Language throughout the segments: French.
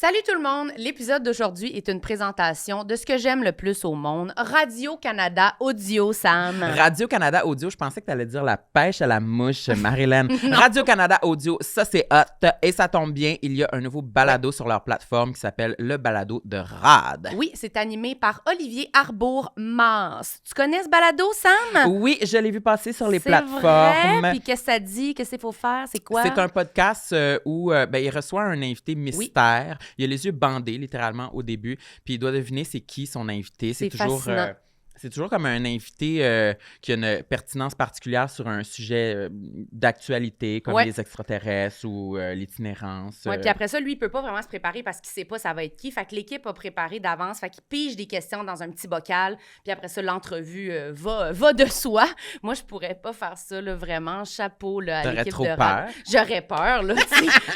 Salut tout le monde! L'épisode d'aujourd'hui est une présentation de ce que j'aime le plus au monde, Radio-Canada Audio, Sam. Radio-Canada Audio, je pensais que tu allais dire la pêche à la mouche, Marilyn. Radio-Canada Audio, ça c'est hot. Et ça tombe bien, il y a un nouveau balado sur leur plateforme qui s'appelle le balado de RAD. Oui, c'est animé par Olivier Arbour-Mars. Tu connais ce balado, Sam? Oui, je l'ai vu passer sur les C'est plateformes. vrai? Puis qu'est-ce que ça dit? Qu'est-ce qu'il faut faire? C'est quoi? C'est un podcast où il reçoit un invité mystère. Oui. Il a les yeux bandés, littéralement, au début. Puis il doit deviner c'est qui son invité. C'est toujours... fascinant. C'est toujours comme un invité qui a une pertinence particulière sur un sujet d'actualité, comme les extraterrestres ou l'itinérance. Oui, puis après ça, lui, il peut pas vraiment se préparer parce qu'il sait pas ça va être qui. Fait que l'équipe a préparé d'avance. Fait qu'il pige des questions dans un petit bocal. Puis après ça, l'entrevue va de soi. Moi, je pourrais pas faire ça, là, vraiment. Chapeau là, à l'équipe de RAD. J'aurais peur, là.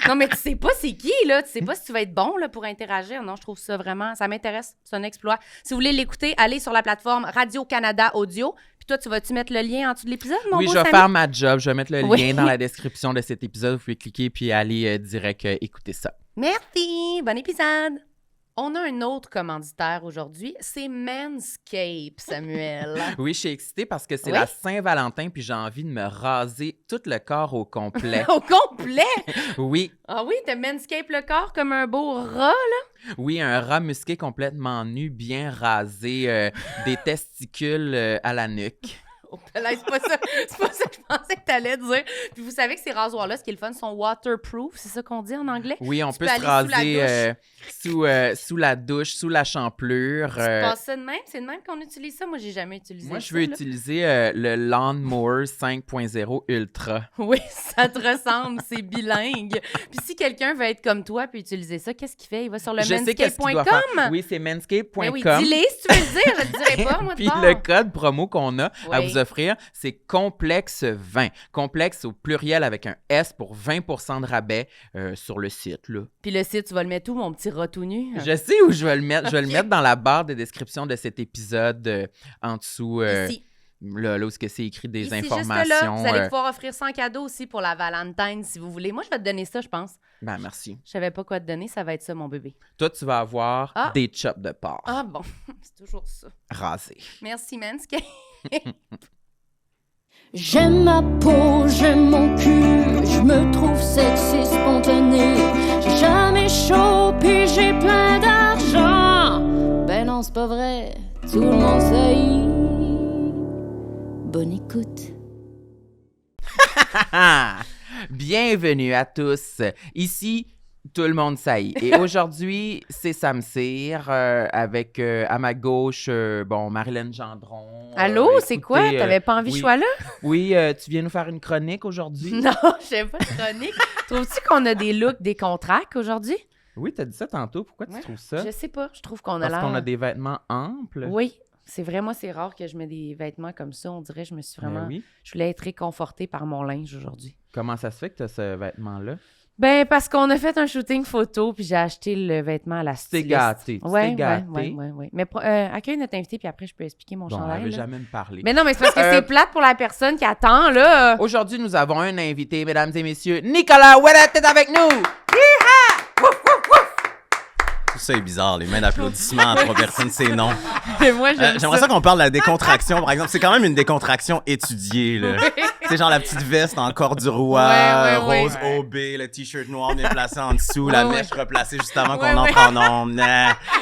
Non, mais tu sais pas c'est qui, là. Tu sais pas si tu vas être bon là, pour interagir. Non, je trouve ça vraiment... Ça m'intéresse. C'est un exploit. Si vous voulez l'écouter, allez sur la plateforme Radio-Canada Audio. Puis toi, tu vas-tu mettre le lien en dessous de l'épisode, mon beau Oui, je vais Sammy? faire ma job. Je vais mettre le lien dans la description de cet épisode. Vous pouvez cliquer puis aller direct écouter ça. Merci! Bon épisode! On a un autre commanditaire aujourd'hui, c'est Manscaped, Samuel. Oui, je suis excitée parce que c'est la Saint-Valentin puis j'ai envie de me raser tout le corps au complet. Au complet? Oui. Ah oui, t'as Manscaped le corps comme un beau rat, là? Oui, un rat musqué complètement nu, bien rasé, des testicules à la nuque. Oh, là, c'est pas ça que je pensais que t'allais dire. Puis vous savez que ces rasoirs-là, ce qui est le fun, sont waterproof, c'est ça qu'on dit en anglais? Oui, on peut se raser sous la douche, sous la champlure. Tu passes ça de même? C'est de même qu'on utilise ça? Moi, j'ai jamais utilisé ça. Moi, je veux utiliser le Lawnmower 5.0 Ultra. Oui, ça te ressemble, c'est bilingue. Puis si quelqu'un veut être comme toi puis utiliser ça, qu'est-ce qu'il fait? Il va sur le manscaped.com? Oui, c'est manscaped.com. Oui, dis-les si tu veux le dire, je le dirai pas, moi, de Puis le code promo qu'on a à vous offrir, c'est Complexe 20. Complexe au pluriel avec un S pour 20% de rabais sur le site, là. Puis le site, tu vas le mettre où, mon petit rat tout nu? Je sais où je vais le mettre. Je vais le mettre dans la barre de description de cet épisode en dessous. Ici. Là où c'est écrit des ici, informations. Juste là, vous allez pouvoir offrir 100 cadeaux aussi pour la Valentine, si vous voulez. Moi, je vais te donner ça, je pense. Ben, merci. Je savais pas quoi te donner, ça va être ça, mon bébé. Toi, tu vas avoir des chops de porc. Ah bon, c'est toujours ça. Rasé. Merci, Manscaped. J'aime ma peau, j'aime mon cul, je me trouve sexy spontané. J'ai jamais chaud, puis j'ai plein d'argent. Ben non, c'est pas vrai, tout le monde sait. Bonne écoute. Bienvenue à tous. Ici, tout le monde saillit. Et aujourd'hui, c'est Sam Cyr avec à ma gauche, Marilyn Gendron. Allô, c'est quoi? T'avais pas envie que je sois là? Oui, tu viens nous faire une chronique aujourd'hui? Non, je fais pas de chronique. Trouves-tu qu'on a des looks décontractés aujourd'hui? Oui, t'as dit ça tantôt. Pourquoi tu trouves ça? Je sais pas. Je trouve qu'on a l'air... Parce qu'on a des vêtements amples? Oui. C'est vrai, moi, c'est rare que je mets des vêtements comme ça. On dirait que je me suis vraiment... Oui. Je voulais être réconfortée par mon linge aujourd'hui. Comment ça se fait que tu as ce vêtement-là? Ben, parce qu'on a fait un shooting photo, puis j'ai acheté le vêtement à la styliste. T'es gâté. Oui. gâté. Mais accueille notre invité, puis après, je peux expliquer mon chandail. Elle veut jamais me parler. Mais non, mais c'est parce que c'est plate pour la personne qui attend, là. Aujourd'hui, nous avons un invité, mesdames et messieurs. Nicolas Ouellet est avec nous! Tout ça est bizarre, les mains d'applaudissements à 3 personnes, c'est non. Mais moi, j'aimerais ça qu'on parle de la décontraction, par exemple. C'est quand même une décontraction étudiée, là. C'est genre la petite veste en corduroy, rose OB, le t-shirt noir bien placé en dessous, la mèche replacée juste avant qu'on entre en onde.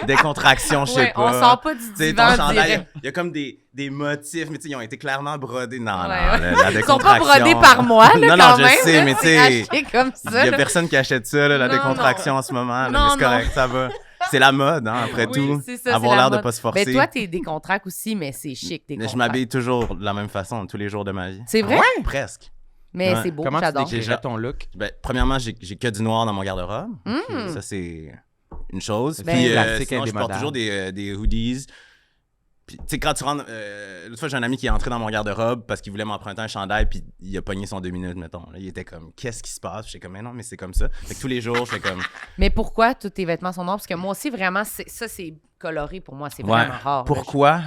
Décontraction, je sais pas. On sort pas du divan, il y a comme des motifs, mais tu sais, ils ont été clairement brodés. Non, la décontraction. Ils sont pas brodés par moi, là, non, quand je même. sais, mais tu sais, il y a personne qui achète ça, là, la décontraction en ce moment. Là, mais c'est correct, ça va. C'est la mode, hein, après tout. C'est ça, avoir l'air de pas se forcer. Mais toi, t'es décontracté aussi, mais c'est chic, décontracté. Je m'habille toujours de la même façon tous les jours de ma vie. C'est vrai? Ouais, presque. Mais c'est beau, Comment j'adore. tu décrirais ton look? Ben, premièrement, j'ai que du noir dans mon garde-robe. Ça, c'est une chose. Ben, Puis sinon, je porte toujours des hoodies. Puis, tu sais, quand tu rentres... l'autre fois, j'ai un ami qui est entré dans mon garde-robe parce qu'il voulait m'emprunter un chandail, puis il a pogné son 2 minutes, mettons. Là, il était comme, qu'est-ce qui se passe? J'étais comme, mais non, mais c'est comme ça. Fait que tous les jours, je fais comme... Mais pourquoi tous tes vêtements sont noirs? Parce que moi aussi, vraiment, ça, c'est coloré pour moi. C'est vraiment rare. Pourquoi?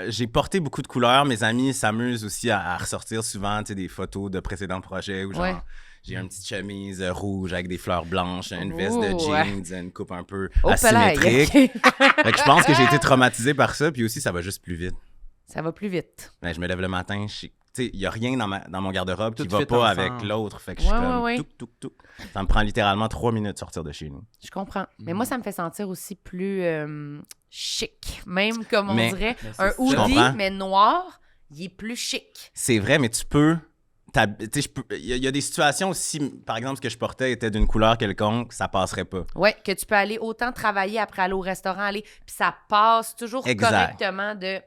J'ai porté beaucoup de couleurs. Mes amis s'amusent aussi à ressortir souvent, tu sais, des photos de précédents projets ou genre... j'ai une petite chemise rouge avec des fleurs blanches, une veste de jeans, une coupe un peu Oh, asymétrique. okay. Fait que je pense que j'ai été traumatisé par ça, puis aussi, ça va juste plus vite. Ça va plus vite. Ben, je me lève le matin, tu sais, il y a rien dans mon garde-robe qui Tout va fit pas ensemble. avec l'autre. Fait que je suis comme tout. Ça me prend littéralement 3 minutes de sortir de chez nous. Je comprends. Mais moi, ça me fait sentir aussi plus chic. Même, comme on dirait, un hoodie, mais noir, il est plus chic. C'est vrai, mais tu peux... Il y a des situations où si, par exemple, ce que je portais était d'une couleur quelconque, ça passerait pas. Oui, que tu peux aller autant travailler après aller au restaurant, puis ça passe toujours correctement de...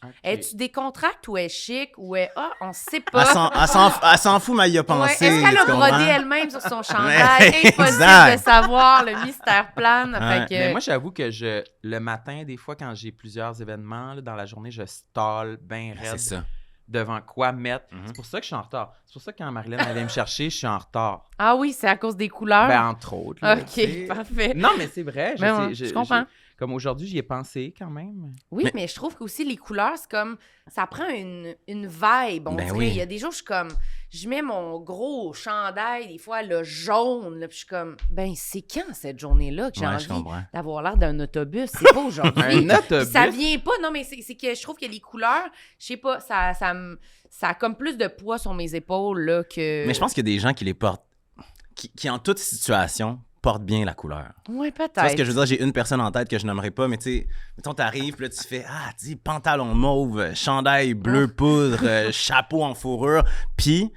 Okay. Es-tu décontracte ou est chic ou est... Ah, on sait pas. Elle s'en fout, mais elle y a pensé. Est-ce qu'elle a tu brodé comprends? elle-même sur son chandail? Impossible Exact. de savoir, le mystère plane. Ouais. Fait que... Mais moi, j'avoue que le matin, des fois, quand j'ai plusieurs événements là, dans la journée, je stalle bien C'est raide ça. devant quoi mettre. Mhm. C'est pour ça que je suis en retard. C'est pour ça que quand Marilyn allait me chercher, je suis en retard. Ah oui, c'est à cause des couleurs? Ben, entre autres. là, tu OK, sais. parfait. Non, mais c'est vrai. Ben ouais, je comprends. Comme aujourd'hui, j'y ai pensé quand même. Oui, mais je trouve qu'aussi les couleurs, c'est comme... Ça prend une vibe, on dirait. Oui. Il y a des jours, je suis comme... Je mets mon gros chandail, des fois, le jaune, là, puis je suis comme... Ben, c'est quand, cette journée-là, que j'ai Ouais, je envie comprends. d'avoir l'air d'un autobus? C'est pas aujourd'hui. Un autobus? Puis ça vient pas... Non, mais c'est que je trouve que les couleurs, je sais pas, ça a comme plus de poids sur mes épaules, là, que... Mais je pense qu'il y a des gens qui les portent, qui en toute situation, portent bien la couleur. Ouais, peut-être. Tu vois ce que je veux dire? J'ai une personne en tête que je nommerai pas, mais tu sais, mettons, t'arrives, puis là, tu fais, dis, pantalon mauve, chandail bleu poudre, chapeau en fourrure, puis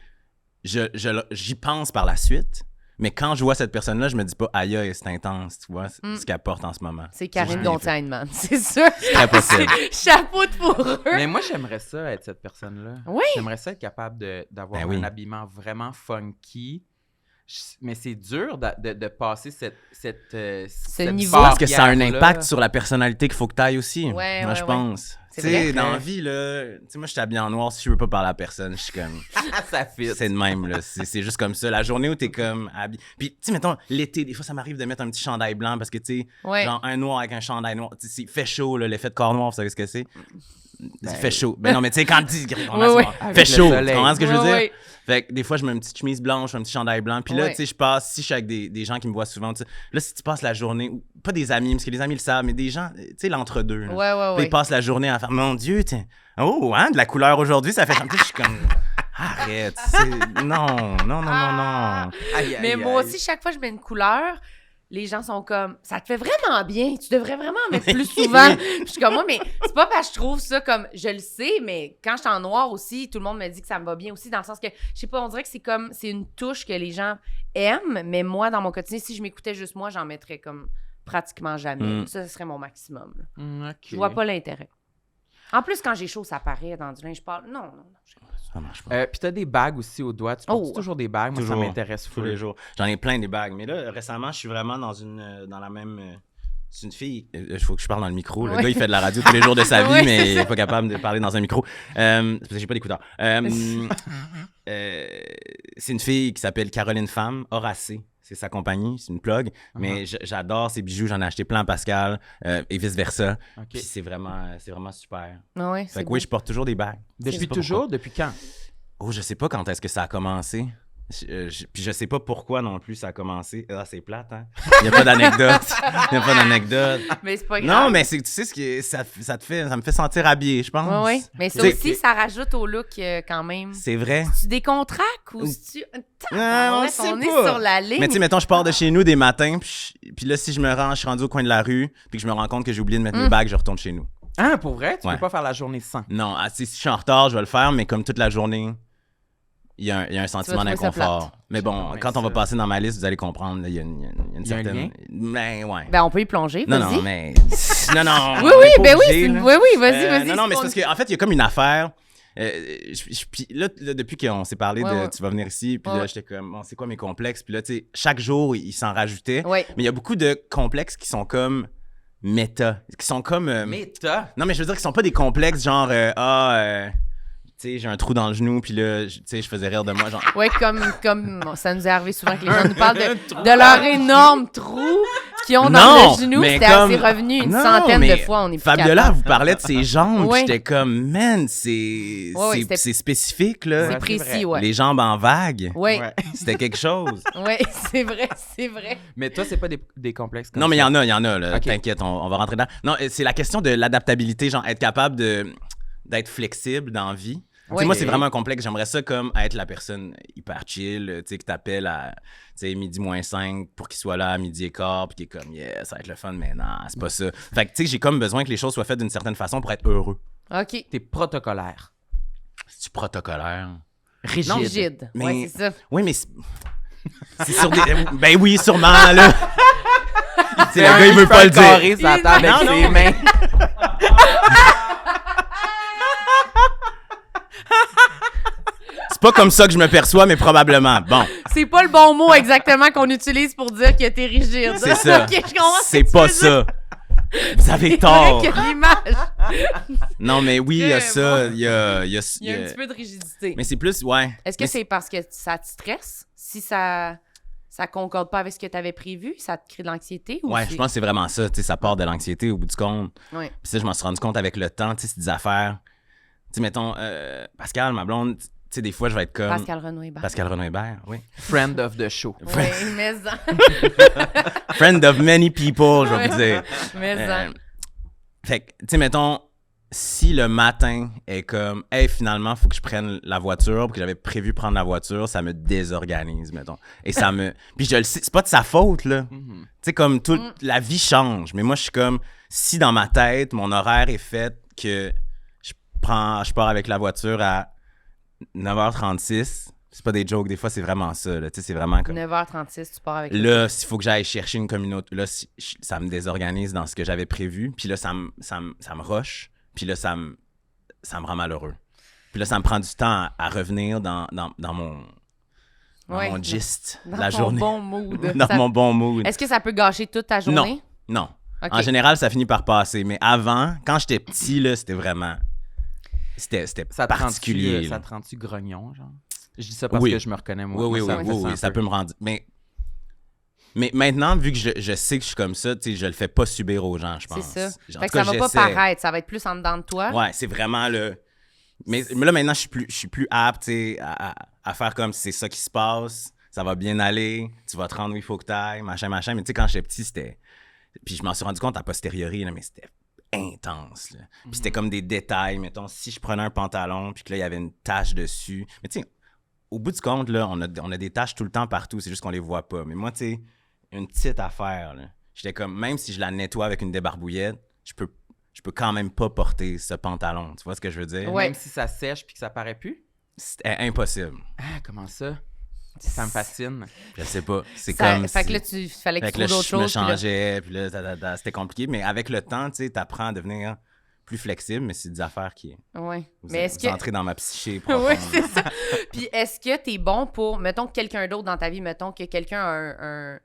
j'y pense par la suite, mais quand je vois cette personne-là, je me dis pas, aïe, aïe, c'est intense, tu vois, ce qu'elle porte en ce moment. C'est Karine Je l'ai Gontier-Heinemann, c'est sûr. fait. Très possible. Chapeau de fourrure. Mais moi, j'aimerais ça être cette personne-là. Oui. J'aimerais ça être capable d'avoir un habillement vraiment funky. Mais c'est dur de passer cette niveau. Parce que ça a un barrière-là. impact sur la personnalité qu'il faut que tu ailles aussi. Ouais, moi, ouais, je ouais. pense. C'est Tu sais, vrai. dans la vie, là, tu sais, moi, je suis habillé en noir. Si je veux pas parler à personne, je suis comme. Ça fit. C'est de même, là. C'est juste comme ça. La journée où t'es comme habillé. Puis, tu sais, mettons, l'été, des fois, ça m'arrive de mettre un petit chandail blanc parce que, tu sais, Ouais. genre un noir avec un chandail noir. Tu sais, il fait chaud, là, l'effet de corps noir, vous savez ce que c'est? Il fait chaud. Ben non, mais tu sais, quand tu dis, ouais. fait chaud. Tu soleil. comprends ce que je veux dire? Ouais. Fait que des fois, je mets une petite chemise blanche, un petit chandail blanc. Puis là, Ouais. tu sais, je passe, si je suis avec des gens qui me voient souvent, tu sais, là, si tu passes la journée, ou pas des amis, parce que les amis le savent, mais des gens, tu sais, l'entre-deux. là. Ouais. Puis ils passent la journée à faire, mon Dieu, oh, hein, de la couleur aujourd'hui, ça fait comme. Puis je suis comme, arrête, non. Mais moi aussi, chaque fois que je mets une couleur, les gens sont comme, ça te fait vraiment bien, tu devrais vraiment en mettre plus souvent. Puis je suis comme, moi, mais c'est pas parce que je trouve ça comme, je le sais, mais quand je suis en noir aussi, tout le monde me dit que ça me va bien aussi, dans le sens que, je sais pas, on dirait que c'est une touche que les gens aiment, mais moi, dans mon quotidien, si je m'écoutais juste moi, j'en mettrais comme pratiquement jamais. Ça, ce serait mon maximum. Là. OK. Je vois pas l'intérêt. En plus, quand j'ai chaud, ça paraît dans du linge pâle. Non. Ça marche pas. Puis t'as des bagues aussi au doigt. Tu portes toujours des bagues? Moi, Toujours. ça m'intéresse Tous les full. jours. J'en ai plein des bagues. Mais là, récemment, je suis vraiment dans la même. C'est une fille. Il faut que je parle dans le micro. Le Ouais. gars, il fait de la radio tous les jours de sa vie, Ouais, mais c'est il ça. n'est pas capable de parler dans un micro. C'est parce que j'ai pas d'écouteurs. C'est une fille qui s'appelle Caroline Femme, Horacée. C'est sa compagnie, c'est une plug. Mais j'adore ses bijoux. J'en ai acheté plein à Pascal et vice-versa. OK. Puis c'est vraiment super. Ah ouais, Fait c'est que oui, je porte toujours des bagues. Je sais Depuis pas toujours? pourquoi. Depuis quand? Oh, je sais pas quand est-ce que ça a commencé. Puis je sais pas pourquoi non plus ça a commencé. Ah, c'est plate, hein? Il n'y a pas d'anecdote. Mais c'est pas grave. Non, mais tu sais, ça me fait sentir habillé, je pense. Oui. Mais ça T'sais, aussi, ça rajoute au look quand même. C'est vrai. Tu décontractes ou si tu. on Tabarouette, sait on est pas. sur la ligne. Mais tu sais, mettons, je pars de chez nous des matins, puis là, si je suis rendu au coin de la rue, puis que je me rends compte que j'ai oublié de mettre mes bagues, je retourne chez nous. Ah, pour vrai? Tu Ouais. peux pas faire la journée sans? Non, si je suis en retard, je vais le faire, mais comme toute la journée, il y a un sentiment trouver ça d'inconfort. Mais bon, J'aimerais quand on va ça. passer dans ma liste, vous allez comprendre, là, il y a une Il y a un certaine... lien? Ben, ouais. Ben, on peut y plonger, Non, vas-y. non, mais... non. Oui, on est oui, pas ben oui, obligé, là. vas-y. Non, mais c'est parce qu'en fait, il y a comme une affaire... Puis là, depuis qu'on s'est parlé Ouais, de ouais. tu vas venir ici, puis là, Ouais. j'étais comme, bon, c'est quoi mes complexes? Puis là, tu sais, chaque jour, il s'en rajoutait. Oui. Mais il y a beaucoup de complexes qui sont comme méta, qui sont comme... Méta? Non, mais je veux dire qu'ils sont pas des complexes genre, tu sais, j'ai un trou dans le genou, puis là, tu sais, je faisais rire de moi, genre... Ouais, comme ça nous est arrivé souvent que les gens nous parlent de leur énorme trou qu'ils ont dans le genou. Mais C'était comme- assez revenu une Non, centaine mais de fois. On est plus Fabiola capable. vous parlait de ses jambes, Ouais. puis j'étais comme, man, c'est Ouais, c'était- c'est spécifique, là. C'est Ouais, précis, vrai. ouais. Les jambes en vague, Ouais, c'était quelque chose. ouais, c'est vrai, c'est vrai. Mais toi, c'est pas des complexes comme Non, mais il ça. y en a, là. Ok. T'inquiète, on va rentrer dedans. Non, c'est la question de l'adaptabilité, genre être capable d'être flexible dans la vie. Tu sais, Ouais. moi, c'est vraiment un complexe. J'aimerais ça comme être la personne hyper chill, tu sais, que t'appelles à midi moins 5 pour qu'il soit là à midi et quart, puis qui est comme, yeah, ça va être le fun, mais non, c'est pas ça. Fait que, tu sais, j'ai comme besoin que les choses soient faites d'une certaine façon pour être heureux. OK. T'es protocolaire. C'est-tu protocolaire? Rigide. Rigide. Mais- Ouais, c'est ça. Oui, mais c'est sur des... Ben oui, sûrement, là. Tu sais, le gars, il veut pas le dire. carré sur la table avec Non, ses non. mains. C'est pas comme ça que je me perçois, mais probablement. Bon, C'est pas le bon mot exactement qu'on utilise pour dire que t'es rigide. c'est ça. OK, je comprends ce C'est que tu pas veux dire. ça. Vous avez C'est tort. vrai que l'image, Non, mais oui, il y a Très ça. bon. Il y a... il y a un petit peu de rigidité. Mais c'est plus, ouais. Est-ce que Mais c'est parce que ça te stresse? Si ça concorde pas avec ce que tu avais prévu, ça te crée de l'anxiété? Ou Ouais, je pense que c'est vraiment ça. Tu sais, ça part de l'anxiété au bout du compte. Ouais. Puis ça, je m'en suis rendu compte avec le temps. Tu sais, c'est des affaires. Tu sais, mettons, Pascal, ma blonde, tu sais, des fois, je vais être comme. Pascal Renaud-Hébert. Pascal Renaud-Hébert, oui. Friend of the show. Oui, mais Friend of many people, je vais vous dire. mais Fait que, tu sais, mettons, si le matin est comme, hey, finalement, faut que je prenne la voiture, puis que j'avais prévu prendre la voiture, ça me désorganise, mettons. Et ça me. Puis je le sais, c'est pas de sa faute, là. Tu sais, comme toute la vie change. Mais moi, je suis comme, si dans ma tête, mon horaire est fait que je pars avec la voiture à 9h36, c'est pas des jokes, des fois, c'est vraiment ça, là. Tu sais, c'est vraiment comme. 9h36, tu pars avec Là, s'il faut que j'aille chercher une communauté, là, ça me désorganise dans ce que j'avais prévu. Puis là, ça me rush. Puis là, ça me rend malheureux. Puis là, ça me prend du temps à revenir dans Ouais. mon gist dans la ton journée. bon mood. Dans Ça- mon bon mood. Est-ce que ça peut gâcher toute ta journée? Non. OK. En général, ça finit par passer. Mais avant, quand j'étais petit, là, c'était vraiment... C'était Ça te particulier. rend-tu, là. ça te rend-tu grognon, genre? Je dis ça parce Oui. que je me reconnais, moi. Oui, Moi, oui, me fait oui, un ça peu. peut me rendre... Mais maintenant, vu que je sais que je suis comme ça, tu sais, je le fais pas subir aux gens, je pense. C'est ça. En Fait tout que ça cas, va pas j'essaie. paraître, ça va être plus en dedans de toi. Ouais, c'est vraiment le... Mais là, maintenant, je suis plus apte, tu sais, à faire comme si c'est ça qui se passe, ça va bien aller, tu vas te rendre où il faut que t'ailles, machin. Mais tu sais, quand j'étais petit, c'était... Puis je m'en suis rendu compte a posteriori, là, mais c'était intense, là. Puis c'était comme des détails, mettons, si je prenais un pantalon, puis que là, il y avait une tache dessus. Mais tu sais, au bout du compte, là, on a des taches tout le temps partout, c'est juste qu'on les voit pas. Mais moi, tu sais, une petite affaire, là. J'étais comme, même si je la nettoie avec une débarbouillette, je peux quand même pas porter ce pantalon. Tu vois ce que je veux dire? Ouais. Même si ça sèche puis que ça paraît plus? C'était impossible. Ah, comment ça? Ça me fascine. Je sais pas. C'est Ça- comme fait si... que là, tu fallait que Fait tu que là, trouves d'autres je me choses. puis là- changeais, puis là, c'était compliqué. Mais avec le temps, tu sais, t'apprends à devenir plus flexible, mais c'est des affaires qui... Ouais. Vous, Mais est-ce vous que. entrez dans ma psyché Oui, profonde. c'est ça. Puis est-ce que t'es bon pour, mettons que quelqu'un d'autre dans ta vie, mettons que quelqu'un a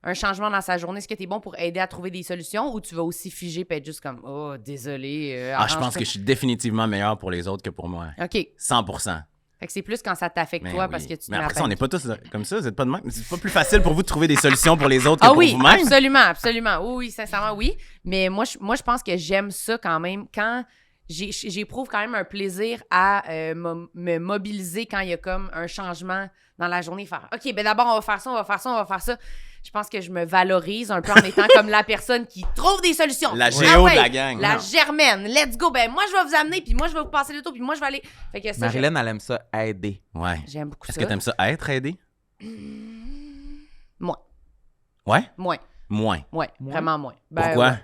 un changement dans sa journée, est-ce que t'es bon pour aider à trouver des solutions ou tu vas aussi figer et être juste comme, oh, désolé. Je arrange-toi. pense que je suis définitivement meilleur pour les autres que pour moi. OK. 100%. Fait que c'est plus quand ça t'affecte Mais toi oui. parce que tu te Mais mets à après ça, on n'est paniquer. pas tous comme ça. Vous êtes pas de même. C'est pas plus facile pour vous de trouver des solutions pour les autres que Ah pour oui, vous-même. absolument, absolument. Oui, sincèrement, oui. Mais moi, je pense que j'aime ça quand même. Quand j'éprouve quand même un plaisir à me mobiliser quand il y a comme un changement dans la journée. Faire, OK, ben d'abord, on va faire ça, on va faire ça, on va faire ça. Je pense que je me valorise un peu en étant comme la personne qui trouve des solutions. La Ah géo ouais, de la gang. La Non. germaine. Let's go. Ben moi, je vais vous amener, puis moi, je vais vous passer le tour, puis moi, je vais aller. Fait que ça, Marilyn, elle aime ça aider. Ouais. j'aime beaucoup Est-ce ça. que t'aimes ça être aidé? Moins. Ouais? Moins. Moins. Ouais, vraiment moins. Ben, Pourquoi? ouais.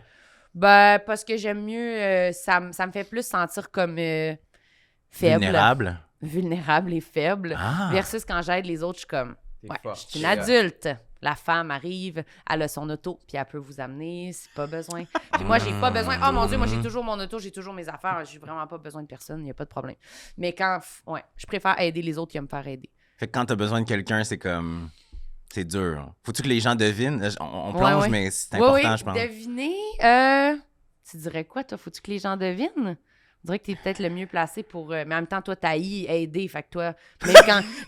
Ben, parce que j'aime mieux, ça me fait plus sentir comme faible. Vulnérable? Vulnérable et faible. Ah! Versus quand j'aide les autres, je suis comme, T'es ouais, forte. je suis une adulte. La femme arrive, elle a son auto, puis elle peut vous amener, c'est pas besoin. Puis moi, j'ai pas besoin. Oh mon Dieu, moi, j'ai toujours mon auto, j'ai toujours mes affaires, j'ai vraiment pas besoin de personne, il y a pas de problème. Mais quand, ouais, je préfère aider les autres qui me faire aider. Fait que quand t'as besoin de quelqu'un, c'est comme... C'est dur. Faut-tu que les gens devinent? Là, on Ouais, plonge, ouais. mais c'est Oui, important, oui, je pense. deviner. Tu dirais quoi, toi? Faut-tu que les gens devinent? On dirait que t'es peut-être le mieux placé pour... mais en même temps, toi, t'as aider. Fait que toi...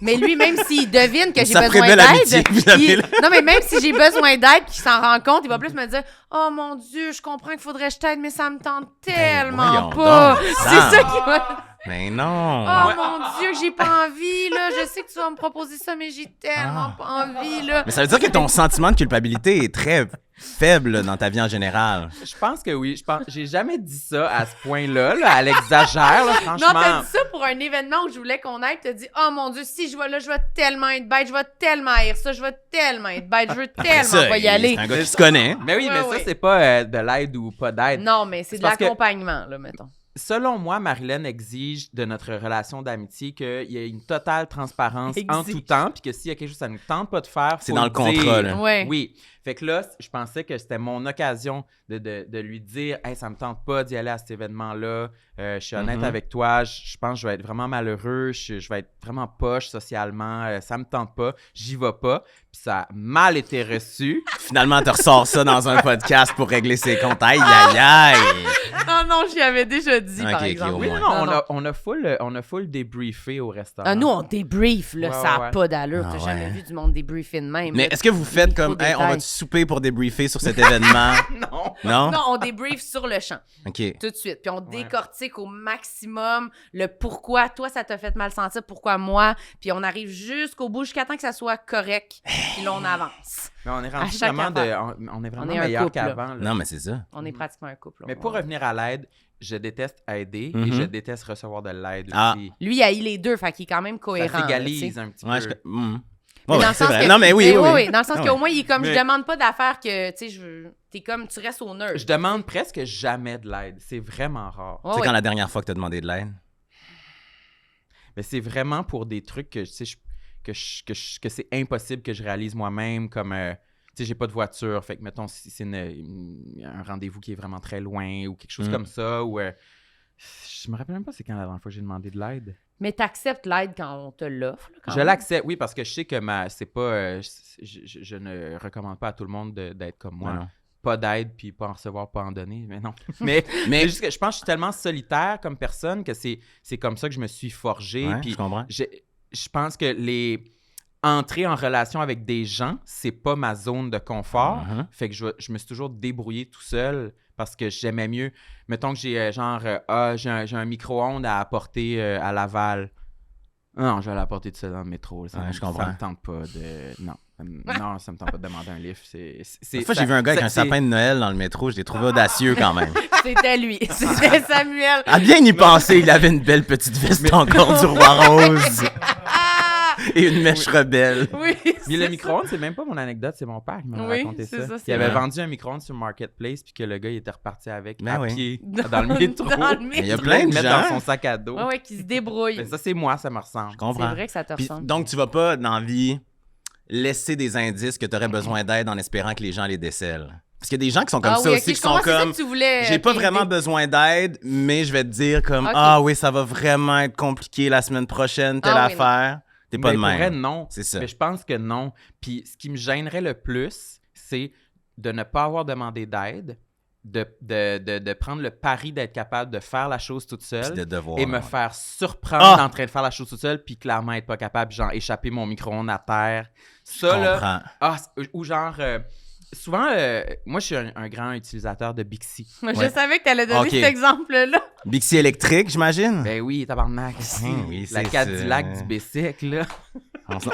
Mais lui, même s'il devine que j'ai besoin d'aide... Non, mais même si j'ai besoin d'aide qu'il s'en rend compte, il va plus me dire « Oh mon Dieu, je comprends qu'il faudrait que je t'aide, mais ça me tente tellement pas. » C'est ça qui va... Mais non! Oh mon Dieu, que j'ai pas envie, là. Je sais que tu vas me proposer ça, mais j'ai tellement pas envie, là. Mais ça veut dire que ton sentiment de culpabilité est très faible là, dans ta vie en général. Je pense que oui. J'ai jamais dit ça à ce point-là. Là. Elle exagère, là, franchement. Non, t'as dit ça pour un événement où je voulais qu'on aille. T'as dit « Oh mon Dieu, si je vais là, je vais tellement être bête. Je vais tellement haïr ça. Je vais tellement être bête. Je veux tellement pas y aller. » C'est un gars qui se connaît. Mais oui, mais ça, c'est pas de l'aide ou pas d'aide. Non, mais c'est de l'accompagnement, là, mettons. Selon moi, Marilyn exige de notre relation d'amitié qu'il y ait une totale transparence en tout temps, puis que s'il y a quelque chose que ça ne nous tente pas de faire, c'est dans le contrat, là. Ouais. Oui. Fait que là, je pensais que c'était mon occasion de lui dire « Hey, ça me tente pas d'y aller à cet événement-là. Je suis honnête avec toi. Je pense que je vais être vraiment malheureux. Je vais être vraiment poche socialement. Ça me tente pas. J'y vais pas. » Puis ça a mal été reçu. Finalement, tu ressors ça dans un podcast pour régler ses comptes. Aïe, aïe, aïe! Non, j'y avais déjà dit, par exemple. Oui, non, on a full débriefé au restaurant. Ah, nous, on débrief, là. Ouais, ça n'a ouais. pas d'allure. Ah, T'as jamais vu du monde débriefer de même. Mais là. est-ce que vous faites comme, hey, on va souper pour débriefer sur cet événement? Non. Non? Non, on débrief sur le champ. OK. Tout de suite. Puis on décortique au maximum le pourquoi toi, ça t'a fait mal sentir, pourquoi moi. Puis on arrive jusqu'au bout, jusqu'à temps que ça soit correct. Puis là, on avance. Mais on est rendu chaque vraiment affaire. on est vraiment On est un meilleur couple, là. qu'avant. là. Non, mais c'est ça. On est pratiquement un couple. là. Mais pour revenir à l'aide, je déteste aider et je déteste recevoir de l'aide Ah. aussi. Lui, il a eu les deux, fait qu'il est quand même cohérent. Ça s'égalise là, un petit Ouais, peu. Mais dans le c'est sens vrai. que, Non, mais oui. dans le sens Ah qu'au ouais. moins, il est comme, Mais- je demande pas d'affaires que, tu sais, t'es comme, tu restes au neutre. Je demande presque jamais de l'aide. C'est vraiment rare. Ouais, C'est ouais. quand la dernière fois que tu as demandé de l'aide? Mais c'est vraiment pour des trucs que, tu sais, que c'est impossible que je réalise moi-même, comme, tu sais, j'ai pas de voiture. Fait que, mettons, si c'est un rendez-vous qui est vraiment très loin ou quelque chose comme ça, ou... je me rappelle même pas c'est quand la dernière fois que j'ai demandé de l'aide. Mais t'acceptes l'aide quand on te l'offre. là, quand Je même. l'accepte, oui, parce que je sais que c'est pas... je ne recommande pas à tout le monde d'être comme moi. Non. Pas d'aide, puis pas en recevoir, pas en donner, mais non. Mais c'est juste que je pense que je suis tellement solitaire comme personne que c'est comme ça que je me suis forgé. Ouais, Puis je comprends. je pense que entrer en relation avec des gens, c'est pas ma zone de confort. Fait que je me suis toujours débrouillé tout seul parce que j'aimais mieux. Mettons que j'ai j'ai un micro-ondes à apporter à Laval. Non, je vais l'apporter tout seul dans le métro. Ça je comprends. me tente pas de... Non. Non, ça me tente pas de demander un lift. Une fois, j'ai vu un gars avec un sapin de Noël dans le métro. Je l'ai trouvé audacieux quand même. C'était lui. C'était Samuel. À bien y penser, il avait une belle petite veste encore du roi rose et une mèche rebelle. Oui. Mais le micro-ondes, c'est même pas mon anecdote, c'est mon père qui m'a raconté c'est ça. ça, c'est Il avait vrai. vendu un micro-ondes sur Marketplace puis que le gars il était reparti avec Ben à oui. pied dans le métro. Dans le Il y a métro. plein de mettre gens. dans son sac à dos. Ouais, qui se débrouille. Mais ça, c'est moi, ça me ressemble. Je C'est comprends. vrai que ça te Puis, ressemble. donc, tu vas pas, dans la vie, laisser des indices que tu aurais besoin d'aide en espérant que les gens les décèlent. Parce qu'il y a des gens qui sont comme ça oui, aussi, ok, qui je comprends, sont c'est ça comme... que tu voulais, J'ai pas ok, vraiment ok. besoin d'aide, mais je vais te dire comme Ok. ah oui, ça va vraiment être compliqué la semaine prochaine, telle Ah oui, affaire. T'es pas Mais de pour vrai, même. non. C'est ça. Mais je pense que non. Puis ce qui me gênerait le plus, c'est de ne pas avoir demandé d'aide, de prendre le pari d'être capable de faire la chose toute Puis seule de devoir. et me faire surprendre Ah! en train de faire la chose toute seule puis clairement être pas capable, genre échapper mon micro-ondes à terre. Je Ça, là, comprends. ou genre... souvent, moi, je suis un grand utilisateur de Bixi. Je Ouais. savais que t'allais donner Ok. cet exemple-là. Bixi électrique, j'imagine? Ben oui, tabarnak. Oui, La c'est Cadillac ça. du bicycle, là.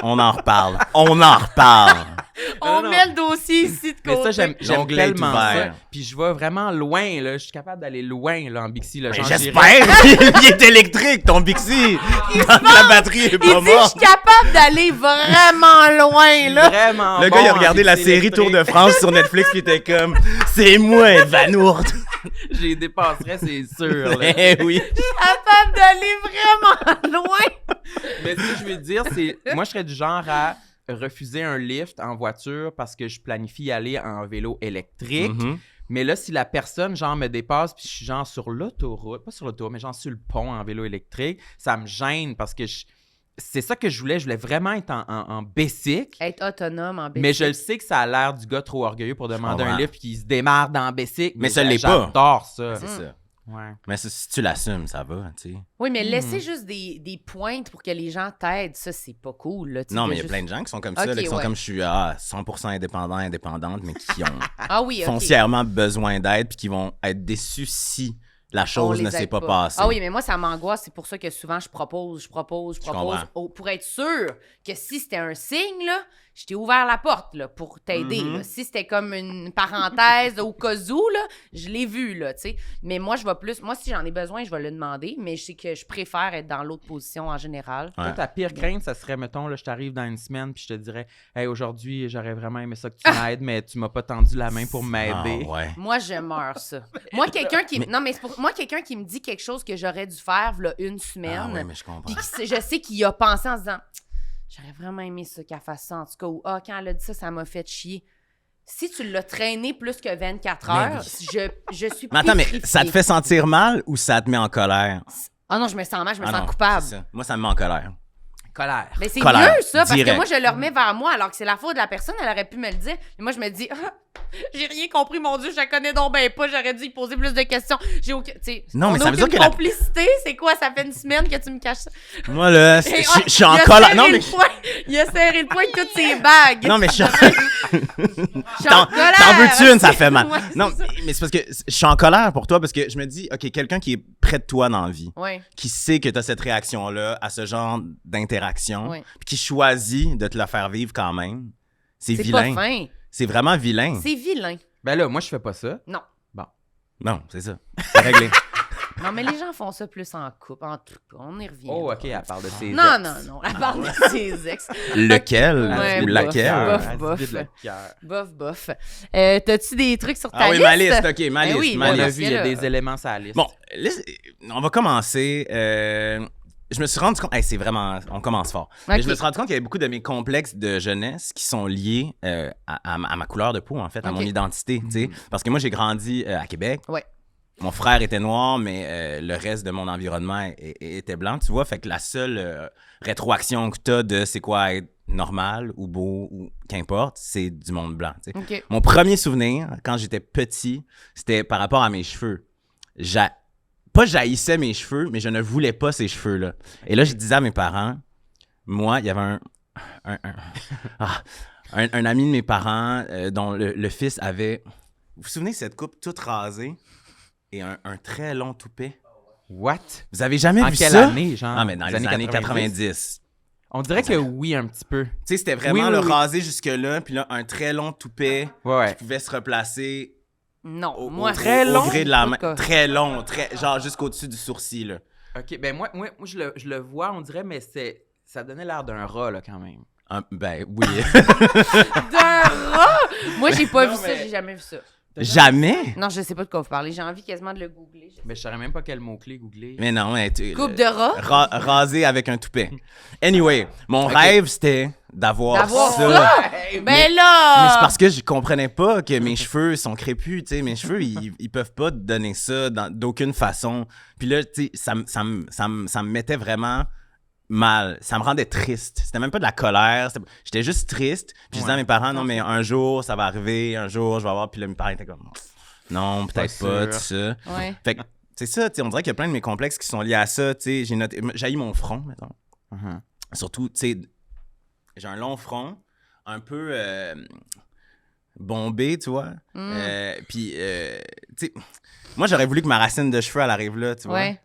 On en reparle. On en reparle. On non. met le dossier ici de côté. Mais ça, j'aime L'onglet est tellement ça. ouvert. Puis je vais vraiment loin, là. Je suis capable d'aller loin, là, en Bixi. Là. Mais Genre, j'espère qu'il est électrique, ton Bixi. Tant que la batterie est Il pas dit, je morte. suis capable d'aller vraiment loin, là. Vraiment Le bon gars, il a en regardé la Bixi série Tour de électrique. France sur Netflix, puis il était comme c'est moi, Vanourde. Je les dépasserais, c'est sûr. Là. Eh oui. Capable d'aller vraiment loin. Mais ce que je veux dire, c'est... Moi, je serais du genre à refuser un lift en voiture parce que je planifie y aller en vélo électrique. Mhm. Mais là, si la personne, genre, me dépasse puis je suis genre sur l'autoroute, pas sur l'autoroute, mais genre sur le pont en vélo électrique, ça me gêne parce que c'est ça que je voulais. Je voulais vraiment être en bicycle. Être autonome en bicycle. Mais je le sais que ça a l'air du gars trop orgueilleux pour demander comprends. un lift puis il se démarre dans bicycle. Mais ça l'est pas. J'adore ça. C'est ça. Ouais. Mais si tu l'assumes, ça va, tu sais. Oui, mais laisser juste des pointes pour que les gens t'aident, ça, c'est pas cool. Là, Non, mais il y a plein de gens qui sont comme ça, là, qui sont comme je suis 100% indépendante, mais qui ont foncièrement besoin d'aide puis qui vont être déçus si la chose ne s'est pas passée. Ah oui, mais moi, ça m'angoisse. C'est pour ça que souvent, je propose pour être sûr que si c'était un signe, là, je t'ai ouvert la porte là, pour t'aider. Là. Si c'était comme une parenthèse au cas où, là, je l'ai vu, là, tu sais. Mais moi, moi, si j'en ai besoin, je vais le demander, mais je sais que je préfère être dans l'autre position en général. Ouais. Toi, ta pire crainte, ça serait, mettons, là, je t'arrive dans une semaine puis je te dirais « Hey, aujourd'hui, j'aurais vraiment aimé ça que tu m'aides, mais tu m'as pas tendu la main pour m'aider. » Ouais. Moi, je meurs, ça. Moi, quelqu'un qui... Non, mais c'est pour moi, quelqu'un qui me dit quelque chose que j'aurais dû faire là, une semaine, Ah ouais, mais je comprends. puis je sais qu'il a pensé en se disant... J'aurais vraiment aimé ça qu'elle fasse ça, en tout cas. Ou, quand elle a dit ça, ça m'a fait chier. Si tu l'as traîné plus que 24 heures, je suis Mais attends, mais pétrifiée. ça te fait sentir mal ou ça te met en colère? Ah non, je me sens mal, je me Ah sens non, coupable. c'est ça. Moi, ça me met en colère. Colère. Mais c'est Colère, mieux, ça, parce direct. que moi, je le remets vers moi, alors que c'est la faute de la personne, elle aurait pu me le dire. Mais moi, je me dis, j'ai rien compris, mon Dieu, je la connais donc ben pas, j'aurais dû y poser plus de questions. J'ai aucun. Non, mais ça veut dire que la complicité, c'est quoi? Ça fait une semaine que tu me caches ça. Moi, là, je suis en colère. Non, mais. Il a serré le poing de toutes ses bagues. Non, mais je suis en colère. T'en veux-tu une, ça fait mal. Ouais, Non, mais c'est parce que je suis en colère pour toi parce que je me dis, OK, quelqu'un qui est près de toi dans la vie, Ouais. qui sait que tu as cette réaction-là à ce genre d'interaction, Ouais. puis qui choisit de te la faire vivre quand même, c'est C'est vilain. pas fin. C'est vraiment vilain. C'est vilain. Ben là, moi, je fais pas ça. Non. Non, c'est ça. C'est réglé. Non, mais les gens font ça plus en couple. En tout cas, on y revient. Oh, OK, elle parle de ses Non, ex. non, elle parle de ses ex. Lequel Ouais, ou bof, laquelle? bof. Elle bof. dit vide le cœur. Bof, bof. T'as-tu des trucs sur ta Ah oui, liste? ma liste, OK, ma Ben liste. oui, ma On a là, liste. vu, il y a là. des éléments sur la liste. Bon, on va commencer. Je me suis rendu compte. Hey, c'est vraiment. On commence fort. Mais Ok. je me suis rendu compte qu'il y avait beaucoup de mes complexes de jeunesse qui sont liés à ma couleur de peau, en fait, à mon Ok. identité. Tu sais. Parce que moi, j'ai grandi à Québec. Ouais. Mon frère était noir, mais le reste de mon environnement était blanc, tu vois. Fait que la seule rétroaction que tu as de c'est quoi être normal ou beau ou qu'importe, c'est du monde blanc. Tu sais. OK. Mon premier souvenir, quand j'étais petit, c'était par rapport à mes cheveux. Pas j'haïssais mes cheveux, mais je ne voulais pas ces cheveux-là. Et là, je disais à mes parents, moi, il y avait un ami de mes parents dont le fils avait... Vous vous souvenez de cette coupe toute rasée et un très long toupet? What? Vous avez jamais En vu quelle ça? année, genre? Ah, mais dans les années 90. On dirait que oui, un petit peu. Tu sais, c'était vraiment Oui, le oui, oui. rasé jusque-là, puis là, un très long toupet Ouais. qui pouvait se replacer Non, moi, très long? au gré de la main. En tout cas. Très long, genre jusqu'au-dessus du sourcil, là. OK, ben moi je le vois, on dirait, mais ça donnait l'air d'un rat, là, quand même. Ben oui. d'un rat! Moi, j'ai pas Non, vu ça, mais- j'ai jamais vu ça. Jamais? Non, je sais pas de quoi vous parlez. J'ai envie quasiment de le googler. Mais je saurais même pas quel mot-clé googler. Mais non, mais Coupe de rat? rasé avec un toupet. Anyway, mon rêve, c'était d'avoir D'avoir ça. ça? Hey, Ben là! Mais c'est parce que je comprenais pas que mes cheveux sont crépus, tu sais. Mes cheveux, ils peuvent pas te donner ça d'aucune façon. Puis là, tu sais, ça me mettait vraiment mal. Ça me rendait triste. C'était même pas de la colère. J'étais juste triste. Puis je disais à mes parents, non, mais un jour, ça va arriver. Un jour, je vais avoir. Puis là, mes parents étaient comme, non, peut-être pas, tout ça. Ouais. Fait que, c'est ça, tu sais, on dirait qu'il y a plein de mes complexes qui sont liés à ça, tu sais. J'haïs mon front, mettons. Uh-huh. Surtout, tu sais, j'ai un long front, un peu bombé, tu vois. Puis, tu sais, moi, j'aurais voulu que ma racine de cheveux, elle arrive là, tu vois. Ouais.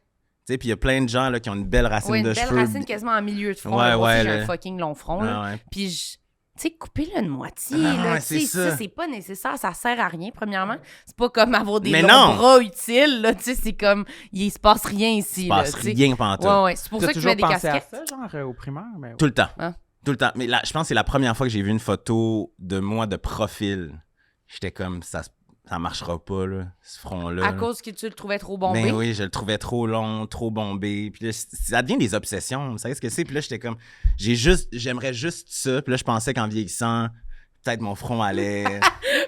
Tu sais, puis il y a plein de gens là, qui ont une belle racine Ouais, une de belle cheveux. racine quasiment en milieu de front. Ouais, là. Moi aussi, ouais, j'ai là. un fucking long front. Là. Ah ouais. Puis, tu sais, coupez-le de moitié. Ah, là, ouais, tu sais, c'est ça. c'est pas nécessaire. Ça sert à rien, premièrement. C'est pas comme avoir des Mais longs non! bras utiles. Là, tu sais, c'est comme, il se passe rien ici. Il se là, passe tu sais. rien pantoute. Ouais, ouais. C'est pour T'as ça que tu toujours mets des pensé casquettes. à ça, genre, au primaire? Mais... Tout le temps. Hein? Tout le temps. Mais là, je pense que c'est la première fois que j'ai vu une photo de moi de profil. J'étais comme, ça marchera pas, là, ce front-là. À cause que tu le trouvais trop bombé. Ben oui, je le trouvais trop long, trop bombé. Puis là, ça devient des obsessions. Vous savez ce que c'est? Puis là, j'étais comme, j'aimerais juste ça. Puis là, je pensais qu'en vieillissant, peut-être mon front allait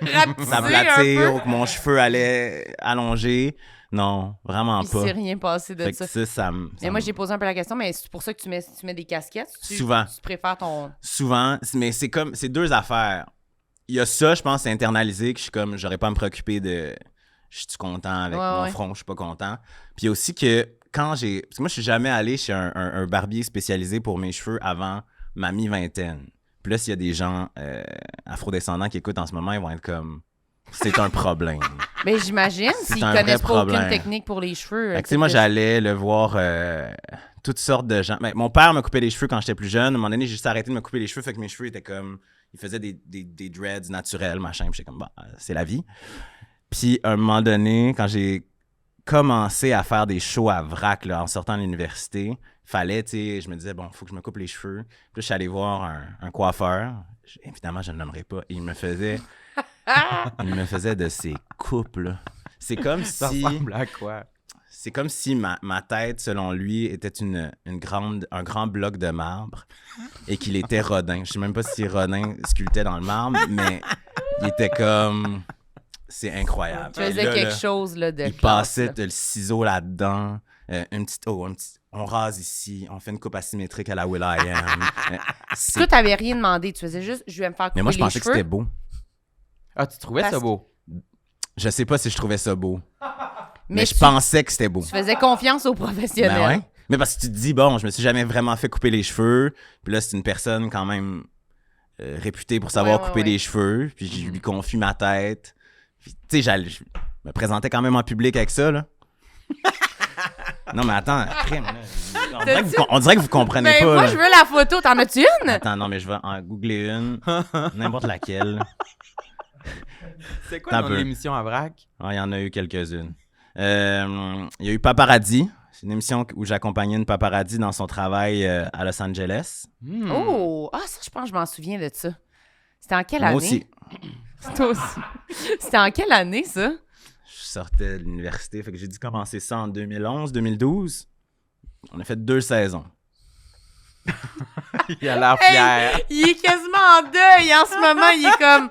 Rapetisser un s'aplatir peu. ou que mon cheveu allait allonger. Non, vraiment Il pas. s'est rien passé de Fait que ça. ça Mais moi, j'ai posé un peu la question, mais c'est pour ça que tu mets des casquettes? Souvent. Tu préfères ton... Souvent, mais c'est deux affaires. Il y a ça, je pense, c'est internalisé, que je suis comme, j'aurais pas à me préoccuper de... Je suis content avec mon front, je suis pas content. Puis aussi que parce que moi, je suis jamais allé chez un barbier spécialisé pour mes cheveux avant ma mi-vingtaine. Puis là, s'il y a des gens afrodescendants qui écoutent en ce moment, ils vont être comme... C'est un problème. Mais j'imagine s'ils connaissent pas aucune technique pour les cheveux. Tu sais, moi, j'allais le voir toutes sortes de gens. Mais mon père me coupait les cheveux quand j'étais plus jeune. À un moment donné, j'ai juste arrêté de me couper les cheveux, fait que mes cheveux étaient comme... Ils faisaient des dreads naturels, machin. Puis j'étais comme, bah, c'est la vie. Puis à un moment donné, quand j'ai commencé à faire des shows à vrac là, en sortant de l'université, fallait, tu sais, je me disais, bon, il faut que je me coupe les cheveux. Puis là, je suis allé voir un coiffeur. Évidemment, je ne le nommerai pas. Et il me faisait de ces coupes, là. C'est comme Ça si... ressemble à quoi? C'est comme si ma tête, selon lui, était un grand bloc de marbre et qu'il était Rodin. Je sais même pas si Rodin sculptait dans le marbre, mais il était comme... C'est incroyable. Tu faisais quelque chose là, de il classe, passait là. le ciseau là-dedans, on rase ici, on fait une coupe asymétrique à la will.i.am. Toi, t'avais rien demandé. Tu faisais juste, je vais me faire couper les cheveux. Mais moi, je pensais que c'était beau. Ah, tu trouvais ça beau? Je sais pas si je trouvais ça beau. Mais je pensais que c'était beau. Tu faisais confiance aux professionnels. Ben ouais. Mais parce que tu te dis, bon, je me suis jamais vraiment fait couper les cheveux. Puis là, c'est une personne quand même réputée pour savoir couper les cheveux. Puis je lui confie ma tête. Puis, tu sais, je me présentais quand même en public avec ça, là. Non, mais attends, crème, là. On dirait que vous comprenez Mais pas. moi, là. je veux la photo. T'en as-tu une? Attends, non, mais je vais en googler une. N'importe laquelle. C'est quoi ton émission à vrac? Ah, il y en a eu quelques-unes. Il y a eu Paparazzi. C'est une émission où j'accompagnais une paparazzi dans son travail à Los Angeles. Oh! Ah, ça, je pense que je m'en souviens de ça. C'était en quelle année? Moi aussi. Toi aussi. C'était en quelle année, ça? Je sortais de l'université, fait que j'ai dû commencer ça en 2011, 2012. On a fait 2 saisons. Il a l'air fier. Hey, il est quasiment en deuil en ce moment. Il est comme...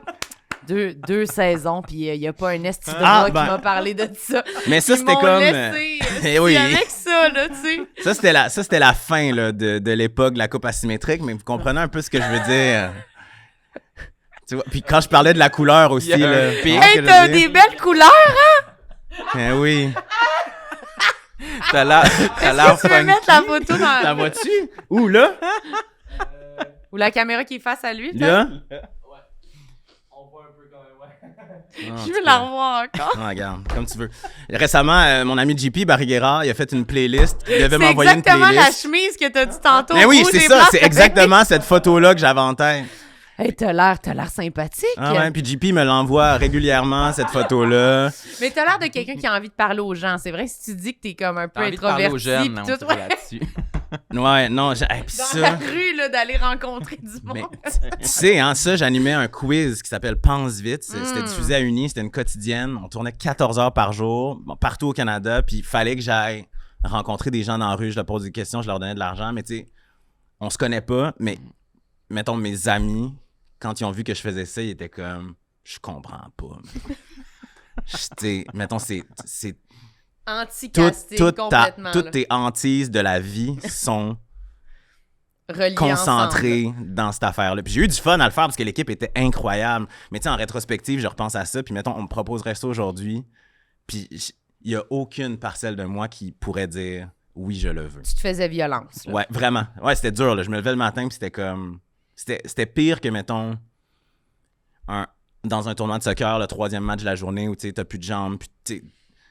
Deux saisons, puis il n'y a pas un esti de rat qui m'a parlé de ça. Mais ça, Ils c'était m'ont comme... laissé, oui. avec ça, là, tu sais. Ça, c'était la fin là, de l'époque de la coupe asymétrique, mais vous comprenez un peu ce que je veux dire. Tu vois? Puis quand je parlais de la couleur aussi, là... Hey, t'as des belles couleurs, hein? Eh oui. T'as l'air Tu peux mettre la photo dans... La vois-tu? Où, là? Ou la caméra qui est face à lui, Là? Je veux la revoir encore. Ah, regarde, comme tu veux. Récemment, mon ami JP Barriguera, il a fait une playlist. Il devait m'envoyer une playlist. C'est exactement la chemise que t'as dit tantôt. Mais oui, c'est ça. C'est exactement cette photo-là que j'avais en tête. Hey, t'as l'air sympathique. Ah ouais, puis JP me l'envoie régulièrement, cette photo-là. Mais t'as l'air de quelqu'un qui a envie de parler aux gens. C'est vrai, si tu dis que t'es comme un peu T'as envie de parler aux introverti. jeunes, Pis tout, là-dessus. Ouais, non, puis dans ça... la rue, là, d'aller rencontrer du monde. Mais tu sais, hein, ça, j'animais un quiz qui s'appelle Pense vite. C'était diffusé à Uni, c'était une quotidienne. On tournait 14 heures par jour, partout au Canada, puis il fallait que j'aille rencontrer des gens dans la rue, je leur posais des questions, je leur donnais de l'argent, mais tu sais, on se connaît pas, mais mettons mes amis, quand ils ont vu que je faisais ça, ils étaient comme, je comprends pas. Tu sais, mettons, c'est anti-casting complètement. Toutes tes hantises de la vie sont reliées concentrées ensemble. dans cette affaire-là. Puis j'ai eu du fun à le faire parce que l'équipe était incroyable. Mais tu sais, en rétrospective, je repense à ça. Puis mettons, on me proposerait ça aujourd'hui. Puis il n'y a aucune parcelle de moi qui pourrait dire oui, je le veux. Tu te faisais violence. Là. Ouais, vraiment. Ouais, c'était dur. Là. Je me levais le matin puis c'était comme... C'était pire que, mettons, dans un tournoi de soccer, le 3e match de la journée où tu n'as plus de jambes. Puis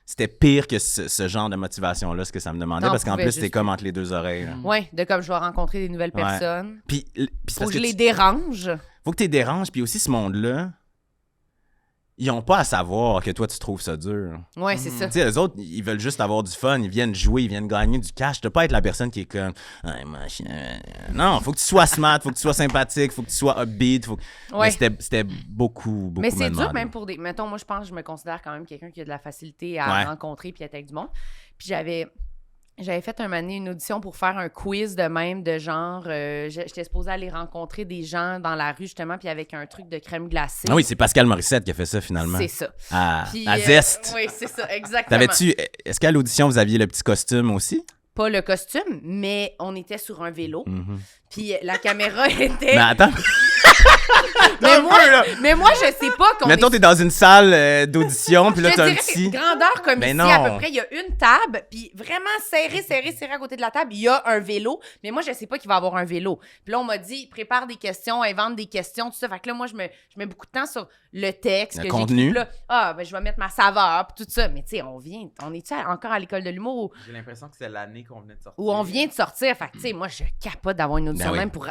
c'était pire que ce genre de motivation-là, ce que ça me demandait, parce qu'en plus, c'était comme entre les 2 oreilles. Oui, de comme je vais rencontrer des nouvelles personnes. Puis faut que je les dérange. Faut que tu les déranges, puis aussi ce monde-là, ils ont pas à savoir que toi, tu trouves ça dur. Oui, c'est ça. Tu sais, les autres, ils veulent juste avoir du fun, ils viennent jouer, ils viennent gagner du cash. Tu pas être la personne qui est comme... Non, faut que tu sois smart, faut que tu sois sympathique, faut que tu sois upbeat. Mais c'était beaucoup Mais c'est dur demandé. même pour des... Mettons, moi, je pense que je me considère quand même quelqu'un qui a de la facilité à rencontrer puis être avec du monde. Puis j'avais fait un moment donné une audition pour faire un quiz de même, de genre... j'étais supposée aller rencontrer des gens dans la rue, justement, puis avec un truc de crème glacée. Ah oui, c'est Pascal Morissette qui a fait ça, finalement. C'est ça. À Zest. Oui, c'est ça, exactement. Est-ce qu'à l'audition, vous aviez le petit costume aussi? pas le costume, mais on était sur un vélo. Mhm. Puis la caméra était... Mais attends. mais moi, je sais pas qu'on Mettons, t'es dans une salle d'audition, puis là, je t'as un dirais petit... grandeur comme Mais ici, non. à peu près. Il y a une table, puis vraiment serré à côté de la table, il y a un vélo. Mais moi, je sais pas qu'il va y avoir un vélo. Puis là, on m'a dit, prépare des questions, invente des questions, tout ça. Fait que là, moi, je mets beaucoup de temps sur le texte. Le que contenu. j'écris. Là, ben, je vais mettre ma saveur, puis tout ça. Mais tu sais, on est-tu encore à l'école de l'humour J'ai l'impression que c'est l'année qu'on venait de sortir. où on vient de sortir? Fait que tu sais, moi, je capote d'avoir une audition Ben oui. même pour,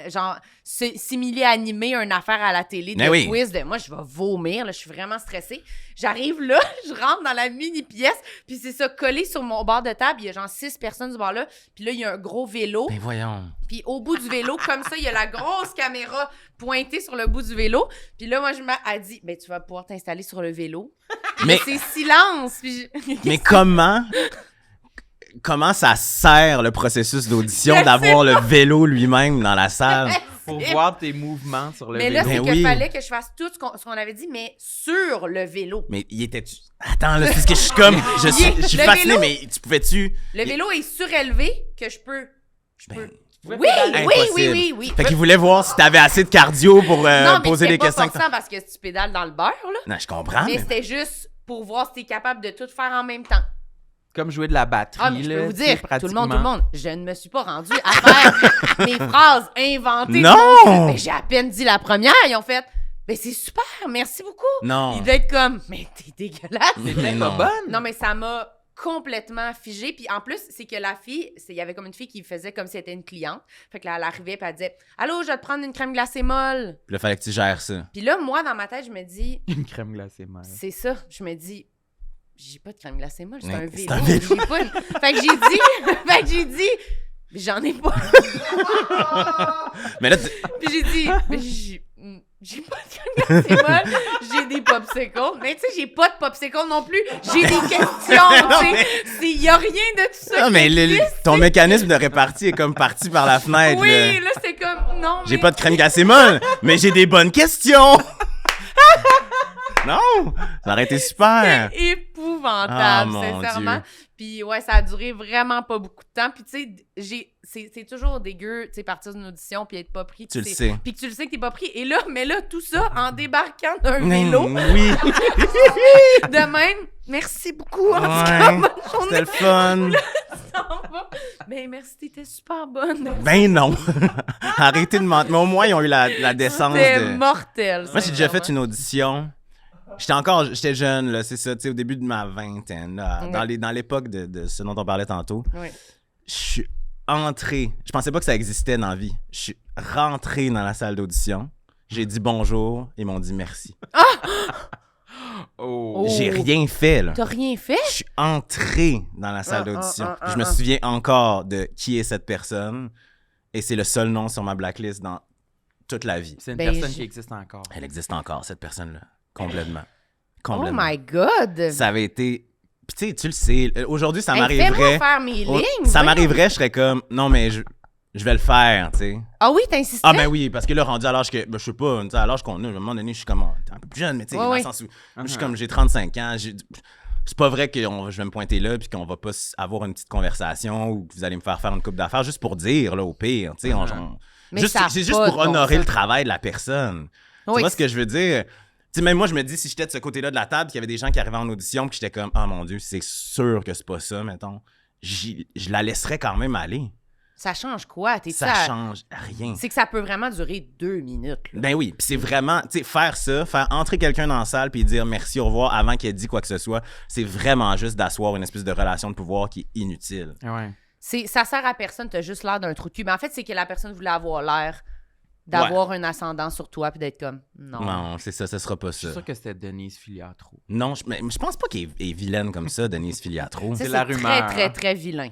genre, simuler, animer une affaire à la télé de Ben oui. quiz. Moi, je vais vomir, là, je suis vraiment stressée. J'arrive là, je rentre dans la mini-pièce, puis c'est ça, collé sur mon bord de table, il y a genre 6 personnes du bord là, puis là, il y a un gros vélo, Ben voyons. puis au bout du vélo, comme ça, il y a la grosse caméra pointée sur le bout du vélo, puis là, moi, elle dit, ben, tu vas pouvoir t'installer sur le vélo. Mais, C'est silence, puis mais comment ça sert le processus d'audition Je sais d'avoir le vélo lui-même dans la salle? Pour voir tes mouvements sur le Mais vélo. là, c'est Ben qu'il oui. fallait que je fasse tout ce qu'on avait dit, mais sur le vélo. Mais il était-tu... Attends, là, c'est ce que je suis comme... Je suis Le fasciné, vélo? mais tu pouvais-tu... Le vélo est surélevé que je peux... Ben, Oui, impossible. oui. Fait qu'il voulait voir si t'avais assez de cardio pour Non, mais poser c'était des pas questions. forçant parce que tu pédales dans le beurre, là. Non, je comprends, Mais mais... c'était juste pour voir si t'es capable de tout faire en même temps. Comme jouer de la batterie. Ah, mais je peux là, vous tu sais, dire, tout le monde, pratiquement. je ne me suis pas rendue à faire mes phrases inventées. Non! Mais j'ai à peine dit la première, ils ont fait, ben c'est super, merci beaucoup. Non. Ils devaient être comme, mais t'es dégueulasse. Mais T'étais non. pas bonne. Non, mais ça m'a complètement figée. Puis en plus, c'est que la fille, il y avait comme une fille qui faisait comme si elle était une cliente. Fait que là, elle arrivait puis elle disait « Allô, je vais te prendre une crème glacée molle. Puis là, fallait que tu gères ça. » Puis là, moi, dans ma tête, je me dis Une crème glacée mal. « C'est ça. » Je me dis « J'ai pas de crème glacée molle, c'est Mais un c'est vélo. un vélo. J'ai pas une... » Fait que j'ai dit « J'en ai pas. Mais là, » Puis j'ai dit « Mais j'ai pas de crème glacée molle. J'ai des popsicles. Mais tu sais, j'ai pas de popsicles non plus. J'ai des questions, tu sais. Il y a rien de tout ça. non, qui mais existe. ton mécanisme de répartie est comme parti par la fenêtre. Oui, là. là, c'est comme, non, J'ai mais- pas de crème glacée molle, mais j'ai des bonnes questions. Non, ça aurait été super. C'est épouvantable, Ah, mon sincèrement. Dieu. Puis ouais, ça a duré vraiment pas beaucoup de temps. Puis tu sais, c'est toujours dégueu, tu sais, partir d'une audition puis être pas pris. Tu le sais. Puis que tu le sais que t'es pas pris. Et là, mais là, tout ça en débarquant d'un Mm, vélo, Oui, de même. Merci beaucoup, en tout cas, ouais, bonne c'était journée. le fun. Ça va. Mais merci, t'étais super bonne. Ben non. Arrêtez de mentir. Mais au moins, ils ont eu la décence C'était de... mortel. Moi, j'ai déjà fait une audition. J'étais jeune, là, c'est ça, tu sais, au début de ma vingtaine, là, Ouais. dans l'époque de ce dont on parlait tantôt. Oui. Je suis entré. Je pensais pas que ça existait dans la vie. Je suis rentré dans la salle d'audition. J'ai dit bonjour. Ils m'ont dit merci. Oh. J'ai rien fait, là. T'as rien fait? Je suis entré dans la salle d'audition. Je me souviens encore de qui est cette personne. Et c'est le seul nom sur ma blacklist dans toute la vie. C'est une Ben, personne j'ai- qui existe encore. Elle existe encore, cette personne-là. Complètement. Oh Complètement. my God! Ça avait été... Puis tu sais, tu le sais. Aujourd'hui, ça Hey, m'arriverait... fais-moi faire mes Oh, lignes. ça voyons. m'arriverait, je serais comme... Non, mais je vais le faire, tu sais. Ah oui, t'insistais? Ah ben oui, parce que là, rendu à l'âge que... Ben, je sais pas, tu sais, à l'âge qu'on a, à un moment donné, je suis comme... T'es un peu plus jeune, mais tu sais, Ouais, dans le ouais. sens où... Je suis comme, j'ai 35 ans, c'est pas vrai que je vais me pointer là puis qu'on va pas avoir une petite conversation ou que vous allez me faire faire une coupe d'affaires juste pour dire, là, au pire, tu sais. Mais Juste, ça a c'est juste pas pour de bon honorer sens. le travail de la personne. Tu Oui, vois ce que je veux dire? Tu sais, même moi, je me dis, si j'étais de ce côté-là de la table, qu'il y avait des gens qui arrivaient en audition, puis j'étais comme, ah mon Dieu, c'est sûr que c'est pas ça, mettons. Je la laisserais quand même aller. Ça change quoi? Ça change rien. C'est que ça peut vraiment durer 2 minutes. là. Ben oui, puis c'est vraiment, tu sais, faire ça, faire entrer quelqu'un dans la salle puis dire merci, au revoir avant qu'il ait dit quoi que ce soit, c'est vraiment juste d'asseoir une espèce de relation de pouvoir qui est inutile. Ouais. Ça sert à personne, t'as juste l'air d'un trou de cul. Mais en fait, c'est que la personne voulait avoir l'air d'avoir un ascendant sur toi puis d'être comme, non. Non, c'est ça, ce sera pas Je suis ça. sûr que c'était Denise Filiatro. Non, mais je pense pas qu'elle est vilaine comme ça, Denise Filiatro. Ça, C'est la rumeur, très, très, hein. très vilain.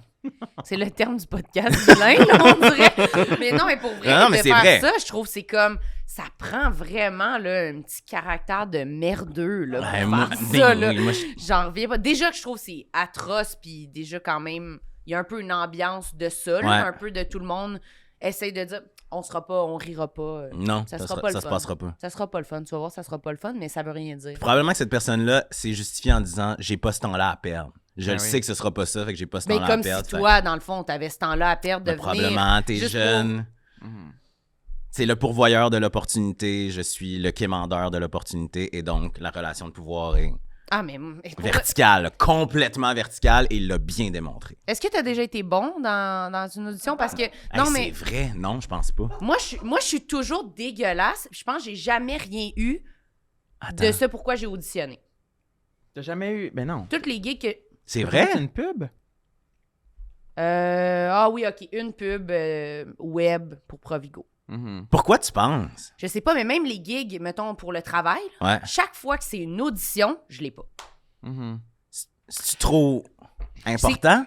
C'est le terme du podcast, vilain, là, on dirait. Mais non, mais pour vrai, Non, mais de c'est faire vrai. ça, je trouve que c'est comme... Ça prend vraiment là, un petit caractère de merdeux là, pour Ouais, faire moi, ça. Là. oui, moi, J'en reviens pas. Déjà que je trouve que c'est atroce, puis déjà quand même, il y a un peu une ambiance de ça, là, Ouais. un peu de tout le monde essaye de dire on sera pas, on rira pas. non, ça ça, sera pas le se fun. passera pas. Ça sera pas le fun, tu vas voir, ça sera pas le fun, mais ça veut rien dire. Probablement que cette personne-là s'est justifiée en disant j'ai pas ce temps-là à perdre. Je le sais que ce sera pas ça, fait que j'ai pas ce Ben, temps-là à comme perdre. si toi, dans le fond, t'avais ce temps-là à perdre de venir. Probablement, t'es juste jeune. Mhm. C'est le pourvoyeur de l'opportunité, je suis le quémandeur de l'opportunité, et donc la relation de pouvoir est Ah, mais verticale, complètement verticale, et il l'a bien démontré. est-ce que tu as déjà été bon dans une audition? Parce que. Non, Hey, mais. C'est vrai, non, je pense pas. Moi, je suis toujours dégueulasse. Je pense que j'ai jamais rien eu Attends, de ce pourquoi j'ai auditionné. T'as jamais eu... Ben non. Toutes les gigs que. c'est vrai? C'est une pub? Ah oui, OK. Une pub web pour Provigo. Mhm. Pourquoi tu penses? Je sais pas, mais même les gigs, mettons, pour le travail, Ouais. chaque fois que c'est une audition, je l'ai pas. Mhm. C'est trop important?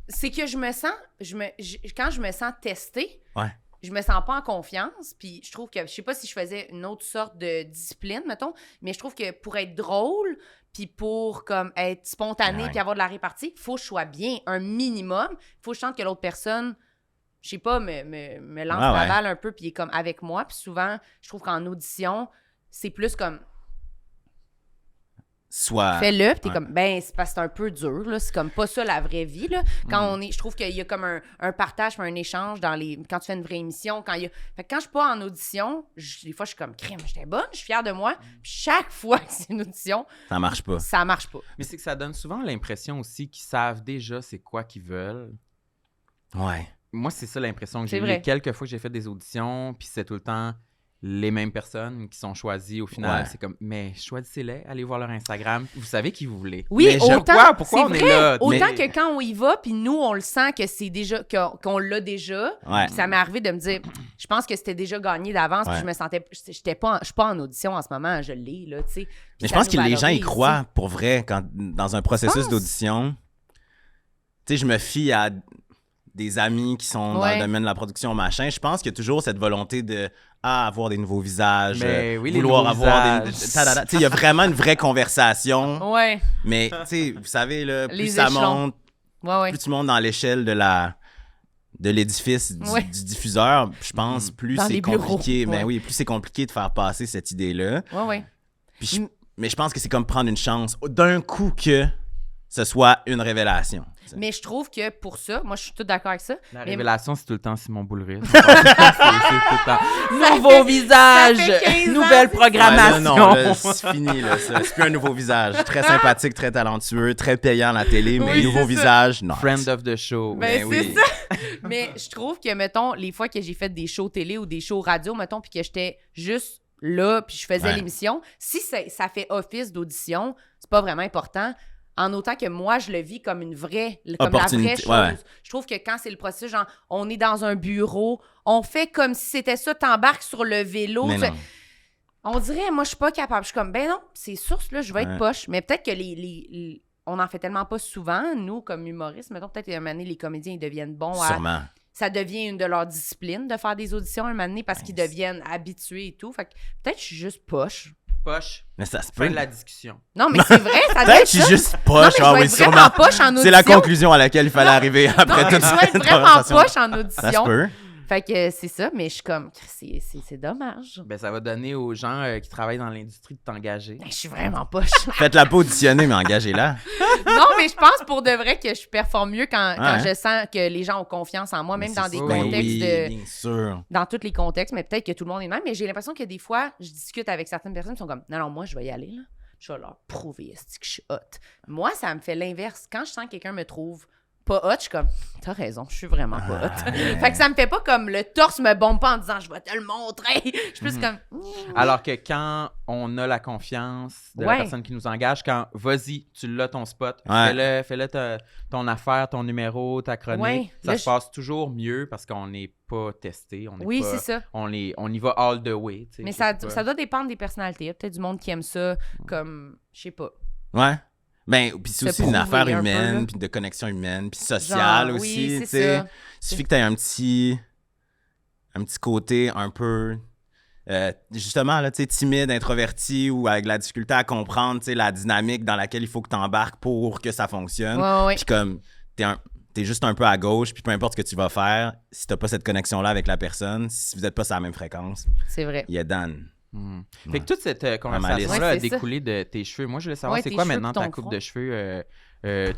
C'est que je me sens, quand je me sens testée, Ouais. je me sens pas en confiance, puis je trouve que, je sais pas si je faisais une autre sorte de discipline, mettons, mais je trouve que pour être drôle, puis pour comme être spontané, Ouais. puis avoir de la répartie, faut que je sois bien, un minimum. Faut que je sente que l'autre personne, je sais pas, me lance la balle un peu, puis est comme avec moi. Puis souvent, je trouve qu'en audition, c'est plus comme Soit. fais-le, puis t'es Ouais. comme, ben, c'est parce que c'est un peu dur, là. C'est comme pas ça la vraie vie, là. Quand on est, je trouve qu'il y a comme un partage, un échange quand tu fais une vraie émission. Fait que quand je suis pas en audition, des fois, je suis comme, crème, j'étais bonne, je suis fière de moi. Puis chaque fois que c'est une audition, Ça marche pas. ça marche pas. Mais c'est que ça donne souvent l'impression aussi qu'ils savent déjà c'est quoi qu'ils veulent. Ouais. Moi, c'est ça l'impression que C'est j'ai eu. vrai. Les quelques fois que j'ai fait des auditions, puis c'est tout le temps les mêmes personnes qui sont choisies au final. Ouais. C'est comme, mais choisissez-les, allez voir leur Instagram. Vous savez qui vous voulez. Oui, Mais autant. pourquoi c'est on est vrai, là? Autant Mais- que quand on y va, puis nous, on le sent que c'est déjà, qu'on l'a déjà. Ouais. Puis ça m'est arrivé de me dire, je pense que c'était déjà gagné d'avance, puis Ouais. je me sentais, je suis pas en audition en ce moment, je l'ai, là, tu sais. Puis Mais je ça pense que nous les gens y valorise, croient pour vrai quand dans un processus penses? d'audition. Tu sais, je me fie à des amis qui sont dans Ouais. le domaine de la production, machin. Je pense qu'il y a toujours cette volonté de avoir des nouveaux visages, Mais oui, les vouloir nouveaux avoir visages. des... Tu sais, il y a vraiment une vraie conversation. Ouais, Mais, tu sais, vous savez, là, plus Les ça échelons. monte, ouais. plus tu montes dans l'échelle de l'édifice Ouais. du diffuseur, je pense, plus Dans c'est les bureaux. compliqué. Ouais. Mais oui, plus c'est compliqué de faire passer cette idée-là. Ouais. Puis mais je pense que c'est comme prendre une chance d'un coup que ce soit une révélation. tu sais. Mais je trouve que pour ça, moi, je suis tout d'accord avec ça. La mais- révélation, c'est tout le temps Simon Boulris. c'est tout le temps. Nouveau fait- visage, ça fait 15 ans, nouvelle c'est ça. programmation. Ouais, non, là, c'est fini, là, ça. C'est plus un nouveau visage. Très sympathique, très talentueux, très payant à la télé, mais Oui, nouveau c'est ça. visage, non. Friend of the show. Ben, c'est oui. ça. Mais je trouve que, mettons, les fois que j'ai fait des shows télé ou des shows radio, mettons, puis que j'étais juste là, puis je faisais Ouais. l'émission, si ça fait office d'audition, c'est pas vraiment important. En autant que moi, je le vis comme une vraie, comme la vraie Opportunité, chose. ouais. Je trouve que quand c'est le processus, genre, on est dans un bureau, on fait comme si c'était ça, t'embarques sur le vélo. Mais tu fais- non. On dirait, moi, je suis pas capable. Je suis comme, ben non, c'est sûr, là, je vais être Ouais. poche. Mais peut-être que on en fait tellement pas souvent, nous, comme humoristes. Mettons, peut-être qu'à un moment donné, les comédiens, ils deviennent bons à... Sûrement. Ça devient une de leurs disciplines de faire des auditions un moment donné parce qu'ils Ben, deviennent habitués et tout. Fait que peut-être que je suis juste poche. Poche. Mais ça se Fin peut. de la discussion. Non, mais c'est vrai, ça doit Peut-être être que je suis ça. juste Non, poche. mais je Ah vais oui, être vraiment sûrement. poche en audition. C'est la conclusion à laquelle il fallait arriver Non, après mais toute je vais être cette vraiment conversation. poche en Ça se audition. peut. Fait que c'est ça, mais je suis comme, c'est dommage. Ben, ça va donner aux gens qui travaillent dans l'industrie de t'engager. Ben, je suis vraiment poche. Faites-la pas auditionner, mais engagez-la. Non, mais je pense pour de vrai que je performe mieux quand Ouais. je sens que les gens ont confiance en moi, même dans des ça. contextes oui, de... bien sûr. Dans tous les contextes, mais peut-être que tout le monde est le même. Mais j'ai l'impression que des fois, je discute avec certaines personnes qui sont comme, non, moi, je vais y aller, là. Je vais leur prouver est-ce que je suis hot. Moi, ça me fait l'inverse. Quand je sens que quelqu'un me trouve pas hot, je suis comme, t'as raison, je suis vraiment pas hot. Fait que ça me fait pas comme le torse me bombe pas en disant, je vais te le montrer. Je suis plus comme, Alors que quand on a la confiance de Ouais. la personne qui nous engage, quand vas-y, tu l'as ton spot, Ouais. fais-le ton affaire, ton numéro, ta chronique, Ouais. ça Là, se passe toujours mieux parce qu'on n'est pas testé, on n'est oui, pas, c'est ça. on y va all the way. tu sais, Mais je ça sais pas. doit dépendre des personnalités. Il y a peut-être du monde qui aime ça, comme, je sais pas. Ouais. Ben, puis c'est Se aussi une prouver affaire un peu, là. humaine, puis de connexion humaine, puis sociale Genre, aussi, oui, tu c'est sais. ça. Il suffit que tu aies un petit côté un peu, justement, là, tu sais, timide, introverti, ou avec la difficulté à comprendre, tu sais, la dynamique dans laquelle il faut que tu embarques pour que ça fonctionne. Ouais. Puis comme, t'es juste un peu à gauche, puis peu importe ce que tu vas faire, si t'as pas cette connexion-là avec la personne, si vous êtes pas sur la même fréquence, C'est vrai. il est done. Fait que toute cette liste. conversation-là a Ouais, c'est ça. découlé de tes cheveux. Moi, je voulais savoir, Ouais, c'est tes quoi cheveux maintenant puis ta ton coupe front. de cheveux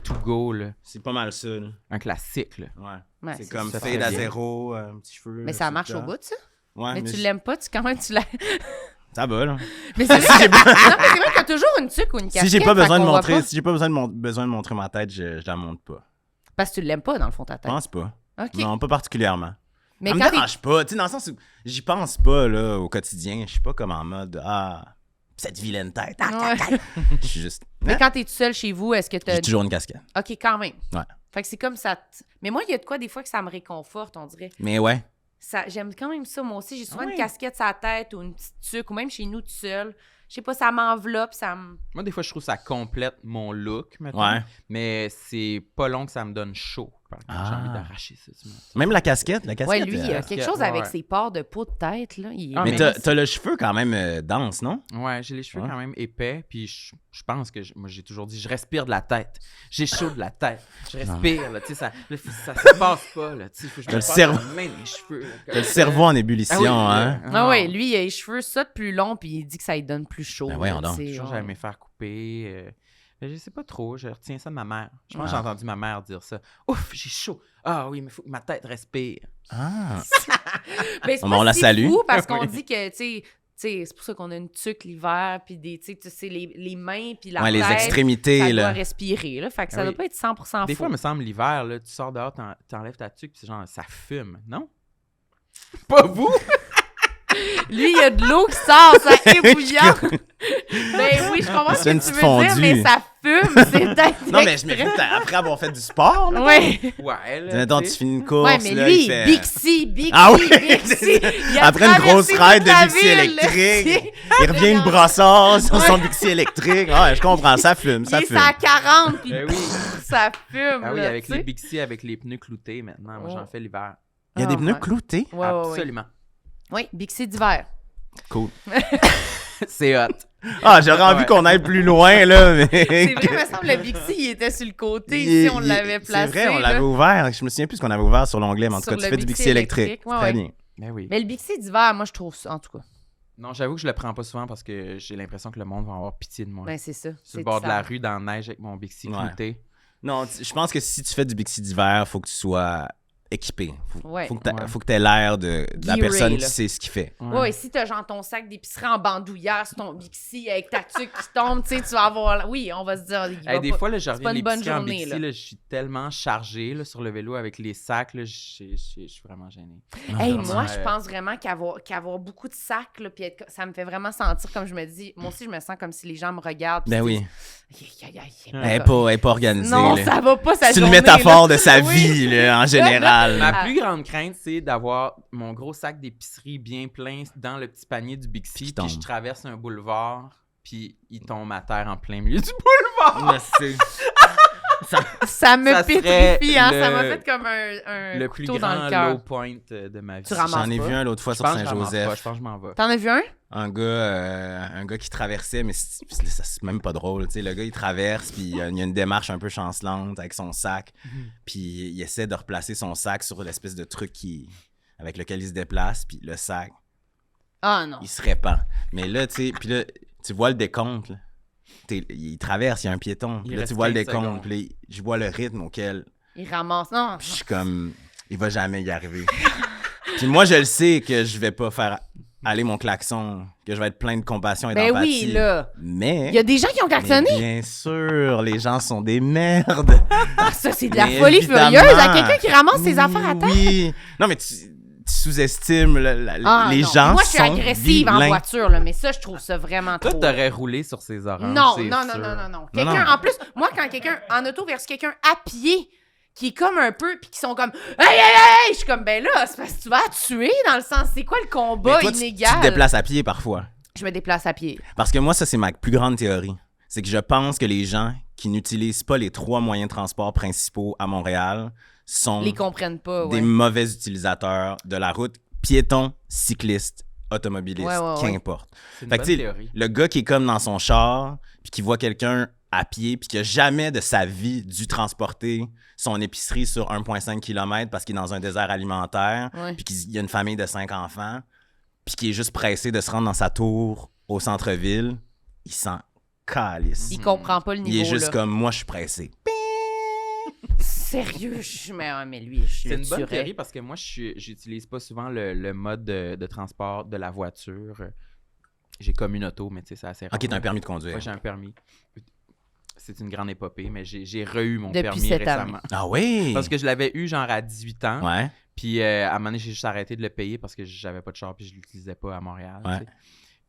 to go, là? C'est pas mal ça, là. Un classique, là. Ouais. Ouais, c'est c'est comme ça. fade Ça à fait bien. zéro, petits cheveux. Mais ça marche au bout, ça. Ouais, Mais tu je- l'aimes pas, quand même, tu l'aimes. Ça va, là. Mais c'est vrai, non, mais c'est vrai que t'as toujours une tuque ou une casquette. Si j'ai pas besoin de fait qu'on voit montrer, pas. si j'ai pas besoin de montrer ma tête, je la montre pas. Parce que tu l'aimes pas, dans le fond, ta Je tête. pense pas. OK. Non, pas particulièrement. Mais Ça me quand t'es... dérange pas, tu sais, dans le sens où j'y pense pas, là, au quotidien. Je suis pas comme en mode, cette vilaine tête. Ouais. Je suis juste. Mais Hein? quand t'es tout seul chez vous, est-ce que t'as... J'ai toujours une casquette. OK, quand même. Ouais. Fait que c'est comme ça... Mais moi, il y a de quoi, des fois, que ça me réconforte, on dirait. Mais ouais. J'aime quand même ça, moi aussi. J'ai souvent Ah ouais? une casquette sur la tête ou une petite tuque, ou même chez nous, tout seul. Je sais pas, ça m'enveloppe, ça me... Moi, des fois, je trouve que ça complète mon look, mettons. Ouais. Mais c'est pas long que ça me donne chaud. Par exemple, j'ai Ah. envie d'arracher ça. tu vois. Même la casquette. Ouais, lui, il y a casquette, quelque chose avec ouais. ses pores de peau de tête, là. Il est Ah, Mais vraiment- t'as le cheveu quand même dense, non? Ouais, j'ai les cheveux Ouais. quand même épais, puis je pense que, moi, j'ai toujours dit, je respire de la tête. J'ai chaud de la tête. Je respire, là, tu sais, ça se passe pas, là, tu sais, faut que je T'as me le passe cerveau. la main dans les cheveux. là, T'as comme le ça. cerveau en ébullition, hein? Ah ouais, lui, il a les cheveux ça de plus long, puis il dit que ça lui donne plus chaud. Ben voyons là, donc. tu sais, Toujours, ouais. j'allais me faire couper. Mais je sais pas trop, je retiens ça de ma mère. Je pense que Ah. j'ai entendu ma mère dire ça. Ouf, j'ai chaud. Ah oui, mais faut que ma tête respire. Ah. Ben, c'est On pas la si salue. fou parce qu'on Oui. dit que, tu sais, c'est pour ça qu'on a une tuque l'hiver, puis des, tu sais, les mains, puis la Ouais, les tête, extrémités, ça doit là. respirer, là. Fait que ça Ah doit oui. pas être 100% Des faux. fois, il me semble, l'hiver, là, tu sors dehors, t'enlèves ta tuque, puis c'est genre, ça fume, non? Pas vous? Lui, il y a de l'eau qui sort, ça est bouillant. Ben oui, je comprends ce C'est une que tu petite veux dire, fondue. mais ça fume, c'est peut-être Non, mais je m'écoute après avoir fait du sport, là. Ouais. Ouais, là. Mettons, tu tu sais. finis une course, Ouais, mais là, lui, il fait... Bixi. Ah oui, Bixi. Il a Après une grosse traversé ride toute la de Bixi ville, électrique, là. il revient une brossard sur son Bixi électrique. Ouais, je comprends, ça fume, Il ça est fume. à 40, puis Ben oui. ça fume, Ah oui, là, avec tu les sais. Bixi, avec les pneus cloutés maintenant. Moi, j'en Oh. fais l'hiver. Il y a des Ah, pneus ouais. cloutés. Ouais, ouais, ouais. Absolument. Oui, Bixi d'hiver. Cool. C'est hot. Ah, j'aurais envie Ouais. qu'on aille plus loin, là, mais... C'est vrai, il me semble, le Bixi, il était sur le côté, Il- ici, on il- l'avait placé. C'est vrai, on là. l'avait ouvert. Je me souviens plus ce qu'on avait ouvert sur l'onglet, mais en tout Sur cas, tu le fais du Bixi Bixi électrique. électrique. Ouais, Très ouais. bien. Ben oui. Mais le Bixi d'hiver, moi, je trouve ça, en tout cas. Non, j'avoue que je le prends pas souvent parce que j'ai l'impression que le monde va avoir pitié de moi. Ben, c'est ça. Sur C'est le bord de la ça. rue, dans la neige, avec mon Bixi Ouais. clouté. Non, je pense que si tu fais du Bixi d'hiver, faut que tu sois équipé. Ouais. Faut Ouais. que t'aies l'air de la Gearé, personne là. qui sait ce qu'il fait. Ouais, si t'as genre ton sac d'épicerie en bandoulière sur ton Bixi avec ta tuque qui tombe, tu sais, tu vas avoir... Oui, on va se dire... il va Des pas- fois, là, je c'est reviens pas de une bonne l'épicerie en journée, Bixi, là. là, je suis tellement chargé là, sur le vélo avec les sacs, là, je suis vraiment gêné. Hey, Vraiment, moi, je pense vraiment qu'avoir beaucoup de sacs, là, puis ça me fait vraiment sentir comme je me dis... Moi aussi, je me sens comme si les gens me regardent. puis Ben se oui. disent, Aïe, aïe, aïe, Elle est pas organisée. Non, là. ça va pas, sa C'est une journée, métaphore là. de sa Oui. vie, là, en général. Ma Ah. plus grande crainte, c'est d'avoir mon gros sac d'épicerie bien plein dans le petit panier du Bixi, Puis puis tombe. je traverse un boulevard, puis il tombe à terre en plein milieu du boulevard. Ça me Ça serait pétrifie, hein. Ça le- m'a fait comme un Le plus couteau dans grand le cœur. low point de ma vie. Tu ramasses J'en ai pas. vu un l'autre fois Je sur pense que je ramasse pas, Saint-Joseph. je pense que je m'en vais. T'en as vu un? Un gars qui traversait, mais c'est même pas drôle. Tu sais, le gars, il traverse, puis il y a une démarche un peu chancelante avec son sac. Puis il essaie de replacer son sac sur l'espèce de truc avec lequel il se déplace, puis le sac, Ah non. il se répand. Mais là, tu sais, puis là, tu vois le décompte, là. Il traverse, il y a un piéton. Puis Il là, reste tu vois le 15 décompte, secondes. puis là, je vois le rythme auquel Il ramasse. Non. je suis comme, il va jamais y arriver. Puis moi, je le sais que je vais pas faire aller mon klaxon, que je vais être plein de compassion et Ben d'empathie. oui, là. Mais... Il y a des gens qui ont mais klaxonné. bien sûr, les gens sont des merdes. Ah, ça, c'est de la Mais folie évidemment. furieuse à quelqu'un qui ramasse ses affaires à terre. Oui. Non, mais tu sous-estimes Ah, les non. gens. Moi, je suis sont agressive en vilains. voiture, là, mais ça, je trouve ça vraiment Toi, trop. t'aurais roulé sur ces oranges. Non, c'est non, sûr. non. Quelqu'un, non. en plus, moi, quand quelqu'un en auto versus quelqu'un à pied, qui est comme un peu, puis qui sont comme hey, je suis comme, ben là, c'est parce que tu vas la tuer, dans le sens, c'est quoi le combat Mais toi, inégal? tu te déplaces à pied parfois. Je me déplace à pied. Parce que moi, ça, c'est ma plus grande théorie. C'est que je pense que les gens qui n'utilisent pas les 3 moyens de transport principaux à Montréal sont Les comprennent pas, des ouais. mauvais utilisateurs de la route, piétons, cyclistes, automobilistes, Ouais, ouais. qu'importe. C'est une Fait que, bonne tu sais, théorie. le gars qui est comme dans son char, puis qui voit quelqu'un à pied, puis qui a jamais de sa vie dû transporter son épicerie sur 1,5 km parce qu'il est dans un désert alimentaire, Ouais. puis qu'il y a une famille de 5 enfants, puis qui est juste pressé de se rendre dans sa tour au centre-ville, il s'en calisse. Il comprend pas le niveau, Il est juste là. comme, moi, je suis pressé. Sérieux? Mais lui, je C'est le une bonne tuerais. théorie parce que moi, j'utilise pas souvent le mode de transport de la voiture. J'ai comme une auto, mais tu sais, c'est assez rare. OK, t'as un permis de conduire. Ouais, j'ai un permis. C'est une grande épopée, mais j'ai re-eu mon Depuis permis cette récemment. année. Ah oui? Parce que je l'avais eu genre à 18 ans. Ouais. Puis à un moment donné, j'ai juste arrêté de le payer parce que j'avais pas de char puis je l'utilisais pas à Montréal. Ouais. Tu sais.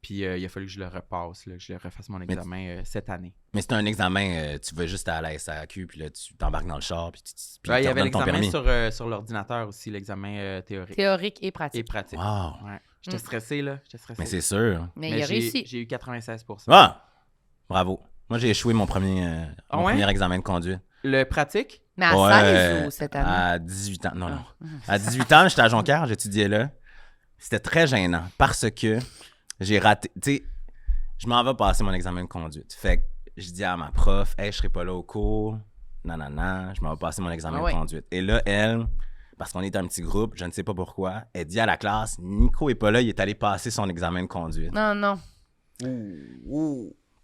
Puis il a fallu que je le repasse, là, que je le refasse mon examen cette année. Mais c'est un examen, tu vas juste à la SAQ, puis là, tu t'embarques dans le char, puis puis Ouais, il y te avait redonnent ton l'examen permis. sur l'ordinateur aussi, l'examen théorique Théorique et et pratique. pratique. Wow. Ouais. J'étais stressé, là. J'étais stressé. Mais c'est sûr. Mais il a réussi. J'ai eu 96%. Ah! Bravo. Moi, j'ai échoué mon premier ouais? premier examen de conduite. Le pratique? Mais à Ouais, 16 ou cette année? À 18 ans. Non, non. À 18 ans, j'étais à Jonquière, j'étudiais là. C'était très gênant parce que j'ai raté. Tu sais, je m'en vais passer mon examen de conduite. Fait que je dis à ma prof, hey, je serai pas là au cours. Nanana, je m'en vais passer mon examen Ah ouais. de conduite. Et là, elle, parce qu'on est un petit groupe, je ne sais pas pourquoi, elle dit à la classe, Nico est pas là, il est allé passer son examen de conduite. Non.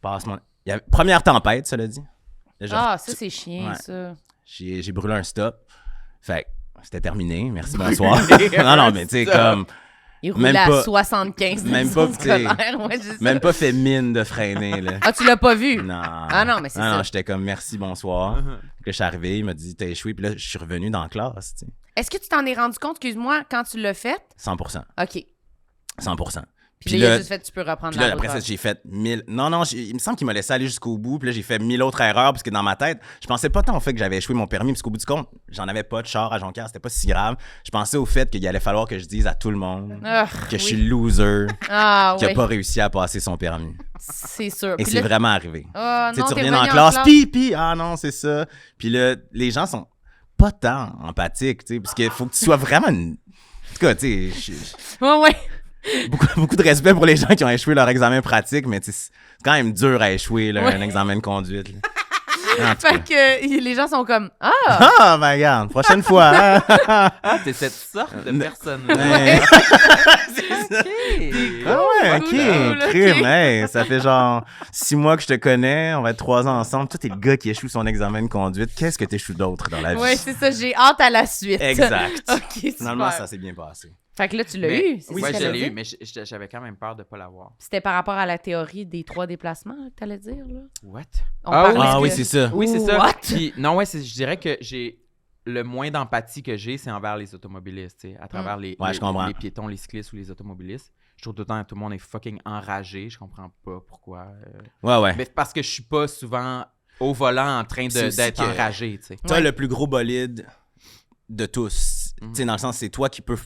Passe mon... Il y avait... Première tempête, cela dit. Là, Ah, ça, c'est chiant, Ouais. ça. J'ai brûlé un stop. Fait que c'était terminé. Merci, bonsoir. non, mais tu sais, comme... Il Même roulait à pas- 75 même dans pas, son tu sais, scolaire. Ouais, je sais. Même pas fait mine de freiner, là. Ah, tu l'as pas vu? Non. Ah non, mais c'est ça. Non, j'étais comme merci, bonsoir. Puis là, je suis arrivé, il m'a dit t'as échoué, puis là, je suis revenu dans la classe, tu sais. Est-ce que tu t'en es rendu compte, excuse-moi, quand tu l'as fait? 100%. OK. 100%. Puis là, il a juste fait, tu peux reprendre puis la là, route. après ça, j'ai fait 1000. Non, il me semble qu'il m'a laissé aller jusqu'au bout. Puis là, j'ai fait 1000 autres erreurs parce que dans ma tête, je pensais pas tant au fait que j'avais échoué mon permis, parce qu'au bout du compte, j'en avais pas de char à Jonquière, c'était pas si grave. Je pensais au fait qu'il allait falloir que je dise à tout le monde Ah, que je oui. suis le loser, Ah, qui a oui. pas réussi à passer son permis. C'est sûr. Et Puis c'est là- vraiment arrivé. Ah, Tu sais, non, tu t'es reviens en revenu classe, puis, ah non, c'est ça. Puis là, les gens sont pas tant empathiques, tu sais, parce qu'il faut que tu sois vraiment une... En tout cas, tu sais, Ouais. beaucoup de respect pour les gens qui ont échoué leur examen pratique, mais tu sais, c'est quand même dur à échouer, là, Ouais. un examen de conduite. là. En tout Fait cas. que les gens sont comme Ah! Ah, ben regarde, prochaine fois. hein. Ah, t'es cette sorte de personne. Ouais. OK. Ah ouais, ok, Cool, crime, ok. hey, ça fait genre 6 mois que je te connais, on va être 3 ans ensemble. Toi, t'es le gars qui échoue son examen de conduite. Qu'est-ce que t'échoues d'autre dans la vie? Ouais, c'est ça. J'ai hâte à la suite. Exact. OK, super. Finalement, ça s'est bien passé. Fait que là, tu l'as Mais- eu. c'est Oui, ça que je t'allais l'ai dire? eu, mais j'avais quand même peur de pas l'avoir. C'était par rapport à la théorie des 3 déplacements là, que t'allais dire, là? What? On Ah parlait oui. Ah que- oui, c'est ça. Oui, c'est ça. What? Puis, non, ouais, je dirais que j'ai le moins d'empathie que j'ai, c'est envers les automobilistes, tu sais, à travers Ouais, je comprends. les piétons, les cyclistes ou les automobilistes. Je trouve tout le temps que tout le monde est fucking enragé. Je comprends pas pourquoi. Ouais. Mais parce que je suis pas souvent au volant en train C'est aussi d'être que- enragé, tu sais. T'as Ouais. le plus gros bolide de tous. Mhm. Tu sais, dans le sens, c'est toi qui peux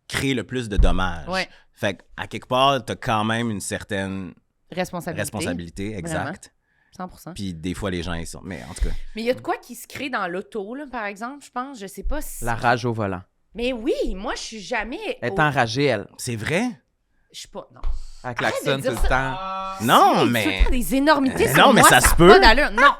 créer le plus de dommages. Ouais. Fait qu'à quelque part, t'as quand même une certaine responsabilité, exact. 100%. Puis des fois, les gens, ils sont... Mais en tout cas, Mais il y a de quoi qui se crée dans l'auto, là, par exemple, je pense. Je sais pas si... La rage au volant. Mais oui, moi, je suis jamais... Elle est enragée, elle. c'est vrai? Je suis pas... Non. Elle klaxonne de tout dire le ça. temps. Non, Hey, mais... tu fais pas des énormités Non, sur mais moi, ça a se peut. pas d'allure. Non,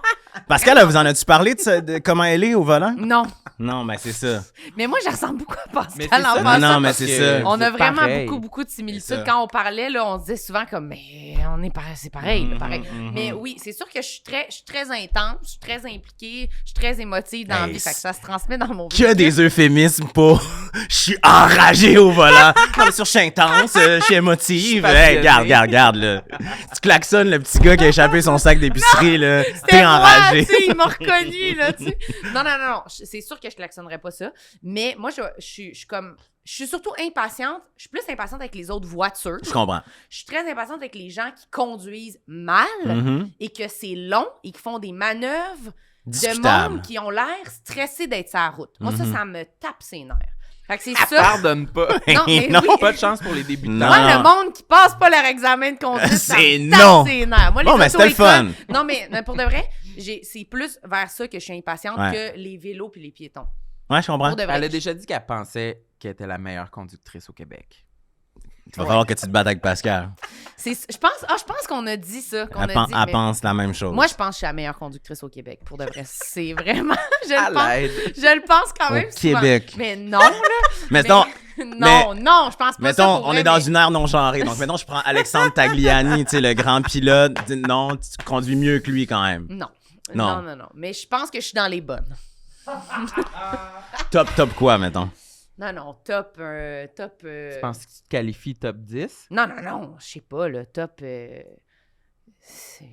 Pascal, là, vous en as-tu parlé de comment elle est au volant? non. Non, mais c'est ça. Mais moi, je ressemble beaucoup à Mais Pascal c'est en ça, passant. non, mais parce c'est que ça. On a c'est vraiment pareil. beaucoup de C'est similitudes. ça. Quand on parlait, là, on se disait souvent comme, mais on est c'est pareil, là, pareil. Mhm, mhm. Mais oui, c'est sûr que je suis très intense, je suis très impliquée, je suis très émotive dans la Hey, vie. Fait que ça se transmet dans mon Que des euphémismes pour je suis enragé au volant. Non, mais sur je suis intense, je suis émotive. Je suis Hey, passionné. regarde, là. Tu klaxonnes le petit gars qui a échappé son sac d'épicerie, là. T'es C'était moi, enragé. tu sais, il m'a reconnu, là, tu sais. Non. C'est sûr que je klaxonnerais pas ça. Mais moi, je suis comme... Je suis surtout impatiente. Je suis plus impatiente avec les autres voitures. Je comprends. Je suis très impatiente avec les gens qui conduisent mal Mhm. et que c'est long et qui font des manœuvres de Discutable. monde qui ont l'air stressés d'être sur la route. Moi, Mhm. ça me tape ses nerfs. Fait que c'est Elle ça. pardonne pas. Non, mais Non. oui. Pas de chance pour les débutants. Non. Moi, le monde qui passe pas leur examen de conduite, ça C'est me tape non. ses nerfs. Moi, les Bon, mais c'était le auto-écoles- fun. Non, mais pour de vrai, c'est plus vers ça que je suis impatiente Ouais. que les vélos puis les piétons. Ouais, je comprends. Pour de vrai. Elle a déjà dit qu'elle pensait qu'elle était la meilleure conductrice au Québec. Il va falloir que tu te battes avec Pascal. Je pense qu'on a dit ça. Elle pense la même chose. Moi, je pense que je suis la meilleure conductrice au Québec, pour de vrai. C'est vraiment... Je le pense quand même au Québec. Mais non, là. Mettons... Non, je pense pas mettons, ça. On est dans une ère non genrée. Donc, mettons, je prends Alexandre Tagliani, tu sais, le grand pilote. Non, tu conduis mieux que lui quand même. Non. Mais je pense que je suis dans les bonnes. Top quoi, mettons? Non, top... Tu penses que tu te qualifies top 10? Non, je sais pas, le top... C'est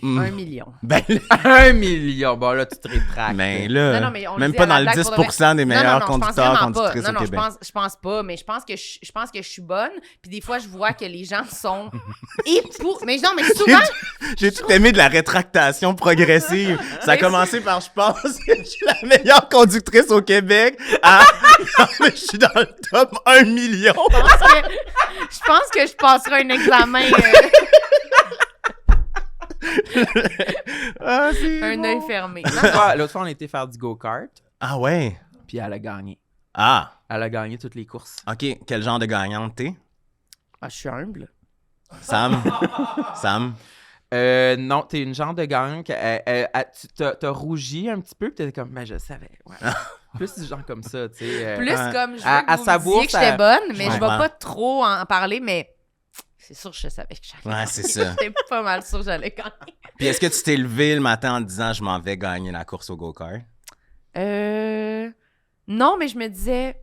1 million. Ben, 1 million! Bon, là, tu te rétractes. Mais là, non, mais on même le pas dit à dans la le blague 10% des meilleurs conducteurs, conductrices au Québec. Je pense pas, mais je pense que je suis bonne. Puis des fois, je vois que les gens sont mais non, mais souvent... J'ai tout aimé de la rétractation progressive. Ça a commencé par « Je pense que je suis la meilleure conductrice au Québec » mais je suis dans le top 1 million. Je pense que je passerai un examen... un œil fermé. L'autre fois, on était faire du go-kart. Ah ouais? Puis elle a gagné. Ah! Elle a gagné toutes les courses. OK. Quel genre de gagnante t'es? Je suis humble. Sam? Non, t'es une genre de gagnante. Tu t'as rougi un petit peu, puis t'étais comme, je savais. Ouais. Plus du genre comme ça, tu sais. Plus comme, je veux que vous me disiez que j'étais bonne, mais je vais pas trop en parler, mais... C'est sûr que je savais que j'allais gagner. Ouais, c'est ça. J'étais pas mal sûre que j'allais gagner. Puis est-ce que tu t'es levé le matin en te disant « Je m'en vais gagner la course au go-kart » ? Non, mais je me disais,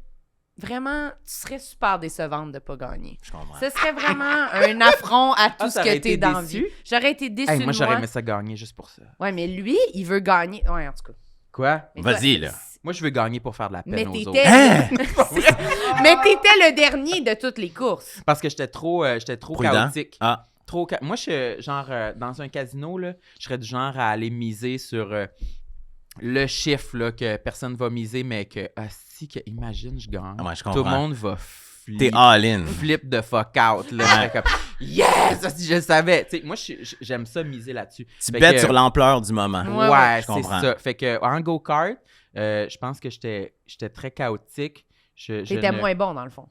vraiment, tu serais super décevante de pas gagner. Je comprends. Ce serait vraiment un affront à tout ce que t'es dans la vie. J'aurais été déçue de moi. J'aurais aimé ça gagner juste pour ça. Ouais, mais lui, il veut gagner. Ouais, en tout cas. Quoi? Vas-y, là. Moi, je veux gagner pour faire de la peine aux autres. Mais t'étais le dernier de toutes les courses. Parce que j'étais trop chaotique. Ah. Moi, je genre, dans un casino, là, je serais du genre à aller miser sur le chiffre là, que personne va miser, mais que, imagine, je gagne. Ouais, je tout le monde va T'es all-in. Flip de fuck out. Là, comme, yes! Je le savais. T'sais, moi, j'aime ça miser là-dessus. Tu bêtes sur l'ampleur du moment. Ouais, c'est ça. Fait que en go-kart, je pense que j'étais très chaotique. T'étais moins bon, dans le fond.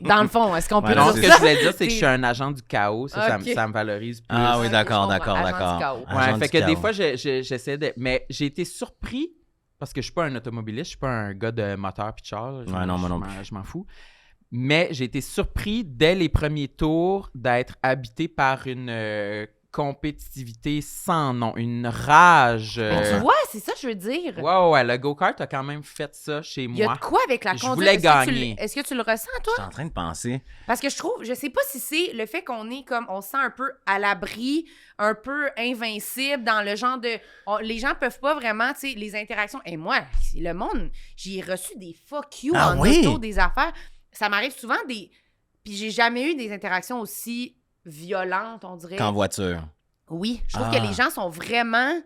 Dans le fond, est-ce qu'on peut dire ça? Non, ce que je voulais dire, c'est que je suis un agent du chaos. Ça me valorise plus. Ah oui, d'accord. Ouais, fait que des fois, j'essaie de... Mais j'ai été surpris, parce que je suis pas un automobiliste, je suis pas un gars de moteur pis de char. Je m'en fous. Mais j'ai été surpris, dès les premiers tours, d'être habité par une... compétitivité sans nom, une rage. Mais tu vois, c'est ça que je veux dire. Ouais, le go-kart a quand même fait ça chez moi. Il y a de quoi avec la conduite? Je voulais gagner. Est-ce que tu le ressens, toi? Je suis en train de penser. Parce que je sais pas si c'est le fait qu'on est comme, on se sent un peu à l'abri, un peu invincible dans le genre de... les gens peuvent pas vraiment, tu sais, les interactions. Et moi, le monde, j'ai reçu des fuck you auto, des affaires. Ça m'arrive souvent Puis j'ai jamais eu des interactions aussi... violente, on dirait. Qu'en voiture. Oui, je trouve que les gens sont vraiment...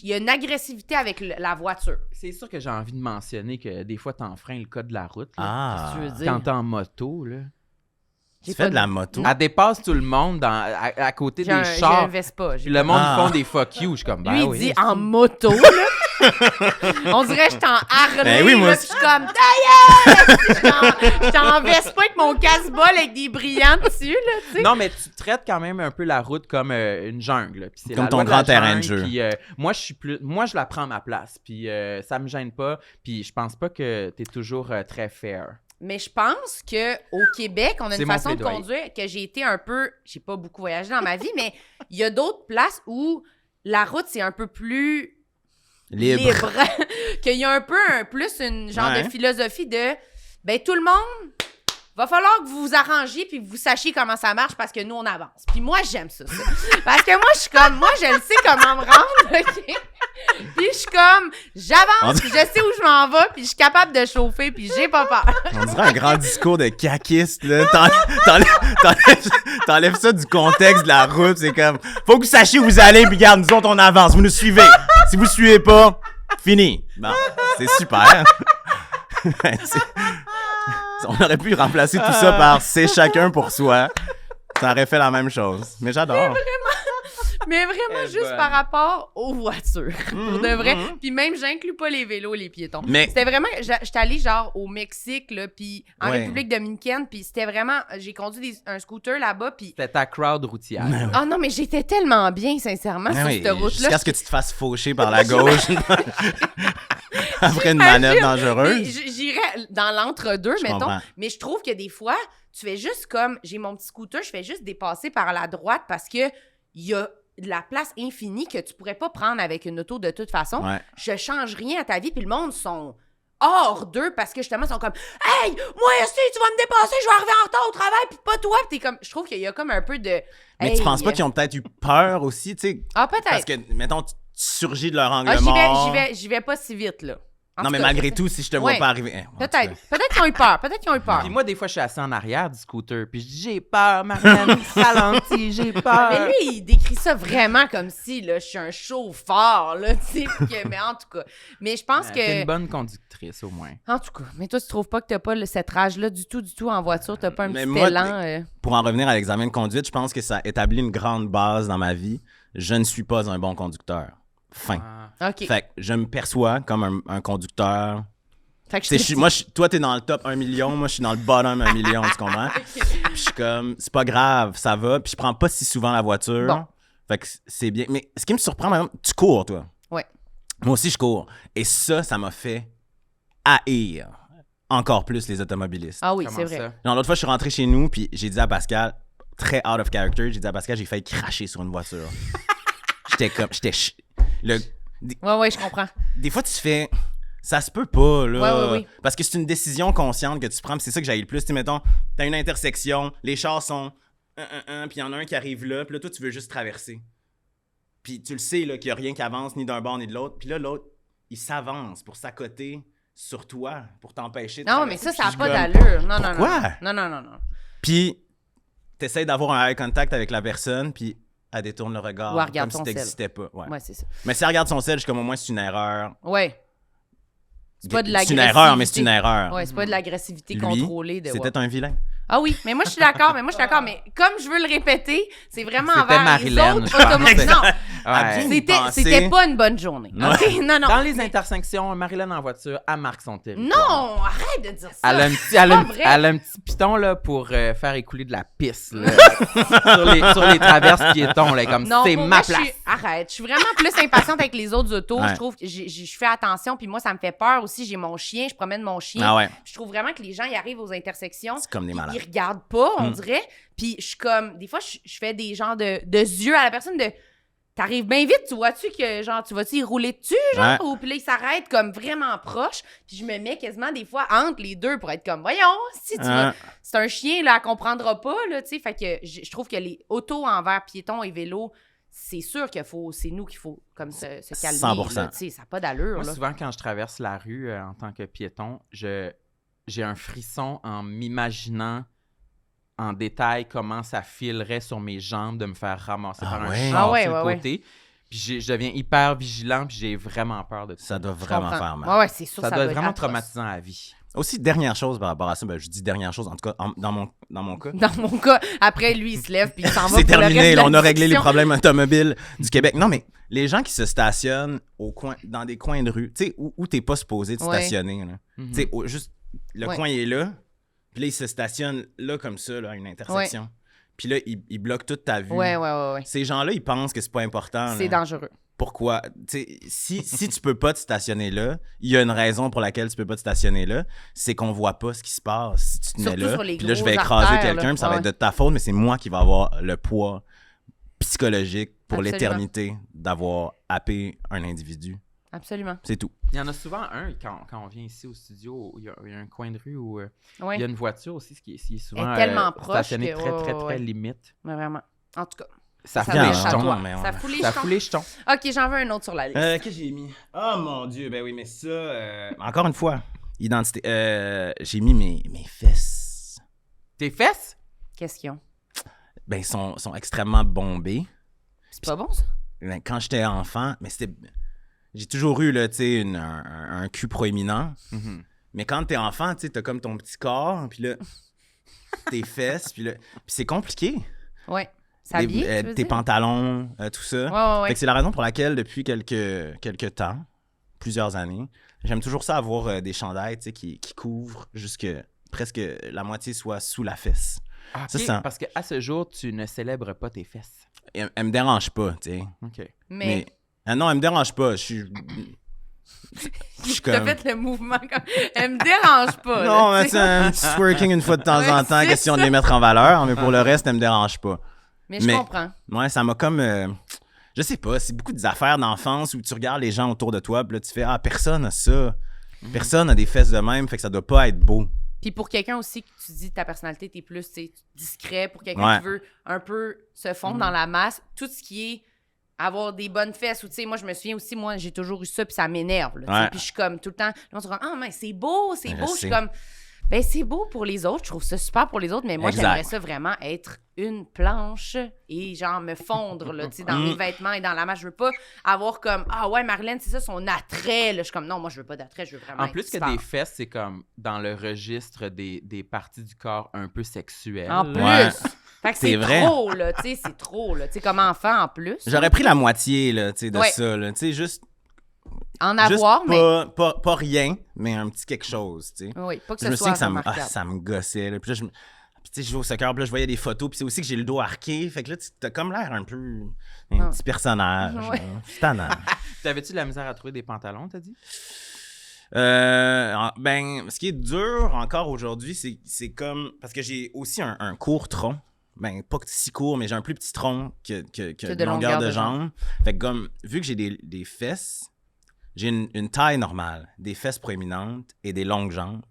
Il y a une agressivité avec la voiture. C'est sûr que j'ai envie de mentionner que des fois, t'enfreins le code de la route. Qu'est-ce que tu veux dire? Quand t'es en moto, là. Tu fais de la moto? Elle dépasse tout le monde à côté des chars. J'ai un Vespa. Le monde font des fuck you. Je suis comme, Lui, il dit en moto, là. On dirait que je suis en Harley, oui, moi là, puis je suis comme d'ailleurs! Je suis en Vespa avec mon casse-bol avec des brillants dessus, là, tu sais. Non, mais tu traites quand même un peu la route comme une jungle. Puis c'est comme la ton loi de grand la terrain de jungle, jeu. Puis, moi, je la prends à ma place. Puis ça me gêne pas. Puis je pense pas que t'es toujours très fair. Mais je pense qu'au Québec, on a une façon de conduire que j'ai été un peu... J'ai pas beaucoup voyagé dans ma vie, mais il y a d'autres places où la route, c'est un peu plus... libre. Qu'il y a un peu plus une genre de philosophie de tout le monde va falloir que vous vous arrangiez puis que vous sachiez comment ça marche parce que nous on avance. Puis moi j'aime ça. Parce que moi je suis comme je le sais comment me rendre, OK? Puis je suis comme j'avance, puis je sais où je m'en vais, puis je suis capable de chauffer, puis j'ai pas peur. On dirait un grand discours de caquiste là. T'enlèves ça du contexte de la route, c'est comme faut que vous sachiez où vous allez, puis regarde, nous autres on avance, vous nous suivez. Si vous suivez pas, fini. Bon, c'est super. On aurait pu remplacer tout ça par « c'est chacun pour soi ». Ça aurait fait la même chose. Mais j'adore. Mais vraiment, juste par rapport aux voitures. Pour de vrai. Puis même, j'inclus pas les vélos, les piétons. Mais- C'était vraiment... J'étais allée, genre, au Mexique, là, puis en Ouais. République dominicaine, puis c'était vraiment... J'ai conduit un scooter là-bas, puis... C'était ta crowd routière. Ah non, mais j'étais tellement bien, sincèrement, sur cette route-là. Jusqu'à ce que tu te fasses faucher par la gauche après une manœuvre dangereuse. J'irais dans l'entre-deux, Je mettons. comprends. Mais je trouve que des fois, tu fais juste comme... J'ai mon petit scooter, je fais juste dépasser par la droite parce que il y a de la place infinie que tu pourrais pas prendre avec une auto de toute façon. Ouais. Je change rien à ta vie, puis le monde sont hors d'eux parce que justement, ils sont comme « Hey, moi aussi, tu vas me dépasser, je vais arriver en retard au travail, puis pas toi. » Puis t'es comme... Je trouve qu'il y a comme un peu de... Mais hey, tu penses pas qu'ils ont peut-être eu peur aussi, tu sais? Ah, peut-être. Parce que, mettons, tu surgis de leur angle Ah, mort. j'y vais pas si vite, là. En Non, tout mais cas, malgré tout, si je te vois Ouais. pas arriver... en tout cas. Peut-être qu'ils ont eu peur. Peut-être qu'ils ont eu peur. Puis moi, des fois, je suis assis en arrière du scooter, puis je dis « J'ai peur, Marianne, ralentis, j'ai peur. » Mais lui, il décrit ça vraiment comme si, là, je suis un chauffeur, là, tu sais. Mais en tout cas. Mais je pense T'es que... une bonne conductrice, au moins. En tout cas. Mais toi, tu trouves pas que t'as pas cette rage-là du tout en voiture? T'as pas un Mais petit moi, élan? Pour en revenir à l'examen de conduite, je pense que ça établit une grande base dans ma vie. Je ne suis pas un bon conducteur. Fin. OK. Fait que je me perçois comme un conducteur... Fait que Tu sais, toi, t'es dans le top 1 million, moi, je suis dans le bottom 1 million, tu comprends? Puis je suis comme, c'est pas grave, ça va. Puis je prends pas si souvent la voiture. Bon. Fait que c'est bien. Mais ce qui me surprend, par exemple, tu cours, toi. Ouais. Moi aussi, je cours. Et ça m'a fait haïr encore plus les automobilistes. Ah oui, Comment c'est vrai. ça? Genre, l'autre fois, je suis rentré chez nous, puis j'ai dit à Pascal, très out of character, j'ai dit à Pascal, j'ai failli cracher sur une voiture. Ouais, je comprends. Des fois, tu fais... Ça se peut pas, là. Ouais. Parce que c'est une décision consciente que tu prends, puis c'est ça que j'aille le plus. Tu sais, mettons, t'as une intersection, les chars sont... puis il y en a un qui arrive là, puis là, toi, tu veux juste traverser. Puis tu le sais, là, qu'il y a rien qui avance, ni d'un bord, ni de l'autre. Puis là, l'autre, il s'avance pour s'accoter sur toi, pour t'empêcher de Non, mais traverser. ça n'a Puis pas je suis comme, d'allure. Non, Pourquoi? non. Puis t'essayes d'avoir un eye contact avec la personne, puis elle détourne le regard, Ou elle regarde comme son si sel. t'existais pas. Ouais. Ouais, c'est ça. Mais si elle regarde son sel, je suis comme, au moins, c'est une erreur. Ouais. C'est pas de C'est l'agressivité. une erreur, mais c'est une erreur. Ouais, c'est pas de l'agressivité Lui, contrôlée. C'était un vilain. Ah oui, mais moi, je suis d'accord. Mais comme je veux le répéter, c'est vraiment C'était envers Marilyn, les autres je pense. automobilistes. Non, Ouais. Bien y penser. c'était pas une bonne journée. Non. OK? Non. Dans les intersections, Marilyn en voiture, elle marque son territoire. Non, arrête de dire ça. Elle a un petit, C'est pas vrai. elle a un petit piton là, pour faire écouler de la pisse là, sur les traverses piétons. Là, comme Non, c'est pour ma vrai, place. Arrête. Je suis vraiment plus impatiente avec les autres autos. Ouais. Je trouve que je fais attention. Puis moi, ça me fait peur aussi. J'ai mon chien. Je promène mon chien. Ah ouais. Je trouve vraiment que les gens, ils arrivent aux intersections. C'est comme des malades. Ils regardent pas, on dirait. Puis je suis comme... Des fois, je fais des genres de yeux à la personne de... T'arrives bien vite, tu vois-tu que, genre, tu vas-tu y rouler dessus, genre? Ouais. Ou puis là, il s'arrête comme vraiment proche. Puis je me mets quasiment des fois entre les deux pour être comme, voyons, si tu vas... C'est un chien, là, elle comprendra pas, là, tu sais. Fait que je trouve que les autos envers piétons et vélos, c'est sûr qu'il faut... C'est nous qu'il faut, comme, se calmer. 100%. là, tu sais, ça n'a pas d'allure, Moi, là. souvent, quand je traverse la rue en tant que piéton, j'ai un frisson en m'imaginant en détail comment ça filerait sur mes jambes de me faire ramasser Ah par ouais? un char Ah ouais, sur le ouais, côté. Puis je deviens hyper vigilant, puis j'ai vraiment peur de ça. Ça doit Je vraiment comprends. faire mal. Ouais, c'est sûr, Ça doit être vraiment atroce. traumatisant à la vie. Aussi, dernière chose par rapport à ça, ben, je dis dernière chose, en tout cas, dans mon cas. Dans mon cas, après, lui, il se lève puis il s'en va C'est pour le terminé, reste de là, la on a réglé les discussion. problèmes automobiles du Québec. Non, mais les gens qui se stationnent dans des coins de rue, tu sais, où t'es pas supposé de Ouais. stationner, là. Mhm. Tu sais, juste, le Ouais. coin il est là, puis là, il se stationne là, comme ça, là, à une intersection. Puis là, il bloque toute ta vue. Ouais. Ces gens-là, ils pensent que c'est pas important. C'est là. dangereux. Pourquoi? Tu sais, si tu peux pas te stationner là, il y a une raison pour laquelle tu peux pas te stationner là, c'est qu'on voit pas ce qui se passe si tu te mets Surtout là. sur les Puis là, je vais grosses écraser artères, quelqu'un, là. puis ça va Ouais. être de ta faute, mais c'est moi qui va avoir le poids psychologique pour Absolument. l'éternité d'avoir happé un individu. Absolument. C'est tout. Il y en a souvent un, quand on vient ici au studio, il y a un coin de rue où Oui, il y a une voiture aussi, ce qui est souvent Elle est tellement proche stationnée que- très ouais. limite. mais vraiment. En tout cas, Ça ça fout vient les vient à à jetons. toi. mais on Ça a- fout les Ça jetons. fout les jetons. OK, j'en veux un autre sur la liste. Qu'est-ce que j'ai mis? Oh mon Dieu, ben oui, mais ça... Encore une fois, identité. J'ai mis mes fesses. Tes fesses? Qu'est-ce qu'ils ont? Ben, sont extrêmement bombées. C'est pas bon, ça? Ben, quand j'étais enfant, mais c'était... J'ai toujours eu, là, tu sais, un cul proéminent. Mhm. Mais quand t'es enfant, tu sais, t'as comme ton petit corps, puis là, tes fesses, puis là... Puis c'est compliqué. Ouais. S'habiller, tu veux tes dire? pantalons, tout ça. Ouais. Fait que c'est la raison pour laquelle, depuis quelques temps, plusieurs années, j'aime toujours ça avoir des chandails, tu sais, qui couvrent jusque presque la moitié soit sous la fesse. Ah, Ça, ok, c'est un- parce qu'à ce jour, tu ne célèbres pas tes fesses. Elle me dérange pas, tu sais. OK. Mais Non, elle me dérange pas. Je suis t'as comme... fait le mouvement comme... Elle me dérange pas. Non, là, mais tu c'est sais. un petit twerking une fois de temps Ouais, en temps, c'est question de ça. les mettre en valeur, mais pour le reste, elle me dérange pas. Mais je comprends. Ouais, ça m'a comme... je sais pas, c'est beaucoup des affaires d'enfance où tu regardes les gens autour de toi, puis là, tu fais « Ah, personne a ça. Personne a des fesses de même, fait que ça doit pas être beau. » Puis pour quelqu'un aussi que tu dis ta personnalité, t'es plus tu sais, discret. Pour quelqu'un qui veut un peu se fondre dans la masse, tout ce qui est avoir des bonnes fesses. Ou tu sais, moi, je me souviens aussi, moi, j'ai toujours eu ça, puis ça m'énerve. Là, tu sais. Ouais. Puis je suis comme tout le temps, là, on se dit, ah, mais c'est beau, c'est Je beau. Je sais. suis comme, ben c'est beau pour les autres, je trouve ça super pour les autres, mais moi, Exact. j'aimerais ça vraiment être une planche et genre me fondre là, tu sais, dans mes vêtements et dans la masse. Je veux pas avoir comme, ah ouais, Marlène, c'est ça son attrait. Là. Je suis comme, non, moi, je veux pas d'attrait, je veux vraiment En être plus que super. des fesses, c'est comme dans le registre des parties du corps un peu sexuelles. En plus. Ouais. Fait que C'est c'est vrai. trop, là, tu sais, c'est trop, là. Tu sais, comme enfant, en plus. J'aurais pris la moitié, là, tu sais, de Ouais. ça, là. Tu sais, juste En avoir, mais... pas rien, mais un petit quelque chose, tu sais. Oui, pas que Je ce me soit souviens que remarquable. ça me gossait, là. Puis là, puis tu sais, je jouais au soccer, puis là, je voyais des photos, puis c'est aussi que j'ai le dos arqué. Fait que là, t'as comme l'air un peu... Un Ah. petit personnage. Ouais. là. C'est tannant. T'avais-tu de la misère à trouver des pantalons, t'as dit? Ce qui est dur encore aujourd'hui, c'est comme... Parce que j'ai aussi un court tronc. Ben, pas si court, mais j'ai un plus petit tronc que de longueur de jambe. Fait que comme, vu que j'ai des fesses, j'ai une taille normale, des fesses proéminentes et des longues jambes.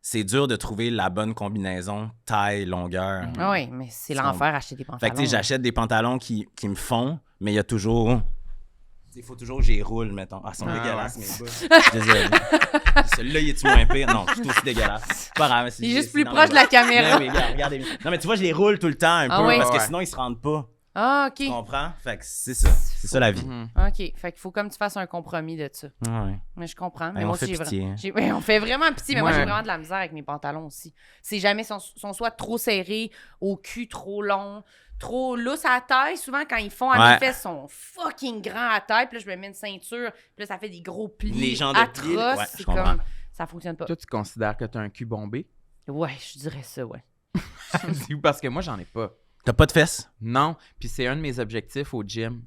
C'est dur de trouver la bonne combinaison taille-longueur. Ah oui, mais c'est l'enfer acheter des pantalons. Fait que tu sais, j'achète des pantalons qui me font, mais il y a toujours... Il faut toujours que j'y roule, mettons. Ah, ils sont dégueulasses, mes bas. Désolé. Celui-là, il est-tu moins pire? Non, je suis aussi dégueulasse. C'est pas grave. Il est juste plus proche de la caméra. Mais regardez. Non, mais tu vois, je les roule tout le temps un Ah peu, oui? parce que Ouais. sinon, ils se rendent pas. Ah, Tu OK. comprends? Fait que c'est ça. C'est ça, la vie. Mhm. OK. Fait qu'il faut comme tu fasses un compromis de ça. Ouais. Mais je comprends. Mais Hey, moi on aussi, fait j'ai pitié, hein. ouais, on fait vraiment pitié, mais moi, Ouais. j'ai vraiment de la misère avec mes pantalons aussi. C'est jamais, sont soit trop serrés, au cul trop long, trop lousses à la taille. Souvent, quand ils font à Ouais. mes fesses, ils sont fucking grands à la taille. Puis là, je me mets une ceinture. Puis là, ça fait des gros plis Les gens de atroces. plis, ouais, je c'est comprends. comme... Ça fonctionne pas. Toi, tu considères que t'as un cul bombé? Ouais, je dirais ça, ouais. Parce que moi, j'en ai pas. T'as pas de fesses? Non, puis c'est un de mes objectifs au gym.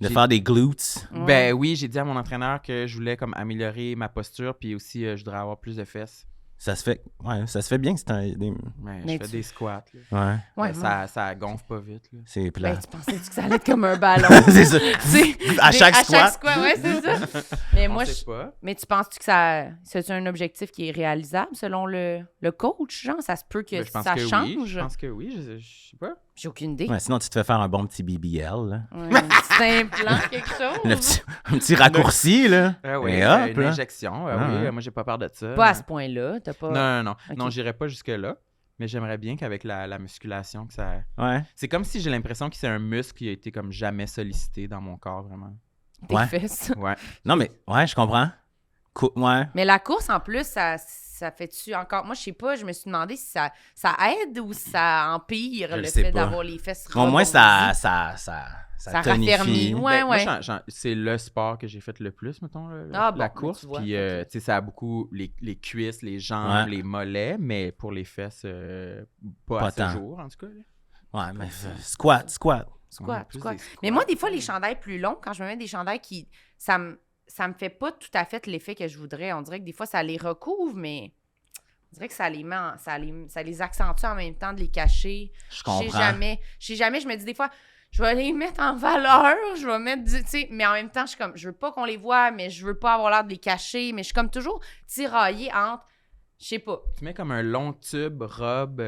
De J'ai- faire des glutes? Ouais. Ben oui, j'ai dit à mon entraîneur que je voulais comme améliorer ma posture, puis aussi je voudrais avoir plus de fesses. Ça se fait... Ouais, ça se fait bien. C'est Mais Mais je fais tu- des squats. Là. Ouais, Ouais, Ça gonfle pas vite. Là. c'est Ben, plat. tu pensais que ça allait être comme un ballon. C'est ça. Tu sais, À chaque squat. ouais, c'est ça. Mais On moi, sait pas. mais tu penses-tu que c'est un objectif qui est réalisable selon le coach, genre? Ça se peut que Ben, je pense ça que change? oui. Je pense que oui. Je sais pas. J'ai aucune idée. Ouais, sinon, tu te fais faire un bon petit BBL, là. Ouais, un petit implant, quelque chose? Un petit raccourci, là. Ah oui, Et hop, une là. injection. Ah oui, ouais. moi, j'ai pas peur de ça. Pas à ce point-là, t'as pas... Non. Ok. Non, j'irai pas jusque-là. Mais j'aimerais bien qu'avec la musculation, que ça... Ouais. C'est comme si j'ai l'impression que c'est un muscle qui a été comme jamais sollicité dans mon corps, vraiment. Tes Ouais. fesses. Ouais. Non, mais, ouais, je comprends. Ouais. Mais la course, en plus, ça fait-tu encore... Moi, je sais pas, je me suis demandé si ça aide ou ça empire Je le le sais fait pas. d'avoir les fesses Au moins, rebondies. ça raffermit. tonifie. Ouais, Ben, moi, ouais. c'est le sport que j'ai fait le plus, mettons, Ah, bon, la ben, course. tu vois, Puis, ok. tu sais, ça a beaucoup les cuisses, les jambes, Ouais. les mollets, mais pour les fesses, pas Pas à tant. ce jour, en tout cas. là. Ouais, mais squat. Ouais, Squat. plus des Mais squats. moi, des fois, les chandails plus longs, quand je me mets des chandails qui... Ça me fait pas tout à fait l'effet que je voudrais. On dirait que des fois, ça les recouvre, mais... On dirait que ça les met ça les accentue en même temps de les cacher. Je Je sais comprends. jamais. Je me dis des fois, je vais les mettre en valeur, je vais mettre tu sais, mais en même temps, je suis comme, je veux pas qu'on les voit, mais je veux pas avoir l'air de les cacher, mais je suis comme toujours tiraillée entre, je sais pas. Tu mets comme un long tube robe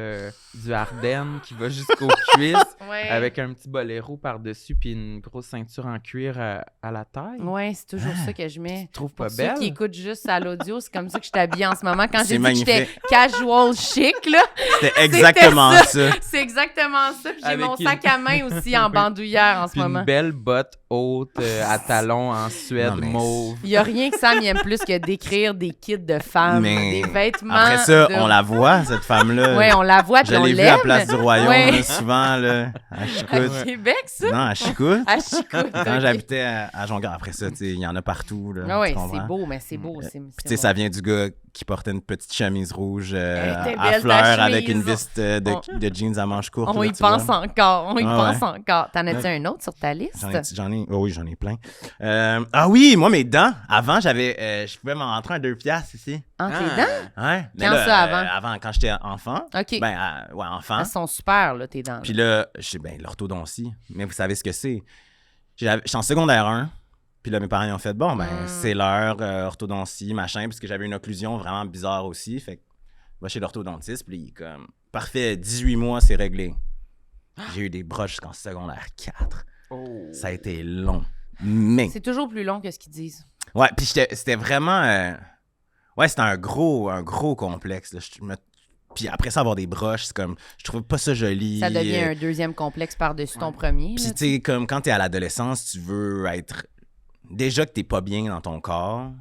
du Ardennes qui va jusqu'aux cuisses Ouais. avec un petit boléro par-dessus puis une grosse ceinture en cuir à la taille. Ouais, c'est toujours ça que je mets. Tu trouves Pour pas ceux belle? qui écoutent juste à l'audio, c'est comme ça que je t'habille en ce moment. Quand C'est j'ai dit que j'étais magnifique. casual chic, là, C'était exactement ça. c'est exactement ça. Puis j'ai Avec mon une- sac à main aussi en bandoulière en ce Puis moment. une belle botte hautes à talons en suède Non, mais mauve. Il y a rien que Sam aime plus que d'écrire des kits de femmes, Mais des vêtements. après ça, de... on la voit, cette femme-là. Ouais, on la voit puis Je on l'ai l'aime. vue à Place du Royaume, Ouais. là, souvent, là, à À Chicoute. Québec, ça? Non, à Chicoute. À Chicoute. Quand ok. j'habitais à Jonquière, après ça, tu sais, il y en a partout, là. Ah ouais, tu c'est comprends? beau, mais c'est beau. Puis, C'est tu sais, ça vient du gars qui portait une petite chemise rouge Elle était à belle, ta fleurs avec chemise. une veste de jeans à manches courtes. On là, y tu vois. pense encore. On y Ah pense encore. T'en as-tu Ouais. un autre sur ta liste? Oh oui, j'en ai plein. Ah oui, moi, mes dents. Avant, je pouvais m'en rentrer un 2 piastres ici. Entre les dents? Ouais. Mais Quand là, ça, avant? Avant, quand j'étais enfant. OK. Ben, ouais, enfant. Elles sont super, là, tes dents. Puis là, l'orthodontie. Mais vous savez ce que c'est. J'étais en secondaire 1. Puis là, mes parents ils ont fait, bon, ben, c'est l'heure, orthodontie, machin, puisque j'avais une occlusion vraiment bizarre aussi. Fait que, va chez l'orthodontiste, puis il est comme, parfait, 18 mois, c'est réglé. J'ai eu des broches jusqu'en secondaire 4. Oh. Ça a été long. Mais, C'est toujours plus long que ce qu'ils disent. ouais, puis c'était vraiment, ouais, c'était un gros complexe, là. Puis après ça, avoir des broches, c'est comme, je trouve pas ça joli. Ça devient un deuxième complexe par-dessus ton premier. Puis là, tu sais, comme quand t'es à l'adolescence, tu veux être... Déjà que t'es pas bien dans ton corps,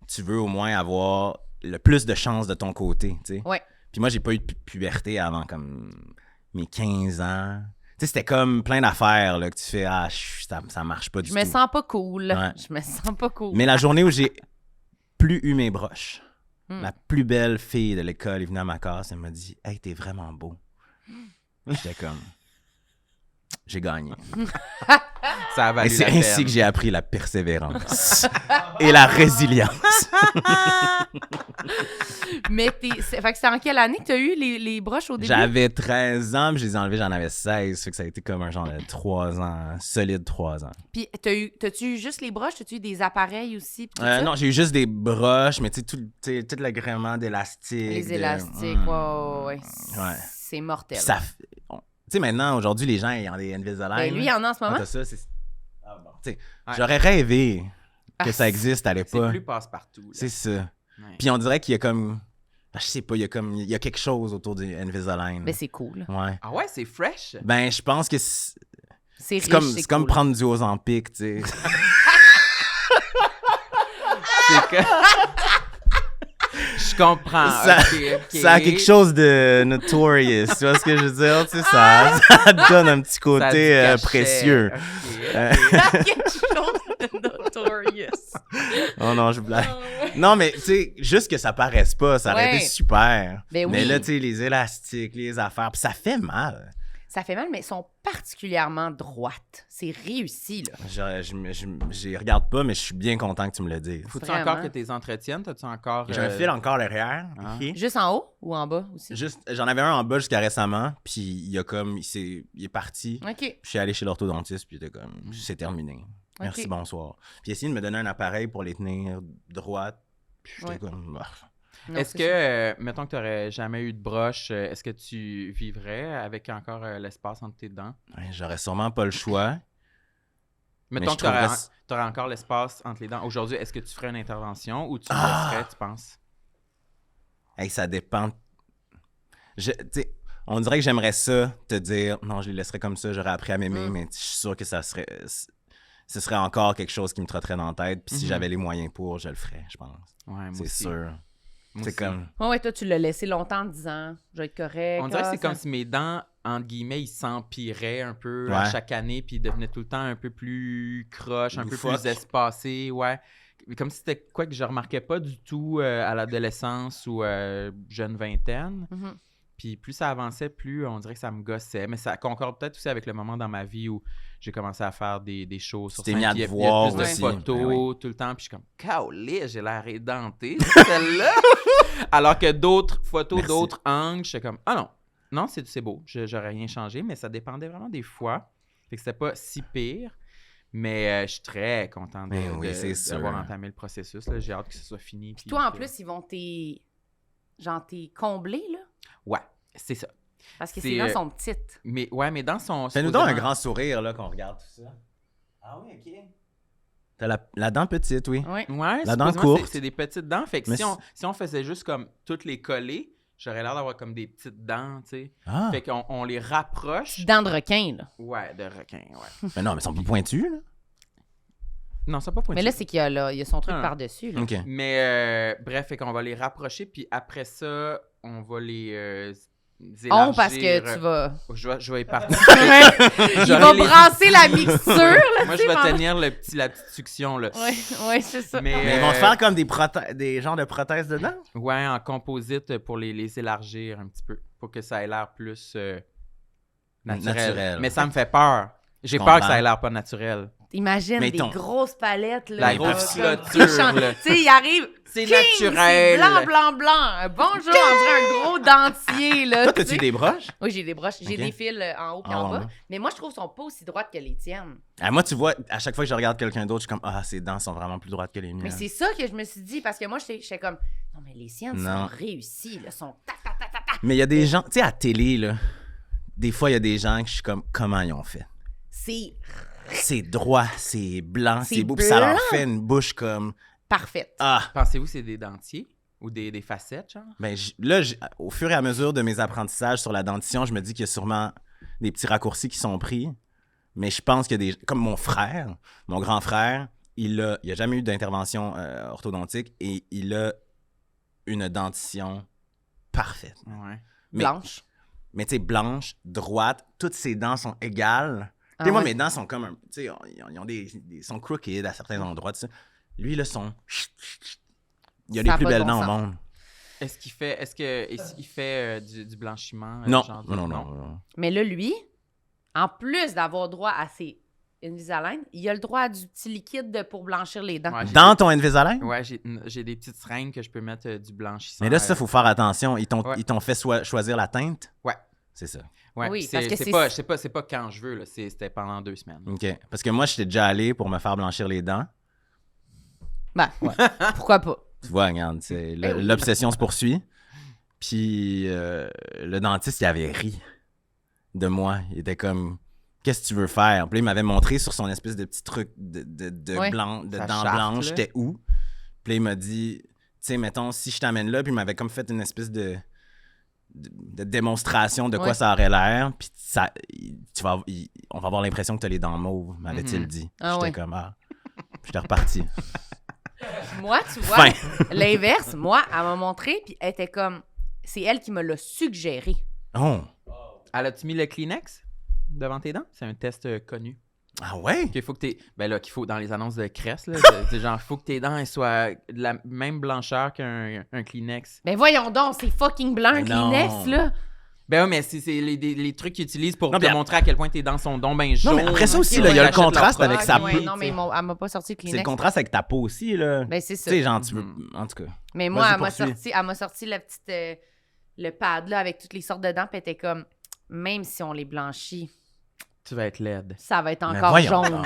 tu veux au moins avoir le plus de chances de ton côté, tu sais. Ouais. Puis moi, j'ai pas eu de puberté avant comme mes 15 ans. Tu sais, c'était comme plein d'affaires là, que tu fais, ça marche pas du Je tout. me sens pas cool. Ouais. Je me sens pas cool. Mais la journée où j'ai plus eu mes broches, Hmm. la plus belle fille de l'école est venue à ma classe et m'a dit « Hey, t'es vraiment beau. » J'étais comme... J'ai gagné. Ça a valu Et c'est la peine. ainsi que j'ai appris la persévérance et la résilience. Mais fait que c'est en quelle année que t'as eu les broches au début? J'avais 13 ans, puis je les ai enlevés, j'en avais 16. Fait que ça a été comme un genre de 3 ans, solide 3 ans. Puis t'as-tu eu juste les broches? T'as-tu eu des appareils aussi? Puis tout ça? Non, j'ai eu juste des broches, mais tu sais, tout l'agrément d'élastique. Les élastiques, ouais. Ouais. C'est mortel. Puis ça... Tu sais, maintenant, aujourd'hui, les gens, ils ont des Invisalign. Ben, lui, il y en a en ce moment. T'as ça, c'est... Ah, bon. Tu sais, Ouais. j'aurais rêvé que Ah, ça existe à C'est l'époque. plus passe-partout. là. C'est ça. Ouais. Puis on dirait qu'il y a comme... Je sais pas, il y a quelque chose autour du Invisalign. Ben, c'est cool. Ouais. Ah ouais, c'est fresh. Ben, je pense que C'est c'est riche, comme, c'est c'est comme cool. prendre du Ozempic, tu sais. C'est que... Je comprends. Ça- ok. Ça a quelque chose de notorious, tu vois ce que je veux dire? Tu sais, ça donne un petit Ça a côté du cachet. précieux. Ok. quelque chose de notorious. Oh non, je blague. Non, mais tu sais, juste que ça paraisse pas, ça aurait Ouais. été super. Ben Mais oui. là, tu sais, les élastiques, les affaires, puis ça fait mal. Ça fait mal, mais elles sont particulièrement droites. C'est réussi, là. Je regarde pas, mais je suis bien content que tu me le dises. Faut-tu Vraiment. encore que tes entretiennes? T'as-tu encore... J'ai un fil encore derrière. Ah. ici. Juste en haut ou en bas aussi? Juste, j'en avais un en bas jusqu'à récemment, puis il est parti. OK. Puis je suis allé chez l'orthodontiste, puis il était comme, c'est terminé. Merci, Ok. bonsoir. Puis il a essayé de me donner un appareil pour les tenir droites. Puis j'étais Ouais. comme, bah. Non, Est-ce c'est que, mettons que tu n'aurais jamais eu de broche, est-ce que tu vivrais avec encore l'espace entre tes dents? Ouais, j'aurais sûrement pas le choix. Mettons je que tu aurais trouverais- encore l'espace entre les dents. Aujourd'hui, est-ce que tu ferais une intervention ou tu le Ah! laisserais, tu penses? Hey, ça dépend. Tu sais, on dirait que j'aimerais ça, te dire, non, je les laisserais comme ça, j'aurais appris à m'aimer, mais je suis sûr que ce serait encore quelque chose qui me trotterait dans la tête. Puis si Mhm. j'avais les moyens pour, je le ferais, je pense. Ouais, moi C'est aussi. sûr. Moi C'est aussi. comme. Ouais, toi, tu l'as laissé longtemps en disant, je vais être correct. On dirait que ah, c'est comme ça- si mes dents, entre guillemets, ils s'empiraient un peu à Ouais. chaque année, puis ils devenaient tout le temps un peu plus croches, un peu Loufoque. plus espacés, ouais. Comme si c'était quoi que je remarquais pas du tout à l'adolescence ou jeune vingtaine. Mhm. Puis plus ça avançait, plus on dirait que ça me gossait. Mais ça concorde peut-être aussi avec le moment dans ma vie où j'ai commencé à faire des shows sur t'es scène. mis à puis te il y a voir plus de aussi. photos Ben tout le temps. Puis je suis comme, caolé, j'ai l'air édenté, celle-là. Alors que d'autres photos, Merci. d'autres angles, j'étais comme, ah non, non, c'est beau. J'aurais rien changé, mais ça dépendait vraiment des fois. Fait que c'était pas si pire. Mais je suis très content Ben oui, c'est d'avoir sûr. entamé le processus. Là. J'ai hâte que ce soit fini. Puis toi, en plus, ils vont t'es combler, là. Ouais, c'est ça. Parce que C'est, ces dents sont petites. Mais ouais, mes dents sont. Fais-nous donc un supposément- grand sourire, là, qu'on regarde tout ça. Ah oui, OK. T'as la dent petite, oui. Oui. Ouais, La dent supposément, courte. c'est des petites dents. Fait que Mais si on faisait juste comme toutes les coller, j'aurais l'air d'avoir comme des petites dents, tu sais. Ah, Fait qu'on les rapproche. Dents de requin, là. Ouais, de requin, ouais. mais non, mais ils sont plus pointus, là. Non, ça n'a pas pointillé. Mais là, c'est qu'il y a son truc Ah. par-dessus. Là. OK. Mais bref, fait qu'on va les rapprocher, puis après ça, on va les élargir. Parce que tu vas... Je vais y partir. Il va brasser la mixture, là, Moi, tu je sais, vais tenir la petite succion, là. Ouais, c'est ça. Mais ils vont te faire comme des genres de prothèses dedans? Ouais, en composite pour les élargir un petit peu, pour que ça ait l'air plus naturel. Mais ça me fait peur. J'ai peur que ça ait l'air pas naturel. Imagine Mais des ton- grosses palettes, là. La ils grosse vont comme- clôture, là. Tu sais, il arrive... C'est King, naturel. C'est blanc. Bonjour, on dirait un gros dentier, là. Toi, tu t'as-tu sais. des broches? Oui, j'ai des broches. J'ai Ok. des fils en haut et Ah, en bas. ouais. Mais moi, je trouve qu'elles sont pas aussi droites que les tiennes. Ah, moi, tu vois, à chaque fois que je regarde quelqu'un d'autre, je suis comme, ah, ses dents sont vraiment plus droites que les miennes. Mais c'est ça que je me suis dit, parce que moi, j'étais comme, non, mais les siennes Non. sont réussies, là, sont Mais il y a des gens, tu sais, à télé, là, des fois, il y a des gens que je suis comme, comment ils ont fait? C'est droit, c'est blanc, C'est c'est beau, puis ça leur blanc. fait une bouche comme, parfaites. ah! Pensez-vous que c'est des dentiers ou des facettes, genre? Ben, là, au fur et à mesure de mes apprentissages sur la dentition, je me dis qu'il y a sûrement des petits raccourcis qui sont pris. Mais je pense qu'il y a des... Comme mon frère, mon grand frère, il a jamais eu d'intervention orthodontique et il a une dentition parfaite. Ouais. Mais, Blanche. Mais tu sais, blanche, droite, toutes ses dents sont égales. Ah Tu sais, moi, ouais. mes dents sont comme un... Tu sais, ils ont sont crooked à certains endroits, tu sais. Lui, là, sont... Il a Ça les a plus pas de belles bon dents au sens. monde. Est-ce qu'il fait du blanchiment? Non. genre Non. Mais là, lui, en plus d'avoir droit à ses Invisalign, il a le droit à du petit liquide pour blanchir les dents. Ouais, Dans ton Invisalign? Ouais, j'ai des petites seringues que je peux mettre du blanchissant. Mais là, ça, il faut faire attention. Ils t'ont Ouais. ils t'ont fait choisir la teinte? Ouais. C'est ça. Ouais, Oui, puis parce que c'est pas quand je veux, là. C'était pendant 2 semaines. OK. Parce que moi, j'étais déjà allé pour me faire blanchir les dents. Ben, ouais. Pourquoi pas? Tu vois, regarde, l'obsession se poursuit. Puis le dentiste, il avait ri de moi. Il était comme, qu'est-ce que tu veux faire? Puis là, il m'avait montré sur son espèce de petit truc de Ouais. blanc, de Sa dents charte, blanches, là. j'étais où? Puis là, il m'a dit, tu sais, mettons, si je t'amène là, puis il m'avait comme fait une espèce de démonstration de quoi Ouais. ça aurait l'air. Puis on va avoir l'impression que tu as les dents mauves, m'avait-il dit. Ah J'étais ouais. comme, ah. J'étais reparti. Moi, tu vois, Fin. l'inverse, moi, elle m'a montré, puis elle était comme, c'est elle qui me l'a suggéré. Oh! Elle a-tu mis le Kleenex devant tes dents? C'est un test connu. Ah ouais? Qu'il faut que qu'il faut dans les annonces de Crest, là, c'est genre, faut que tes dents elles soient de la même blancheur qu'un Kleenex. Ben voyons donc, c'est fucking blanc, un Mais non. Kleenex, là. Ben ouais, mais c'est les trucs qu'ils utilisent pour Non, te puis montrer à quel point tes dents sont donc ben jaunes. Non, mais après ça aussi, Ok, là, il y a ouais, le contraste avec sa Ouais, peau. non, mais elle m'a pas sorti le C'est le Kleenex. contraste avec ta peau aussi, là. Ben c'est Tu ça. sais, genre, tu veux... En tout cas. Mais moi, Vas-y, elle m'a sorti la petite, le pad, là, avec toutes les sortes de dents, puis elle était comme, même si on les blanchit, Tu vas être laide. ça va être Mais encore voyons jaune. donc.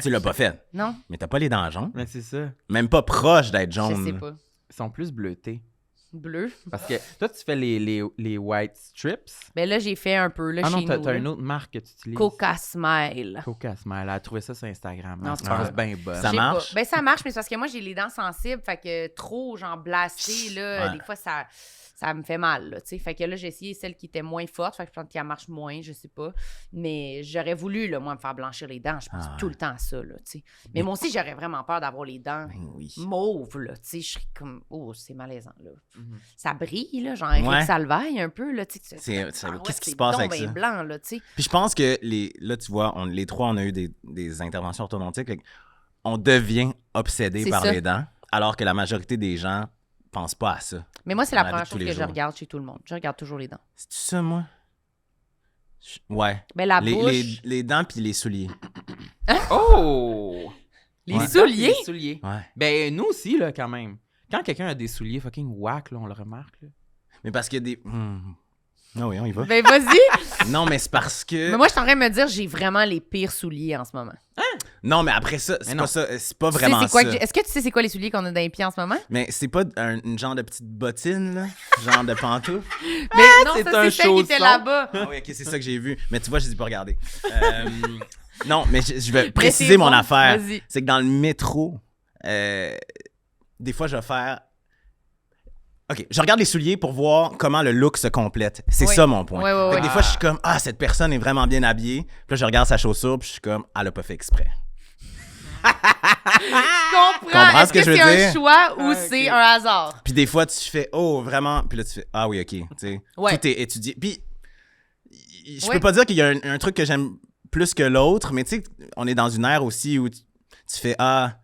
Tu l'as pas fait. Non? Mais t'as pas les dents jaunes. Mais c'est ça. Même pas proche d'être jaune. Je sais pas. Ils sont plus bleutés. Bleu. Parce que toi, tu fais les white strips. Ben là, j'ai fait un peu, là, Ah chez non, t'as nous. t'as là. une autre marque que tu utilises. Coca Smile. Coca Smile. Elle a trouvé ça sur Instagram. Non, Non, c'est c'est pas bien bonne. Ça Je sais marche? pas. Ben ça marche, mais c'est parce que moi, j'ai les dents sensibles, fait que trop, genre, blasté, là, Ouais. des fois, ça me fait mal, là, tu sais. Fait que là, j'ai essayé celle qui était moins forte, fait que je pense qu'elle marche moins, je sais pas. Mais j'aurais voulu, là, moi, me faire blanchir les dents. Je pense Ah. tout le temps à ça, là, tu sais. Mais moi aussi, j'aurais vraiment peur d'avoir les dents Ben oui. mauves, là, tu sais. Je serais comme, oh, c'est malaisant, là. Mhm. Ça brille, là, genre, Eric Ouais. Salvaille, un peu, là, tu sais. Qu'est-ce qui se passe avec ça? blanc, là, tu sais. Puis je pense que là, tu vois, les trois, on a eu des interventions orthodontiques. Fait on devient obsédé C'est par ça. les dents, alors que la majorité des gens pensent pas à ça. Mais moi, c'est Dans la la vie première de tous chose les que je jours. regarde chez tout le monde. Je regarde toujours les dents. C'est-tu ça, moi? Ouais. Ben, la bouche, Les dents puis les souliers. Oh! les Ouais. souliers. Les souliers. Ouais. Ben, nous aussi, là, quand même. Quand quelqu'un a des souliers fucking whack, là, on le remarque. Là. Mais parce qu'il y a des... Ah oui, on y va. Ben, vas-y. Non, mais c'est parce que... Mais moi, je suis en train de me dire, j'ai vraiment les pires souliers en ce moment. Non, mais après ça, Mais c'est non. pas ça. C'est pas Tu sais, vraiment c'est quoi ça. Est-ce que tu sais c'est quoi les souliers qu'on a dans les pieds en ce moment? Mais c'est pas une genre de petite bottine, là? Genre de pantoufle? Mais non, c'est ça, un c'est celle qui était chausson. là-bas. Ah oui, ok, c'est ça que j'ai vu. Mais tu vois, je dis pas regarder. Non, mais je vais Mais préciser c'est mon bon, affaire. vas-y. C'est que dans le métro, des fois, je vais faire... OK, je regarde les souliers pour voir comment le look se complète. C'est Oui. ça, mon point. Ouais, ouais, Fait que ouais. des fois, je suis comme, ah, cette personne est vraiment bien habillée. Puis là, je regarde sa chaussure, puis je suis comme, elle a pas fait exprès. Je comprends. Comprends Est-ce ce que que je veux c'est un dire? choix ou Ah, c'est ok. un hasard? Puis des fois, tu fais, oh, vraiment. Puis là, tu fais, ah oui, OK. Tu sais, Ouais. tout est étudié. Puis, je Ouais. peux pas dire qu'il y a un truc que j'aime plus que l'autre, mais tu sais, on est dans une ère aussi où tu fais, ah,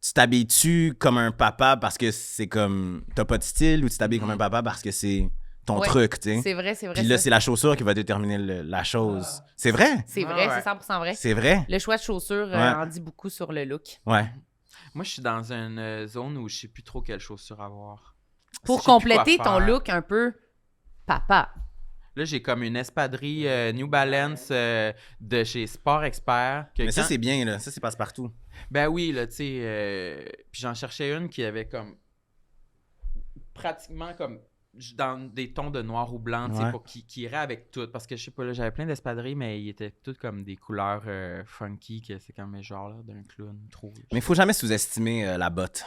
tu t'habilles-tu comme un papa parce que c'est comme, t'as pas de style, ou tu t'habilles comme un papa parce que c'est ton Ouais. truc, tu sais. C'est vrai, c'est vrai. Puis là, ça. c'est la chaussure qui va déterminer la chose. C'est vrai? C'est vrai, Ouais. c'est 100% vrai. C'est vrai? Le choix de chaussures Ouais. en dit beaucoup sur le look. Ouais. Moi, je suis dans une zone où je sais plus trop quelle chaussure avoir. Pour Je sais plus compléter quoi ton faire. look un peu papa. Là, j'ai comme une espadrille New Balance de chez Sport Expert. Mais ça, c'est bien, là. Ça, c'est passe-partout. Ben oui, là, tu sais. Puis j'en cherchais une qui avait comme. Pratiquement comme. Dans des tons de noir ou blanc, tu sais, Ouais. pour qui irait avec tout. Parce que je sais pas, là, j'avais plein d'espadrilles, mais ils étaient toutes comme des couleurs funky, que c'est comme genre là, d'un clown trop. Mais il faut jamais sous-estimer la botte.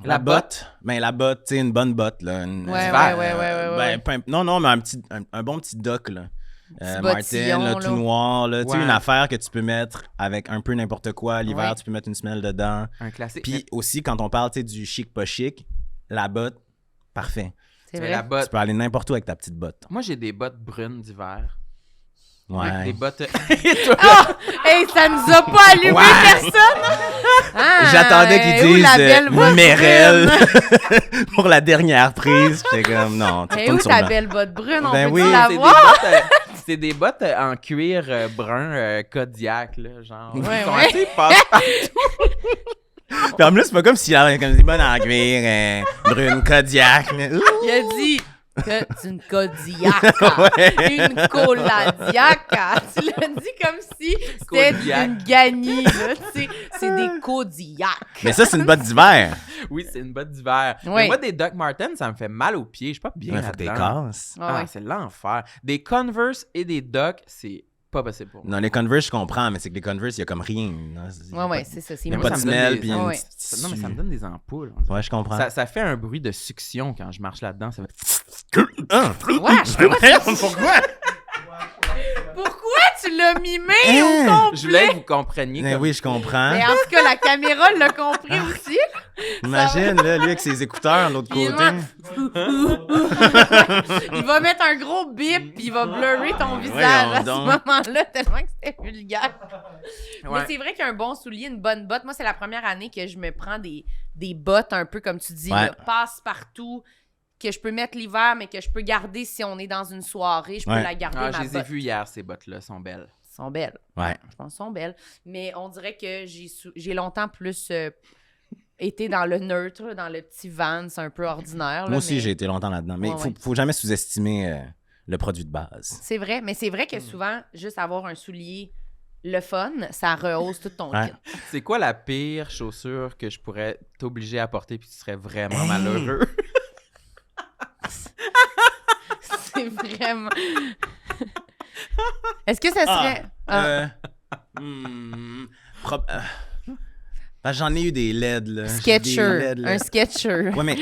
La botte? Ben, la botte, tu sais, une bonne botte, là. Ouais, hiver, ouais. Non, mais un bon petit doc, là. Petit Martin, bottillon, là, là. tout noir, là. Tu sais, Ouais. une affaire que tu peux mettre avec un peu n'importe quoi. L'hiver, Ouais. tu peux mettre une semelle dedans. Un classique. Puis aussi, quand on parle, tu sais, du chic, pas chic, la botte, parfait. C'est Mais vrai. la botte. Tu peux aller n'importe où avec ta petite botte. Moi, j'ai des bottes brunes d'hiver. Ouais. Des bottes. Ah! Hey, ça nous a pas allumé Ouais. personne! Ah, J'attendais qu'ils où disent la belle botte Merrell brune? pour la dernière prise. J'étais comme, non, tu Hey, retournes où sur ta le- belle botte brune? On Ben peut-tu oui. la C'est des voir? bottes, c'est des bottes en cuir brun Kodiak, là, genre. Ouais, Ils sont ouais. assez passe-partout. Puis en plus, c'est pas comme s'il avait comme des bonnes en cuir, brune Kodiak. Mais... Il a dit que c'est une Kodiak. Ouais. Une Koladiak. Tu l'as dit comme si c'était Kodiak. une ganie, là. Tu sais, c'est des Kodiak. Mais ça, c'est une botte d'hiver. Oui, c'est une botte d'hiver. Ouais. Mais moi, des Doc Martens, ça me fait mal aux pieds. Je suis pas bien Ouais, faut que t'es là-dedans. casses. Ah Ah, ouais. c'est l'enfer. Des Converse et des Doc, c'est pas possible pour moi. Non, les Converse, je comprends, mais c'est que les Converse, il y a comme rien. Non, Ouais, c'est ça. C'est Mais Pas moi, de ça me donne semelle, des- puis une Ouais. petite Non, mais ça me tissu. donne des ampoules. on dirait. Ouais, je comprends. Ça fait un bruit de succion quand je marche là-dedans. Ça fait... Wesh, Pourquoi? pourquoi tu l'as mimé Hein? au complet? Je voulais que vous compreniez. Mais comme- oui, je comprends. Mais en tout cas, la caméra l'a compris aussi. Imagine, là, lui avec ses écouteurs de l'autre Puis côté. Il va mettre un gros bip puis il va blurrer ton visage à ce donc. moment-là tellement que c'était vulgaire. Ouais. Mais c'est vrai qu'un bon soulier, une bonne botte, moi c'est la première année que je me prends des bottes un peu comme tu dis, Ouais. là, passe-partout, que je peux mettre l'hiver mais que je peux garder si on est dans une soirée, je peux Ouais. la garder Ah, ma je les ai botte. vues hier, ces bottes-là. sont belles. Elles sont belles. Ouais. Je pense qu'elles sont belles. Mais on dirait que j'ai longtemps plus été dans le neutre, dans le petit Vans un peu ordinaire. là, Moi aussi, mais- j'ai été longtemps là-dedans. Mais il Ouais, ouais. faut jamais sous-estimer le produit de base. C'est vrai, mais c'est vrai que souvent, juste avoir un soulier le fun, ça rehausse tout ton Ouais. kit. C'est quoi la pire chaussure que je pourrais t'obliger à porter puis tu serais vraiment Hey! malheureux? C'est vraiment... Est-ce que ça serait... Ah. Parce que j'en ai eu des LED, là. Sketcher. Des LED, là. Un sketcher. Ouais, mais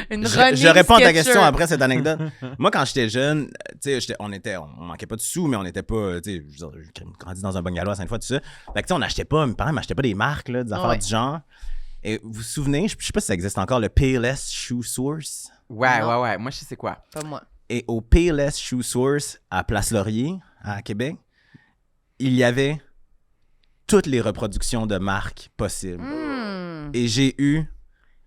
Une je running réponds à ta sketcher. question après cette anecdote. Moi, quand j'étais jeune, tu sais, on manquait pas de sous, mais on n'était pas, tu sais, je veux dire, j'ai grandi dans un bungalow à Sainte-Foy, tout ça. Fait que, tu sais, on n'achetait pas, mes parents m'achetaient pas des marques, là, des affaires Ouais. du genre. Et vous vous souvenez, je sais pas si ça existe encore, le Payless Shoe Source. Ouais, Non. ouais. Moi, je sais c'est quoi. Pas moi. Et au Payless Shoe Source à Place Laurier, à Québec, il y avait toutes les reproductions de marques possibles. Hmm. Et j'ai eu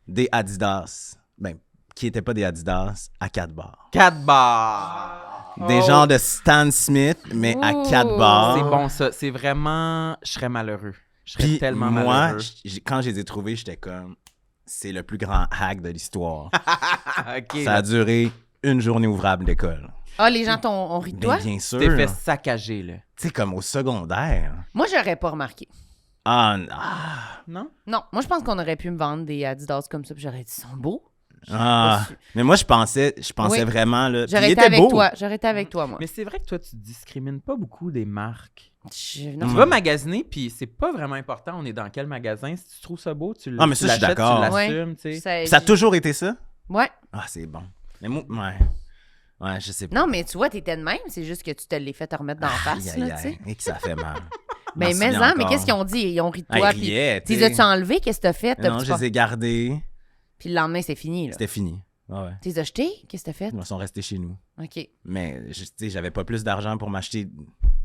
des Adidas, ben, qui n'étaient pas des Adidas, à 4 bars. 4 bars! Des Oh. genres de Stan Smith, mais à 4 Ouh. bars. C'est bon, ça. C'est vraiment... Je serais malheureux. Je serais Puis tellement moi, malheureux. quand je les ai trouvés, j'étais comme, c'est le plus grand hack de l'histoire. OK. Ça a duré une journée ouvrable d'école. Ah, les gens ont ri de toi? Mais bien sûr. T'es fait saccager, là. Tu sais, comme au secondaire. Moi, j'aurais pas remarqué. Non? Non, moi, je pense qu'on aurait pu me vendre des Adidas comme ça, puis j'aurais dit, ils sont beaux. Ah. pas su. Mais moi, je pensais Oui. vraiment, là. puis J'aurais il été était avec beau. toi. J'aurais été avec toi, moi. Mais c'est vrai que toi, tu discrimines pas beaucoup des marques. Non. Tu vas magasiner, puis c'est pas vraiment important on est dans quel magasin. Si tu trouves ça beau, tu Ah, mais ça, je suis l'achètes, d'accord. tu l'assumes, tu sais. Ça a toujours été ça? Ouais. Ah, c'est bon. Mais moi, ouais. Ouais, je sais pas. Non, mais tu vois, t'étais de même. C'est juste que tu te l'es fait te remettre dans la face, Aïe, aïe, là, tu sais. aïe. Et que ça fait mal. Ben, m'en souviens mais encore. qu'est-ce qu'ils ont dit? Ils ont ri de Ah, toi. ils Puis, riaient, t'es t'sais. as-tu enlevé? Qu'est-ce que t'as fait? Non, je les ai gardés. Puis le lendemain, c'est fini, là. C'était fini. Ouais. T'es acheté? Qu'est-ce que t'as fait? Ils sont restés chez nous. OK. Mais j'avais pas plus d'argent pour m'acheter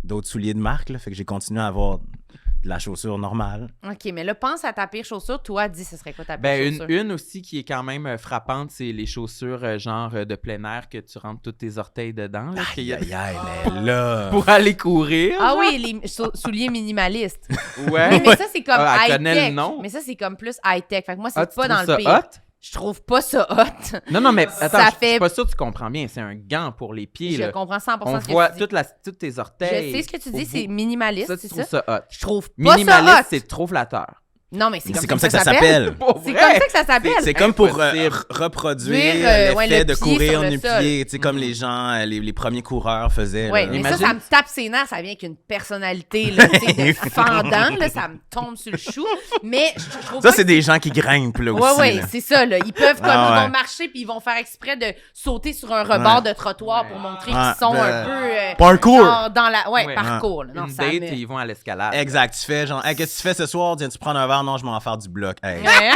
d'autres souliers de marque, là, fait que j'ai continué à avoir de la chaussure normale. OK, mais là, pense à ta pire chaussure. Toi, dis, ce serait quoi ta pire Ben, chaussure? une aussi qui est quand même frappante, c'est les chaussures genre de plein air que tu rentres tous tes orteils dedans. Là, qu'il y a- Aïe, mais là... pour aller courir. Ah genre. oui, les souliers minimalistes. Ouais. Oui, mais ça, c'est comme Ah, elle connaît high-tech. le nom. Mais ça, c'est comme plus high-tech. Fait que moi, c'est Ah, tu pas dans trouves le ça pire. hot? Je trouve pas ça hot. Non, non, mais attends, Ça je fait- suis pas sûr que tu comprends bien. C'est un gant pour les pieds. Je Là. comprends 100% On ce que voit tu dis. tous tes orteils. Je sais ce que tu au dis, bout. c'est minimaliste, Ça, tu c'est trouves ça? ça hot. Je trouve pas Minimaliste, ça hot. c'est trop flatteur. Non, mais c'est C'est comme, comme ça que ça s'appelle. C'est comme ça que ça s'appelle. C'est comme pour Impossible. reproduire Dire, l'effet ouais, le de pied courir sur le nu-pied, tu sais, comme les gens, les premiers coureurs faisaient. Oui, là. mais Imagine- ça me tape ses nerfs, ça vient avec une personnalité là, tu sais, de fendant, là, ça me tombe sur le chou. Mais je trouve Ça, pas c'est des gens qui grimpent, là, Ouais, aussi. ouais, là. c'est ça, là. Ils peuvent, comme, Ah, ils ouais. vont marcher puis ils vont faire exprès de sauter sur un rebord de trottoir pour montrer qu'ils sont un peu... Parkour! genre dans la... Ouais, Ouais. parcours, là. Non, Une ça date me- et ils vont à l'escalade. Exact, tu fais genre, hey, qu'est-ce que tu fais ce soir? Viens-tu prendre un verre? Non, je m'en vais faire du bloc. Hey. Ouais.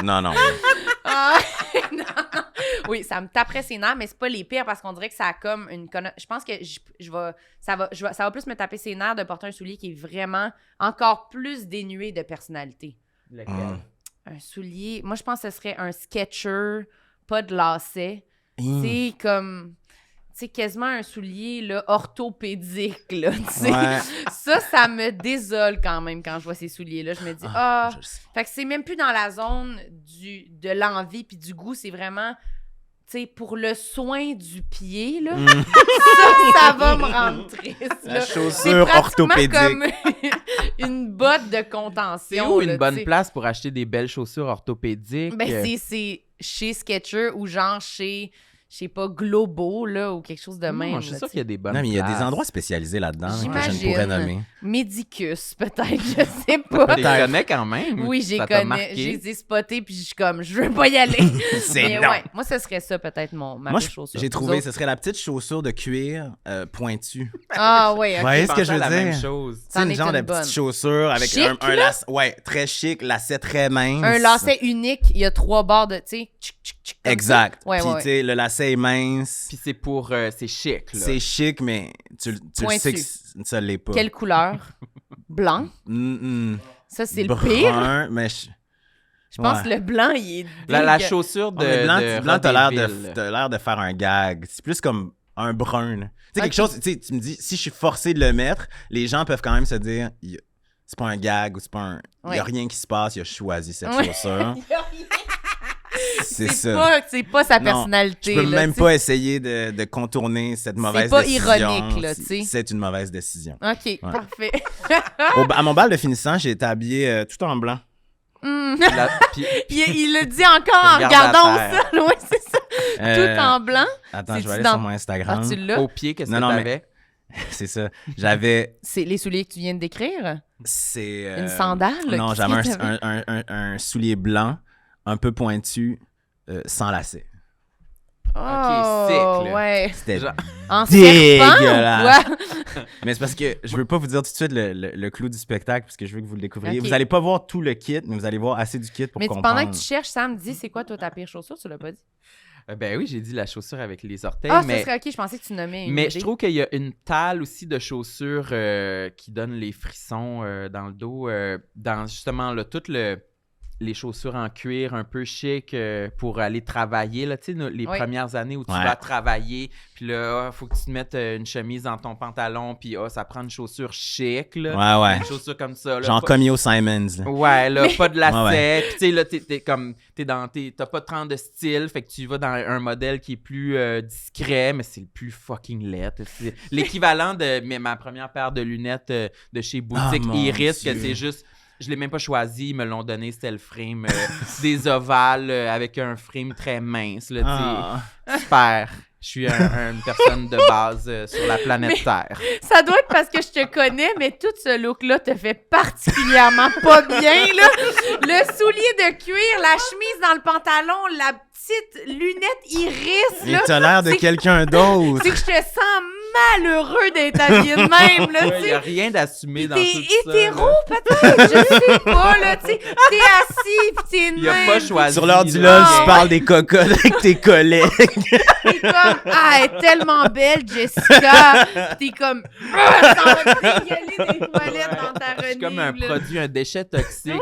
Non, non. Ah, non. Oui, ça me taperait ses nerfs, mais c'est pas les pires parce qu'on dirait que ça a comme une je pense que ça va plus me taper ses nerfs de porter un soulier qui est vraiment encore plus dénué de personnalité. Lequel? Un soulier, moi je pense que ce serait un Skechers, pas de lacets. Hum. C'est comme, tu sais, quasiment un soulier là, orthopédique, là, tu sais. Ouais. Ça me désole quand même quand je vois ces souliers-là. Je me dis, ah, Je le sais. fait que c'est même plus dans la zone de l'envie puis du goût, c'est vraiment, tu sais, pour le soin du pied, là, ça va me rendre triste. La là. chaussure C'est pratiquement orthopédique. comme une botte de C'est contention. où là, une bonne tu sais. place pour acheter des belles chaussures orthopédiques? Ben, c'est chez Skechers ou genre chez, je sais pas, Globo, là, ou quelque chose de même. Non, je suis là, sûr tu qu'il y a des bonnes Non, mais il y a des places. endroits spécialisés là-dedans que je ne J'imagine. pourrais nommer. sais. Médicus, peut-être, je sais pas. Tu les connais quand même. Oui, j'ai Ça t'a connais. marqué. J'ai les ai spotés, puis je suis comme, je veux pas y aller. C'est Mais non. ouais, moi, ce serait ça, peut-être, ma Moi, pire chaussure. j'ai Vous trouvé, autres? ce serait la petite chaussure de cuir pointue. Ah, ouais, ok. Ouais. Est-ce que pensais je à veux la même dire? chose. C'est C'en une est genre une de bonne. petite chaussure avec Chic, un là? lacet, ouais, très chic, lacet très mince. Un lacet unique, il y a 3 barres de, tu sais, tchic, tchic, tchic, comme ça. Exact. Ouais, Puis, ouais, tu sais, le lacet est mince. Puis c'est pour... c'est chic, là. C'est chic, mais tu le Pointu. sais que ça l'est pas. Quelle couleur? Blanc. Ça, c'est le pire. Brun, mais Je pense ouais. que le blanc, il est La dégueu. chaussure de, Ouais, mais de blanc t'as l'air Rodéville. t'as l'air de faire un gag. C'est plus comme un brun. là. Tu sais, Ok. quelque chose, tu sais, tu me dis, si je suis forcé de le mettre, les gens peuvent quand même se dire, c'est pas un gag ou c'est pas un. Il y Ouais. a rien qui se passe, il a choisi cette Ouais. chaussure. C'est ça. C'est pas sa Non, personnalité. Je peux là, même tu sais. pas essayer de contourner cette mauvaise pas décision. ironique, là, tu sais. C'est une mauvaise décision. OK, parfait. À mon bal de finissant, j'ai été habillé tout en blanc. Puis- Il le dit encore en Regarde regardant à au terre. sol. Oui, c'est ça. Euh, Tout en blanc. Attends, je C'est-tu vais aller dans- sur mon Instagram. Ah, tu l'as? au pied, qu'est-ce que Non, non, mais- t'avais? C'est ça. J'avais. C'est les souliers que tu viens de décrire? C'est. Une sandale? Non, Qu'est-ce j'avais que t'avais? un soulier blanc, un peu pointu, sans lacet. Oh, cycle. ouais. C'était Genre- En serpent dégueulasse. ou quoi? Mais c'est parce que je veux pas vous dire tout de suite le clou du spectacle, parce que je veux que vous le découvriez. Ok. Vous allez pas voir tout le kit, mais vous allez voir assez du kit pour Mais comprendre. pendant que tu cherches, Sam, dis, c'est quoi, toi, ta pire chaussure? Tu l'as pas dit? Ben oui, j'ai dit la chaussure avec les orteils, Ah, mais... ça serait OK. Je pensais que tu nommais une Mais idée. je trouve qu'il y a une talle aussi de chaussures qui donne les frissons dans le dos, dans justement là, toutes les chaussures en cuir un peu chic pour aller travailler, là, tu sais, les Oui. premières années où tu Ouais. vas travailler, puis là, faut que tu te mettes une chemise dans ton pantalon, puis ça prend une chaussure chic, là. Ouais, ouais. Une chaussure comme ça, là. Genre pas- comme Yo Simons. là. Ouais, là, pas de lacet. Ouais, Puis, tu sais, là, t'as pas tant de style, fait que tu vas dans un modèle qui est plus discret, mais c'est le plus fucking laid. C'est l'équivalent de ma première paire de lunettes de chez Boutique mon Iris, Dieu. que c'est juste. Je l'ai même pas choisi, ils me l'ont donné, c'était le frame. Des ovales avec un frame très mince, là, tu sais. Ah. Super. Je suis une personne de base sur la planète Terre. Ça doit être parce que je te connais, mais tout ce look-là te fait particulièrement pas bien, là. Le soulier de cuir, la chemise dans le pantalon, la petite lunette iris, Mais là. t'as l'air de c'est- quelqu'un d'autre. C'est que je te sens malheureux d'être habillé de même, là, tu Il n'y a sais. rien d'assumé dans T'es tout ça. hétéro, là. peut-être, je sais pas, là, tu sais. T'es assis, pis t'es de Il a même. pas choisi. Sur l'heure du là. lunch, tu parles des cocottes avec tes collègues. T'es comme, ah, elle est tellement belle, Jessica. Pis t'es comme, ça va te dégueuler des toilettes dans ta Je suis renille. comme un là. produit, un déchet toxique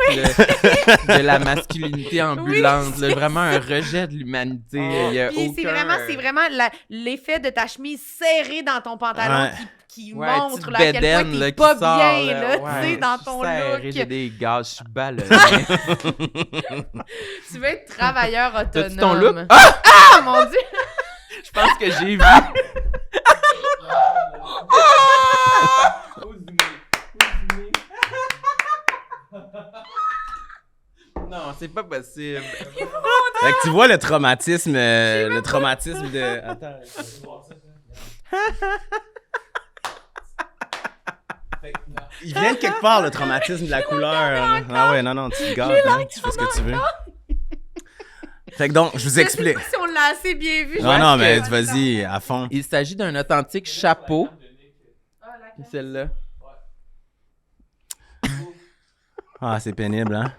là, de la masculinité ambulante. Oui, là, c'est vraiment un rejet de l'humanité. Il y a Puis c'est vraiment l'effet de ta chemise serrée dans ton pantalon Ouais. qui Ouais, montre petite là, à quel point bédaine, t'es là, pas qui sort, bien, là. là, Ouais, tu sais, dans je suis ton serré, look. J'ai des gaz, je suis ballonné. Tu veux être travailleur autonome. T'as-tu ton look? Ah, mon Dieu! Je pense que j'ai vu. Non, c'est pas possible. Fait que tu vois le traumatisme de... Attends. Il vient de quelque part, le traumatisme de la couleur. Là. Ah ouais, non, tu te gardes, hein, tu fais ce que tu veux. Fait que donc, je vous explique. Je sais pas si on l'a assez bien vu. Non, mais que- vas-y, à fond. Il s'agit d'un authentique chapeau. Celle-là. Ah, c'est pénible, hein?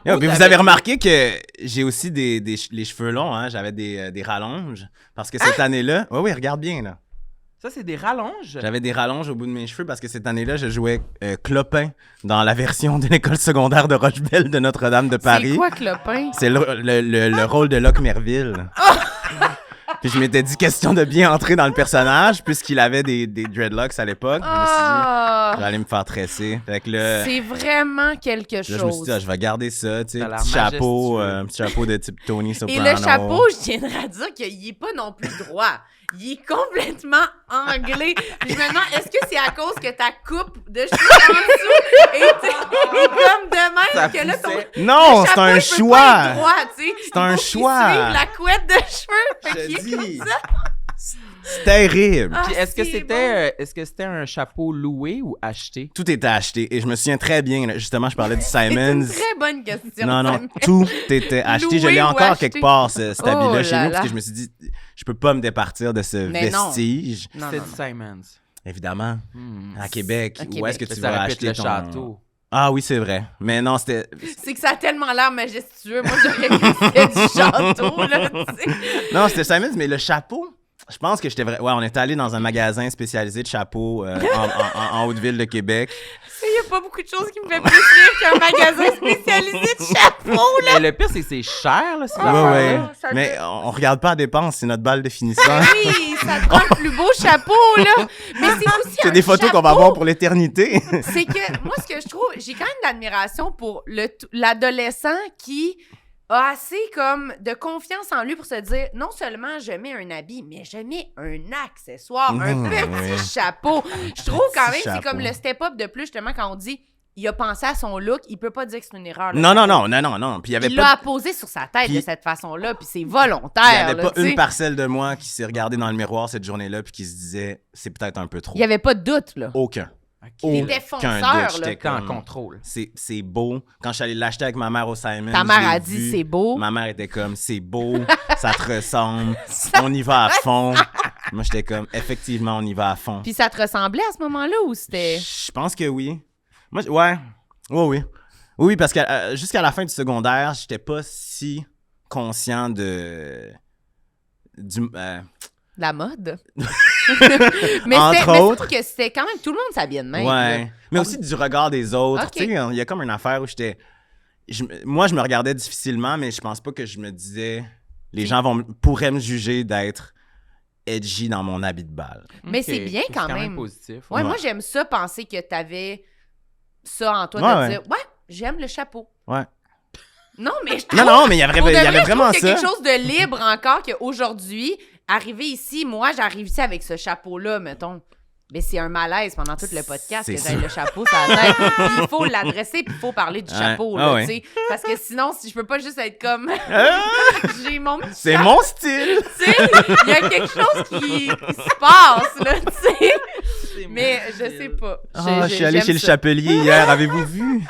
Yo, puis vous avez remarqué que j'ai aussi les cheveux longs, hein? J'avais des rallonges. Parce que cette année-là... Oui, regarde bien, là. Ça, c'est des rallonges. J'avais des rallonges au bout de mes cheveux parce que cette année-là, je jouais Clopin dans la version de l'école secondaire de Rochebelle de Notre-Dame de Paris. C'est quoi, Clopin? C'est le rôle de Locke Merville. Puis je m'étais dit, question de bien entrer dans le personnage, puisqu'il avait des dreadlocks à l'époque. Je me suis dit, j'allais me faire tresser. Fait que là, C'est vraiment quelque là, je me suis chose. dit, je vais garder ça, tu sais, T'as l'air petit chapeau, majestueux. un petit chapeau de type Tony Et Soprano. le chapeau, je tiendrais à dire qu'il est pas non plus droit. Il est complètement anglais. Puis je me demande, est-ce que c'est à cause que ta coupe de cheveux en dessous est comme de Ça même que là, ton poussait. Non, le c'est chapeau, un il peut choix. pas être droit, tu sais. C'est un Il faut qu'il choix. suive la couette de cheveux. Fait Je qu'il est dis. comme ça. C'est terrible. Ah, Puis est-ce que c'est c'était un chapeau loué ou acheté? Tout était acheté. Et je me souviens très bien, là, justement, je parlais du C'est Simons. une très bonne question. Non, Simon. tout était acheté. Je Loué l'ai ou encore acheté? quelque part, cet Oh habit-là chez là nous, parce là. que je me suis dit, je peux pas me départir de ce Mais non. vestige. Non, C'était non, du non. Simons. Évidemment, Hmm. à Québec, À où est-ce que Québec. tu Ça vas aurait pu être acheter le ton... château. Ah oui, c'est vrai. Mais non, c'était... C'est que ça a tellement l'air majestueux. Moi, j'aurais cru que c'était du château, là, tu sais. Non, c'était Simons, mais le chapeau... Je pense que j'étais vrai. Ouais, on était allé dans un magasin spécialisé de chapeaux en Haute-Ville de Québec. Il n'y a pas beaucoup de choses qui me fait plus rire qu'un magasin spécialisé de chapeaux, là. Mais le pire, c'est que c'est cher, là, ces Ouais, affaires-là. ouais. ça Mais on regarde pas la dépense, c'est notre balle de finissant. Oui, ça te prend le plus beau chapeau, là. Mais c'est aussi C'est un des photos qu'on va chapeau. avoir pour l'éternité. C'est que, moi, ce que je trouve, j'ai quand même de l'admiration pour l'adolescent qui a assez comme de confiance en lui pour se dire, non seulement je mets un habit, mais je mets un accessoire, un Mmh, petit oui. chapeau. Je trouve quand même, petit c'est chapeau. comme le step-up de plus, justement, quand on dit, il a pensé à son look, il peut pas dire que c'est une erreur. le Non. chapeau. Puis il y avait Il pas... l'a apposé sur sa tête Puis- de cette façon-là, puis c'est Il y volontaire. avait là, pas tu sais. une parcelle de moi qui s'est regardée dans le miroir cette journée-là puis qui se disait c'est peut-être un peu trop. Il y avait pas de doute, là. Aucun. T'étais Aucun fonceur, doute. là. J'étais T'es en comme, contrôle. c'est beau. Quand je suis allé l'acheter avec ma mère au Simon, Ta mère a dit, c'est beau. Ma mère était comme c'est beau, ça te ressemble, on y va à fond. Moi j'étais comme effectivement on y va à fond. Puis ça te ressemblait à ce moment-là ou c'était... Je pense que oui. Moi ouais. Oui. Oui, parce que jusqu'à la fin du secondaire, j'étais pas si conscient du La mode. Entre c'est autres. que c'était quand même... Tout le monde s'habillait de même. ouais. là. Mais aussi du regard des autres. Ok. Tu sais, il y a comme une affaire où moi, je me regardais difficilement, mais je pense pas que je me disais... Les gens pourraient me juger d'être edgy dans mon habit de bal. Mais Ok, c'est bien quand même. positif. Ouais, Ouais. moi, j'aime ça, penser que t'avais ça en toi, Ouais, de dire, ouais, j'aime le chapeau. Ouais. Non, mais je trouve... Non, mais il y avait Pour de vrai, vraiment je trouve qu'il y a ça. quelque chose de libre encore qu'aujourd'hui, arriver ici, moi, j'arrive ici avec ce chapeau-là, mettons. Mais c'est un malaise pendant tout le podcast C'est que j'ai sûr. le chapeau sur la tête. Puis il faut l'adresser, puis il faut parler du Ouais. chapeau, Ah là, ouais. tu sais. Parce que sinon, si je peux pas juste être comme... Ah! j'ai mon petit C'est chapeau, mon style. tu sais. Il y a quelque chose qui se passe, là, tu sais. Mais je sais pas. Je suis allé chez le chapelier hier, avez-vous vu?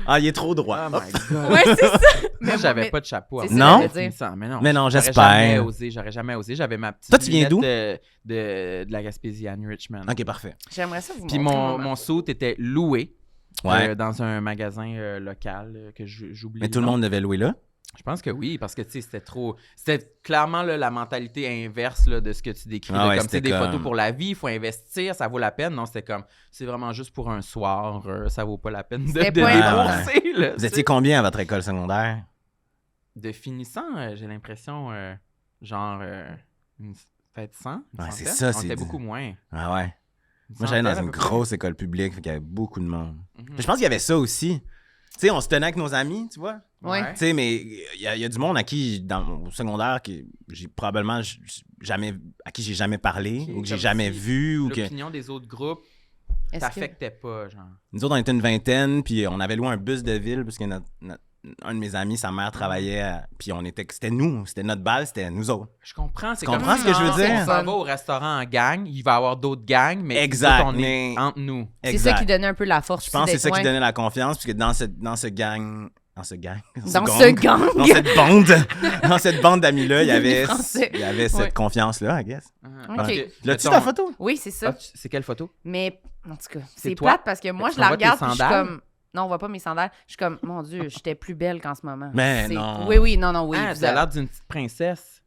Ah, il est trop droit. Oh my God. Ouais, c'est ça. Moi, j'avais pas de chapeau. C'est avant. ça, Non? j'allais dire. Mais non, j'espère. J'aurais jamais osé. J'avais ma petite Toi, tu viens d'où? de la Gaspésie, Anne Richmond. OK, parfait. J'aimerais ça vous Puis montrer. mon suit était loué Ouais. dans un magasin local que j'oublie. Mais tout le nom. monde devait louer là? Je pense que oui, parce que tu sais, c'était trop. C'était clairement là, la mentalité inverse là, de ce que tu décris. Ah là, ouais, comme c'est c'était des comme- photos pour la vie, il faut investir, ça vaut la peine. Non, c'était comme c'est vraiment juste pour un soir, ça vaut pas la peine de C'était pas débourser. Là, Vous tu étiez sais. combien à votre école secondaire? De finissant, j'ai l'impression, genre, peut-être 100. une Ouais, c'est centaine. ça, On c'est- était beaucoup moins. Ah ouais. Une Moi, j'allais dans centaine, une à peu près. grosse école publique, fait qu'il y avait beaucoup de monde. Mhm. Je pense qu'il y avait ça aussi. Tu sais, on se tenait avec nos amis, tu vois. Ouais. Tu sais, mais il y a du monde à qui, au secondaire, que j'ai probablement jamais, à qui j'ai jamais parlé, Ok, ou que j'ai comme jamais si vu, ou que... L'opinion des autres groupes Est-ce que- t'affectait pas, genre. Nous autres, on était une vingtaine, puis on avait loué un bus de ville, parce que un de mes amis, sa mère travaillait, puis c'était nous, c'était notre balle, c'était nous autres. Je comprends. C'est Tu comme comprends ce que je veux genre, dire? On s'en va au restaurant en gang, il va y avoir d'autres gangs, mais Exact, nous autres, on mais- est entre nous. C'est Exact. ça qui donnait un peu la force. Je pense que c'est ça qui ouais. donnait la confiance, puisque dans ce gang... Dans ce gang? Dans ce gang. Dans cette bande, dans cette bande d'amis-là, il y avait Français. cette Ouais. confiance-là, I guess. Ok. Parce que, L'as-tu mettons- ta photo? Oui, c'est ça. C'est quelle photo? Mais, en tout cas, c'est toi? plate parce que moi, Tu je la vois tes regarde puis je suis sandales? comme... Non, on voit pas mes sandales. Je suis comme, mon Dieu, j'étais plus belle qu'en ce moment. Mais C'est- non. Oui, non, oui. Ah, vous t'as avez- l'air d'une petite princesse.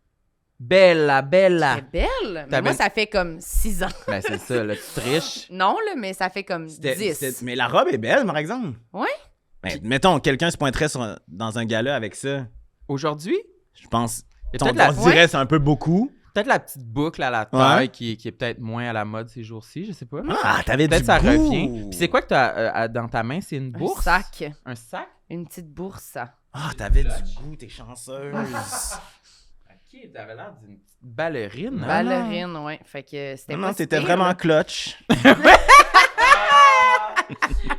Bella. J'étais belle. Mais T'as moi, belle- ça fait comme 6 ans. Ben, c'est ça, là, tu triches. Non, là, mais ça fait comme 10. Mais la robe est belle, par exemple. Ouais. Mais mettons, quelqu'un se pointerait dans un gala avec ça. Aujourd'hui, Je pense. il y a On peut-être dirait c'est un peu beaucoup. peut-être la petite boucle à la taille qui est peut-être moins à la mode ces jours-ci, je sais pas. Ah, t'avais du Peut-être ça goût. revient. Puis c'est quoi que t'as dans ta main? C'est une Un bourse? sac. Un sac? Une petite bourse. Ah, t'avais du goût, t'es chanceuse. Ok, t'avais l'air d'une petite ballerine. hein? Ballerine, ouais. Fait que c'était Non, pas non, si t'étais pire, vraiment là. clutch.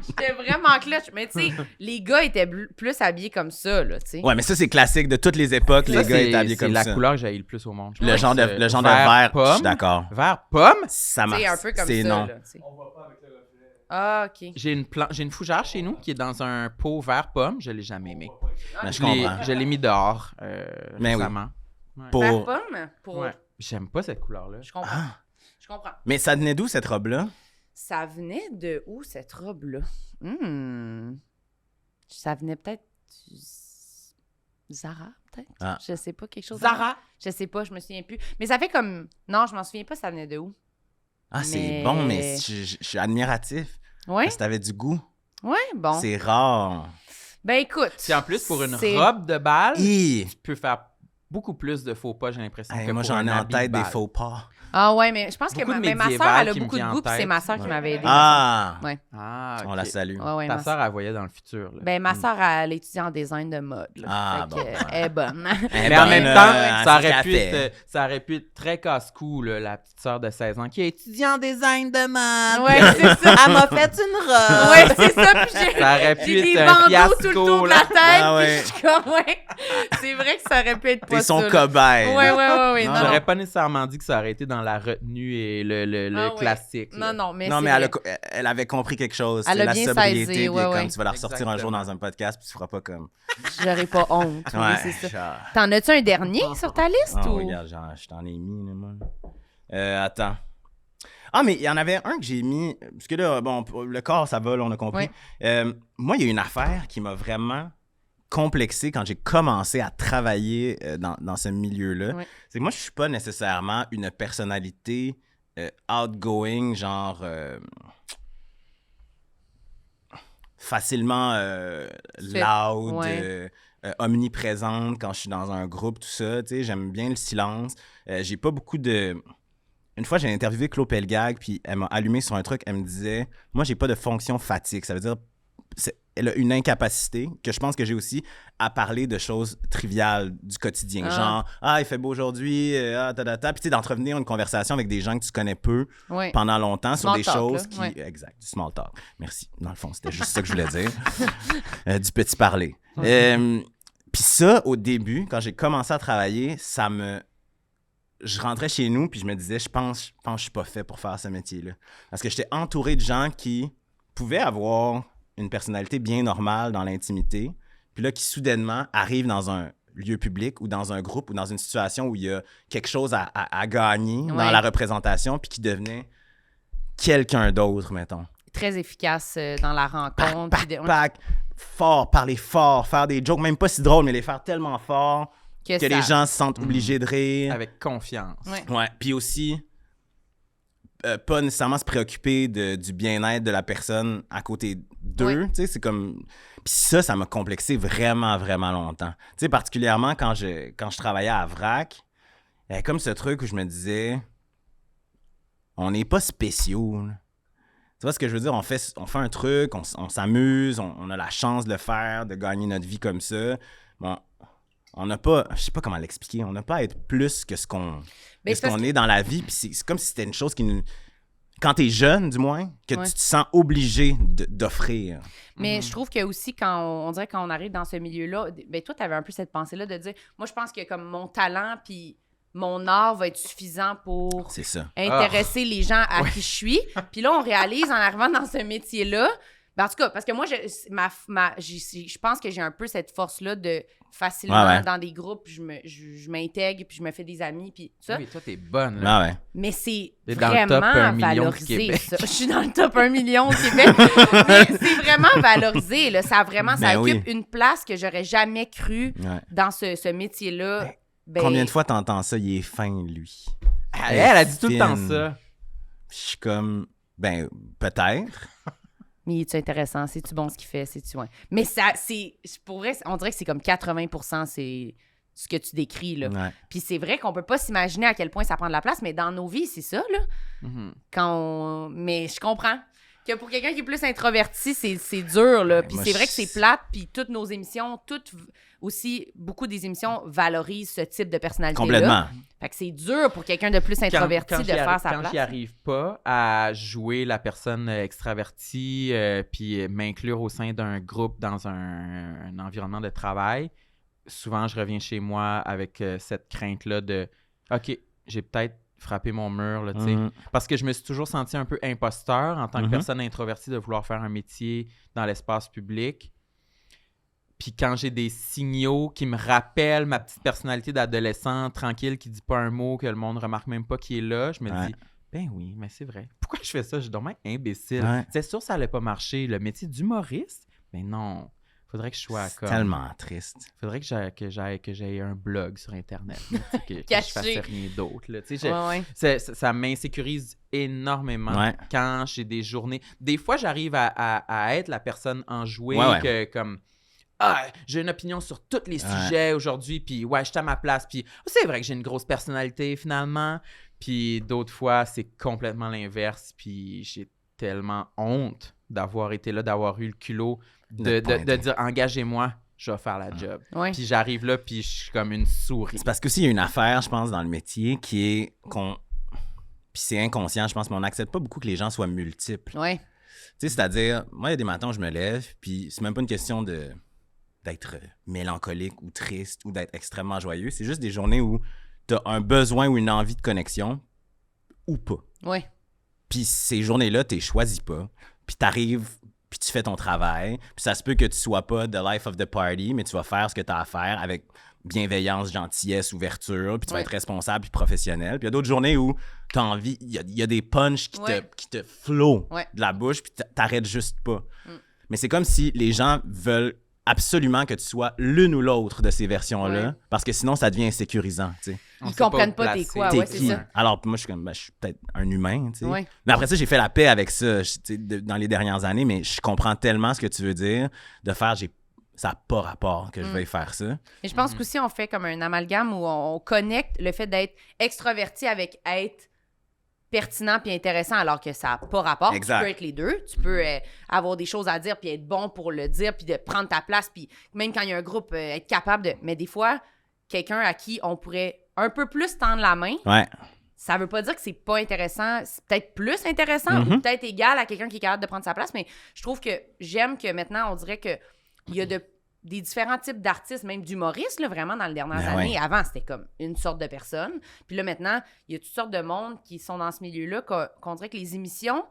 J'étais vraiment clutch. Mais tu sais, les gars étaient plus habillés comme ça, là, tu sais. Ouais, mais ça, c'est classique. De toutes les époques, Ça, les gars étaient habillés c'est comme la ça. couleur que j'ai le plus au monde. je Le pense. genre de vert, je pomme. suis d'accord. Vert pomme? Ça Tu marche. sais, un peu comme C'est ça, non. là, tu sais. Ah, OK. J'ai une fougère chez nous qui est dans un pot vert pomme. Je l'ai jamais aimé. Mais je Je l'ai- comprends. je l'ai mis dehors Mais oui. récemment. Pour- Vert pomme? Pour... Ouais. J'aime pas cette couleur-là. Je comprends. Ah. Je comprends. Mais ça venait d'où, cette robe-là? Ça venait de où, cette robe-là? Ça venait peut-être du Zara, peut-être? Ah. Je sais pas, quelque chose. Zara? Je sais pas, je me souviens plus. Mais ça fait comme... Non, je m'en souviens pas, ça venait de où. Ah, c'est Mais- bon, mais je suis admiratif. Ouais? Parce que t'avais du goût. Ouais, bon. C'est rare. Ben écoute. Puis en plus, pour une c'est- robe de bal, Hi! tu peux faire beaucoup plus de faux pas, j'ai l'impression. Hey, que moi, pour j'en un ai en habit tête de des bal. faux pas. Ah ouais, mais je pense que Beaucoup de ma soeur, médiéval elle a qui me beaucoup de vient en goût, puis c'est tête. ma soeur qui m'avait aidé. Ah! Ouais. Ah, On ok. la salue. Ouais, ouais, Ta ma sœur, elle voyait dans le futur. Là. Ben, ma soeur, elle étudie en design de mode. Là. Ah, Fait bon. que, elle est bonne. Eh Mais en ben, même là, temps, ça c'est aurait, pu café. être, ça aurait pu être très casse-cou, là, la petite sœur de 16 ans qui est étudiante en design de mode. Ouais, c'est ça. Elle m'a fait une robe. Ouais, c'est ça. Puis j'ai Ça aurait pu j'ai des être un bandeaux fiasco. tout le tour de la là. tête. Ah ouais. Puis je suis comme, ouais. C'est vrai que ça aurait pu être pas T'es son ça, là. cobaye. Ouais. Non, Non, J'aurais non. pas nécessairement dit que ça aurait été dans la retenue et le Ah ouais. classique. là. Non, mais Non, c'est mais vrai. elle avait compris quelque chose. Elle c'est a la bien sobriété. saisi, puis ouais, comme ouais. tu vas la ressortir un jour Exactement. dans un podcast, puis tu feras pas comme. J'aurais pas honte. Oui, c'est ça. genre- T'en as-tu un dernier sur ta liste Ah, ou? regarde, je t'en ai mis, là, moi. Attends. Ah, mais il y en avait un que j'ai mis. Parce que là, bon, le corps, ça va, là, on a compris. Moi, il y a une affaire qui m'a vraiment complexé quand j'ai commencé à travailler dans ce milieu-là. Ouais. C'est que moi, je suis pas nécessairement une personnalité outgoing, genre facilement loud, Ouais. omniprésente quand je suis dans un groupe, tout ça. Tu sais, j'aime bien le silence. J'ai pas beaucoup de... Une fois, j'ai interviewé Claude Pelgag, puis elle m'a allumé sur un truc. Elle me disait, moi, j'ai pas de fonction fatigue. Ça veut dire, elle a une incapacité, que je pense que j'ai aussi, à parler de choses triviales du quotidien. Ah. Genre, il fait beau aujourd'hui, Puis tu sais, d'entretenir une conversation avec des gens que tu connais peu Ouais. pendant longtemps sur Small des talk, choses là, qui... ouais. Exact, du small talk. Merci. Dans le fond, c'était juste ça que je voulais dire. Du petit parler. Puis ça, au début, quand j'ai commencé à travailler, je rentrais chez nous puis je me disais, je pense que je suis pas fait pour faire ce métier-là. Parce que j'étais entouré de gens qui pouvaient avoir une personnalité bien normale dans l'intimité, puis là, qui soudainement arrive dans un lieu public ou dans un groupe ou dans une situation où il y a quelque chose à gagner dans la représentation, puis qui devenait quelqu'un d'autre, mettons. Très efficace dans la rencontre. Fort, parler fort, faire des jokes, même pas si drôles, mais les faire tellement fort que les gens se sentent obligés de rire. Avec confiance. Ouais. Puis aussi, pas nécessairement se préoccuper du bien-être de la personne à côté d'eux. Tu sais, c'est comme... Puis ça m'a complexé vraiment, vraiment longtemps. Tu sais, particulièrement quand je travaillais à VRAC, il y avait comme ce truc où je me disais, on n'est pas spéciaux, là. Tu vois ce que je veux dire? On fait un truc, on s'amuse, on a la chance de le faire, de gagner notre vie comme ça. Bon, on n'a pas... Je sais pas comment l'expliquer. On n'a pas à être plus que ce qu'on est dans la vie. Puis c'est comme si c'était une chose qui nous... Quand t'es jeune, du moins, que tu te sens obligé d'offrir. Mais je trouve que aussi, quand on dirait quand on arrive dans ce milieu-là, ben toi, t'avais un peu cette pensée-là de dire, moi, je pense que comme mon talent puis mon art va être suffisant pour intéresser les gens à qui je suis. Puis là, on réalise en arrivant dans ce métier-là, ben, en tout cas, parce que moi, je pense que j'ai un peu cette force-là de facilement, dans des groupes, je m'intègre, puis je me fais des amis, puis ça. Oui, toi, t'es bonne. Là. Mais c'est vraiment valorisé, ça. Je suis dans le top 1 million au Québec. Mais c'est vraiment valorisé, là. Ça occupe une place que j'aurais jamais cru dans ce métier-là. Combien de fois t'entends ça? Il est fin, lui. Elle a dit tout le temps ça. Je suis comme, peut-être. Mais est-tu intéressant? C'est-tu bon ce qu'il fait? Mais ça, pour vrai, on dirait que c'est comme 80%, c'est ce que tu décris, là. Ouais. Puis c'est vrai qu'on peut pas s'imaginer à quel point ça prend de la place, mais dans nos vies, c'est ça, là. Mm-hmm. Mais je comprends que pour quelqu'un qui est plus introverti, c'est dur, là. Puis c'est vrai que c'est plate, puis toutes nos émissions, beaucoup des émissions valorisent ce type de personnalité-là. Complètement. Fait que c'est dur pour quelqu'un de plus introverti de faire sa place. Quand j'y arrive pas à jouer la personne extravertie puis m'inclure au sein d'un groupe dans un environnement de travail, souvent je reviens chez moi avec cette crainte-là de « OK, j'ai peut-être frappé mon mur, là, tu sais. Parce que je me suis toujours senti un peu imposteur en tant que personne introvertie de vouloir faire un métier dans l'espace public. Puis quand j'ai des signaux qui me rappellent ma petite personnalité d'adolescent tranquille qui dit pas un mot, que le monde remarque même pas qui est là, je me dis ben oui, mais c'est vrai. Pourquoi je fais ça? Je suis dommage imbécile. Ouais. C'est sûr que ça allait pas marcher. Le métier d'humoriste, mais non. Faudrait que je sois comme... tellement triste. Faudrait que j'aie un blog sur Internet. Que je fasse rien d'autre. Ça m'insécurise énormément quand j'ai des journées... Des fois, j'arrive à être la personne enjouée que comme... j'ai une opinion sur tous les sujets aujourd'hui, puis je suis à ma place, puis c'est vrai que j'ai une grosse personnalité finalement, puis d'autres fois, c'est complètement l'inverse, puis j'ai tellement honte d'avoir été là, d'avoir eu le culot de dire « Engagez-moi, je vais faire la job. » Puis j'arrive là, puis je suis comme une souris. C'est parce que s'il y a une affaire, je pense, dans le métier qui est qu'on... Puis c'est inconscient, je pense, mais on n'accepte pas beaucoup que les gens soient multiples. Oui. Tu sais, c'est-à-dire, moi, il y a des matins où je me lève, puis c'est même pas une question d'être mélancolique ou triste ou d'être extrêmement joyeux. C'est juste des journées où tu as un besoin ou une envie de connexion ou pas. Oui. Puis ces journées-là, tu les choisis pas. Puis tu arrives, puis tu fais ton travail. Puis ça se peut que tu sois pas the life of the party, mais tu vas faire ce que tu as à faire avec bienveillance, gentillesse, ouverture. Puis tu vas être responsable puis professionnel. Puis il y a d'autres journées où tu as envie, il y a des punchs qui te flowent de la bouche, puis t'arrêtes juste pas. Mais c'est comme si les gens veulent absolument que tu sois l'une ou l'autre de ces versions-là, parce que sinon, ça devient insécurisant, tu sais. Ils comprennent pas t'es quoi, c'est ça. Alors, moi, je suis comme, je suis peut-être un humain, tu sais. Mais après ça, j'ai fait la paix avec ça dans les dernières années, mais je comprends tellement ce que tu veux dire, de faire, ça n'a pas rapport que je veuille faire ça. Et je pense qu'aussi, on fait comme un amalgame où on connecte le fait d'être extraverti avec être pertinent puis intéressant, alors que ça n'a pas rapport. Exact. Tu peux être les deux. Tu peux avoir des choses à dire puis être bon pour le dire puis de prendre ta place puis même quand il y a un groupe, être capable de... Mais des fois, quelqu'un à qui on pourrait un peu plus tendre la main, ça veut pas dire que c'est pas intéressant. C'est peut-être plus intéressant ou peut-être égal à quelqu'un qui est capable de prendre sa place, mais je trouve que j'aime que maintenant, on dirait que il y a des différents types d'artistes, même d'humoristes, là, vraiment, dans les dernières années. Avant, c'était comme une sorte de personne. Puis là, maintenant, il y a toutes sortes de monde qui sont dans ce milieu-là, qu'on dirait que les émissions...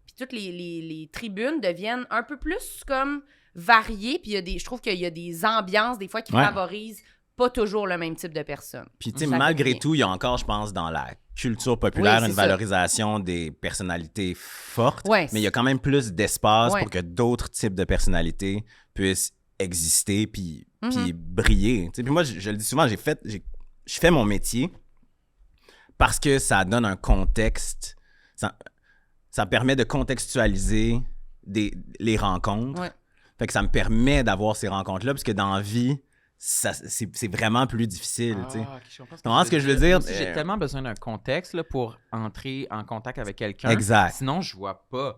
Puis toutes les tribunes deviennent un peu plus comme variées, puis je trouve qu'il y a des ambiances, des fois, qui favorisent pas toujours le même type de personnes. Puis, tu sais, malgré tout, il y a encore, je pense, dans la culture populaire, une valorisation des personnalités fortes, mais il y a quand même plus d'espace pour que d'autres types de personnalités puissent exister puis briller. Puis moi, je le dis souvent, je fais mon métier parce que ça donne un contexte, ça permet de contextualiser les rencontres. Fait que ça me permet d'avoir ces rencontres-là, parce que dans la vie, c'est vraiment plus difficile. Tu comprends ce que je veux dire? J'ai tellement besoin d'un contexte là, pour entrer en contact avec quelqu'un. Exact. Sinon, je vois pas